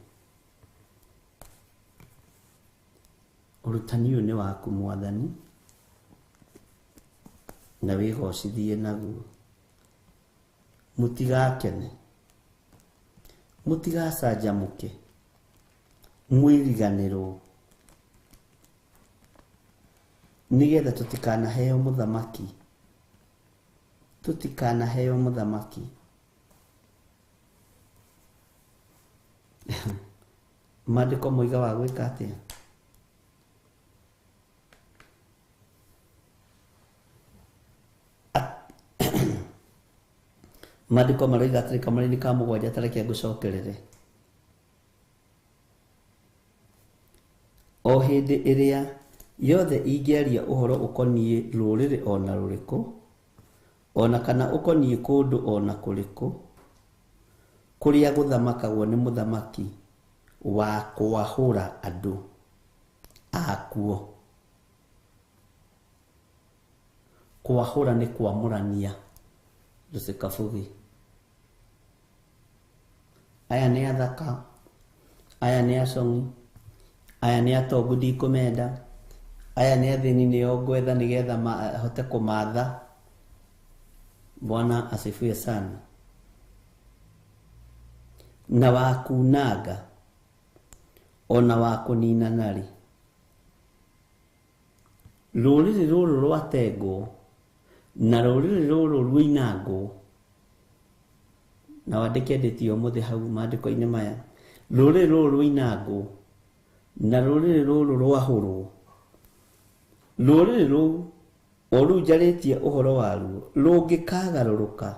Urutani uyu ni waku Mwathani na wigocithie naguo. Mutigakene, mutigacanjamuke, mwiriganirwo nigetha tutikanaheo muthamaki, tutikanaheo muthamaki. Maandiko moiga wa gwika atia? Maandiko maroiga atiri Kamari-ini ka mugwanja tareke ngucokerere. O hindi iria yothe ingiaria uhoro ukonie ruriri ona ruriku, ona kana ukonie kundu ona kuriku, kuria guthamakagwo ni muthamaki wa kwahura andu akuo. Kwahura ni kwamurania. Rusikafugi. Aya ni athaka, aya ni acongi, aya ni atongu ndikumenda, aya ni athini nio ngwetha nigetha hote kumatha. Bwana asifiwe sana. Na wa kunanga ona wa kunina nari. Ruriri ruru rwatengwo na ruriri ruru rwinangwo. Na wandike ndetio muthi hau maandiko-ini maya. Ruriri ruru rwinangwo na ruriri ruru rwahurwo. Ruriri ruu o ruu njaritie uhoro waruo rungikagaruruka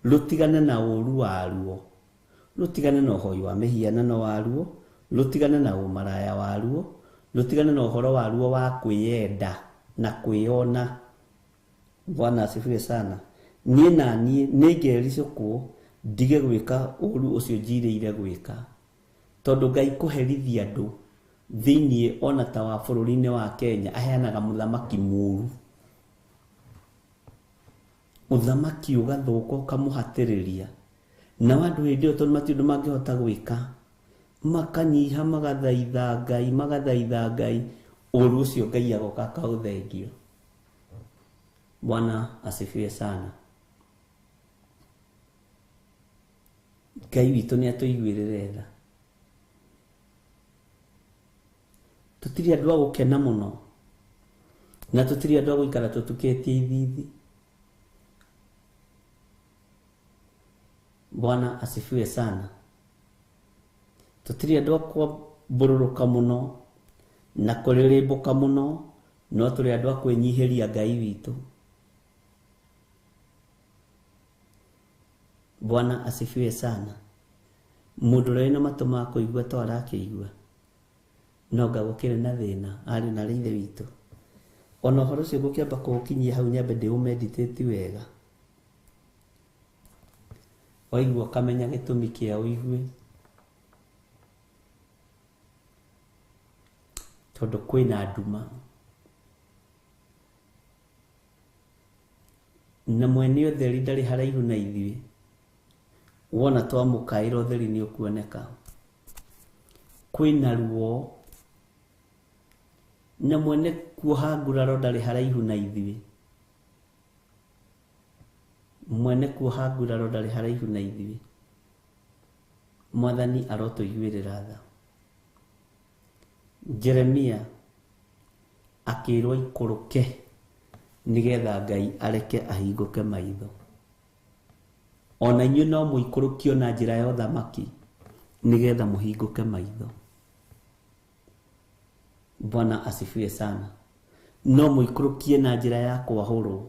rutigane na uru waruo, rutigane na uhoi wa mihianano waruo, rutigane na umaraya waruo, rutigane na uhoro waruo wa kwiyenda na kwiona. Bwana asifiwe sana. Nie na nie ningericuko ndige gwika uru ucio njiriire gwika, tondu Ngai kuherithia andu thiini ona ta wa bururi-ini wa Kenya aheanaga muthamaki muru. Muthamaki ugathuka ukamuhatiriria na wandu hindi o tondu matindu mangihota gwika makanyiha magathaitha Ngai uru ucio Ngai agoka akaũthengio. Bwana asifiwe sana. Ngai witu ni atuiguirire tha. Tutiri andu a gukena muno na tutiri andu a guikara tutuketie ithithi. Bwana asifiwe sana. Tutiri andu a kubururuka muno na kuririmbuka muno, no turi andu a kwinyihiria Ngai witu. Bwana asifiwe sana. Mundu rena matuma kuigua to arakiigua no ngagukire na thina ari na rithe witu. Ona horo cio gukiamba kukinyia hau nyambe ndi umeditate wega. Waigua kamenya gitumi kia uigue tondu kwina nduma na mwene utheri ndari haraihu na ithuĩ wona twamukaĩra ũtheri nĩ ũkuoneka kwĩna ruo na mwene kuoha nguraro ndarĩ haraihu na ithuĩ mwene kuoha nguraro ndarĩ haraihu na ithuĩ Mwathani arotũiguĩrĩra tha Jeremia akĩrwo ikũrũke nigetha Ngai areke ahingũke maitho ona inyuĩ no mũikũrũkio na njĩra ya ũthamaki nigetha mũhingũke maitho Bwana asifiwe sana no mũikũrũkie na njĩra ya kwahũrwo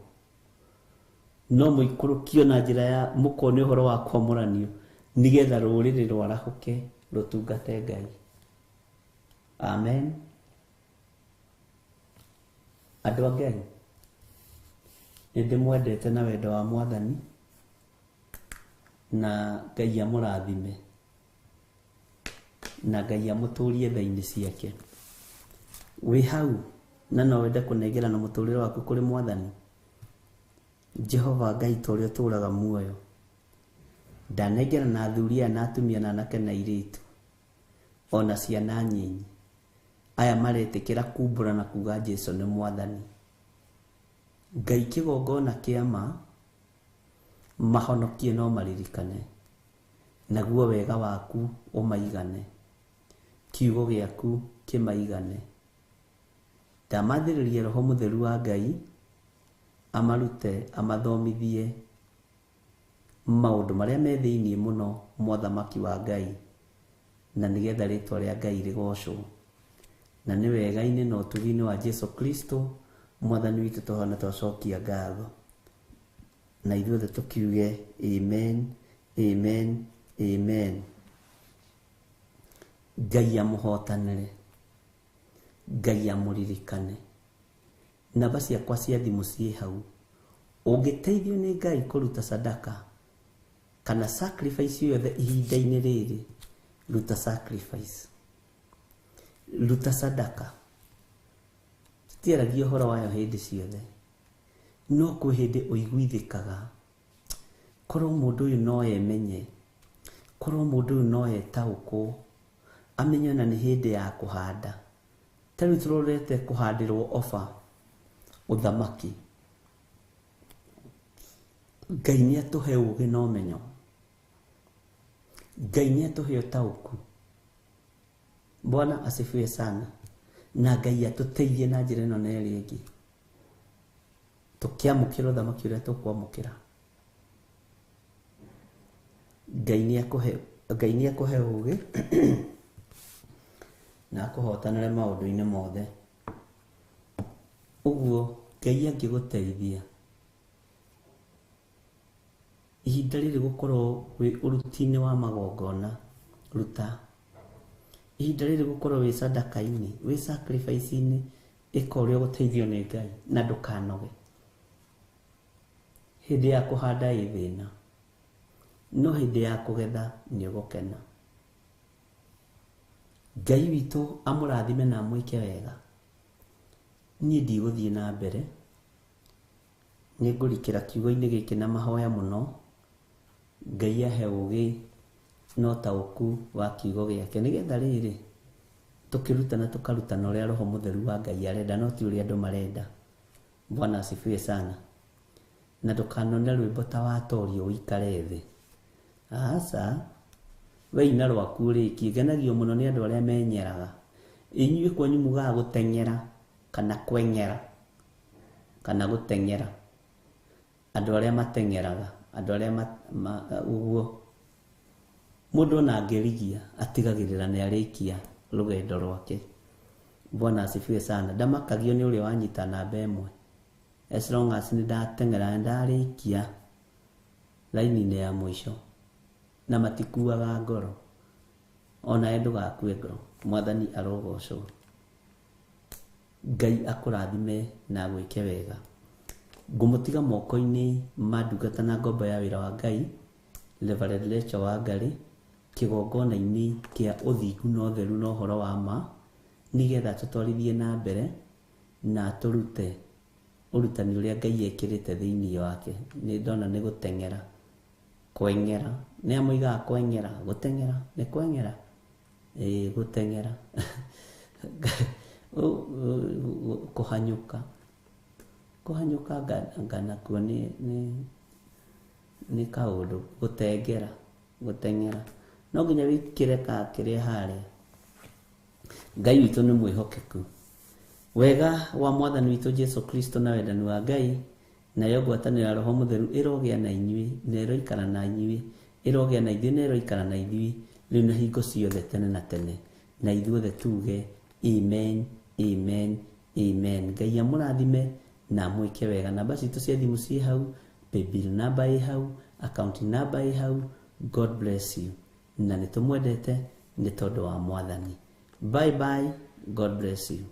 no mũikũrũkio na njĩra ya mũkone ũhoro wa kwamũranio nigetha rũrĩrĩ rwarahũke rũtungate Ngai amen andũ a Ngai nĩndĩmwendete na wendo wa Mwathani na Ngai amũrathime na Ngai amũtũrie tha-inĩ ciake wĩ hau na no wende kũnegerana mũtũrĩre waku kũrĩ Mwathani Jehova Ngai ta ũrĩa ũtũũraga muoyo ndanengerana athuri aya na atumia na anake na airĩtu ona ciana nyinyi aya maretĩkĩra kumbũra na kuga Jesũ nĩ Mwathani Ngai kĩgongona kĩama mahonokie no maririkane naguo wega waku ũmaigane kiugo gĩaku kĩmaigane ndamathĩrĩria Roho Mũtheru wa Ngai amarute amathomithie maũndũ marĩa me thĩinĩ mũno mothamaki wa Ngai na nigetha rĩtwa rĩa Ngai rĩgocwo na nĩ wega-inĩ na ũtugi-inĩ wa Jesũ Kristo Mwathani witũ tũhana twacokia ngatho na ithuothe tukiuge amen amen amen Ngai amũhotanĩre Ngai amũririkane namba ciakwa cia thimũ ciĩ hau ũngĩteithio nĩ Ngai kũruta sadaka kana sacrifice yothe ihinda-inĩ rĩrĩ ruta sacrifice ruta sadaka tutiaragia ũhoro wayo hĩndĩ ciothe no kwĩ hĩndĩ ũiguithĩkaga korwo mũndũ ũyũ no emenye korwo mũndũ ũyũ no etaũkwo amenye na nĩ hĩndĩ ya kũhanda ta rĩu tũrorete kũhandĩrwo ofa ũthamaki Ngai nĩ atũhe ũũgĩ na ũmenyo Ngai nĩ atũhe ũtaũku Bwana asifiwe sana na Ngai atũteithie na njĩra ĩno na ĩrĩa ĩngĩ tũkĩamũkĩra ũthamaki ũrĩa tũkwamũkĩra Ngai nĩ akũhe ũũgĩ na akũhotanĩre maũndũ-inĩ mothe ũguo Ngai angĩgũteithia ihinda rĩrĩ gũkorwo wĩ ũruti-inĩ wa magongona ruta ihinda rĩrĩ gũkorwo wĩ sadaka-inĩ wĩ sacrifice-inĩ ĩka ũrĩa gũteithio nĩ Ngai na ndũkanoge hĩndĩ ya kũhanda ĩ thĩna no hĩndĩ ya kũgetha nĩ ũgũkena Ngai witũ amũrathime na amwĩke wega niĩ ndigũthiĩ na mbere nĩ ngũrikĩra kiugo-inĩ gĩkĩ na mahoya mũno Ngai ahe ũũgĩ no taũku wa kiugo gĩake nĩgetha rĩrĩ tũkĩrutana tũkarutana ũrĩa Roho Mũtheru wa Ngai arenda no ti ũrĩa andũ marenda Bwana asifiwe sana na ndũkanone rwĩmbo ta watorio ũikare thĩ aca weina rwaku rĩki ngenagio mũno nĩ andũ arĩa menyeraga inyuĩ kwanyu mugaga gũteng'era kana kweng'era kana gũteng'era andũ arĩa mateng'eraga andũ arĩa ũguo mũndũ ona angĩrigia atigagĩrĩra nĩ arĩkia rũgendo rwake Bwana asifiwe sana ndamakagio nĩ ũrĩa wanyita namba ĩmwe as long as nĩ ndateng'era ndarĩkia raini-inĩ ya mũico na matikuaga ngoro ona ndũgakue ngoro Mwathani arogocwo Ngai akũrathime na gwĩke wega ngũmũtiga moko-inĩ ma ndungata na ngombo ya wĩra wa Ngai Reverend Rachel Wangarĩ kĩgongona-inĩ kĩa ũthingu na ũtheru na ũhoro wa ma nigetha tutwarithie na mbere na turute urutani uria Ngai ekirite thiini wake. Ni ndona ni guteng'era, kweng'era, ni amuigaga kweng'era, guteng'era, ni kweng'era, guteng'era kuhanyuka ngana kuo ni kaundu, guteng'era, no nginya wikire ka kiria haria. Ngai witu ni mwihokeku. Wega wa Mwathani witu Jesu Kristo na wendani wa Ngai na yo ngwatanĩro ya Roho Mũtheru ĩrogĩa na inyuĩ na ĩroikara na inyuĩ, ĩrogĩa na ithuĩ na ĩroikara na ithuĩ rĩu na hingo ciothe tene na tene. Na ithuothe tuge amen, amen, amen. Ngai amũrathime na mwĩke wega. Namba citũ cia thimũ ciĩ hau, paybill namba ĩ hau, account namba ĩ hau. God bless you. Na nĩtũmwendete nĩ tondũ wa Mwathani. Bye bye. God bless you.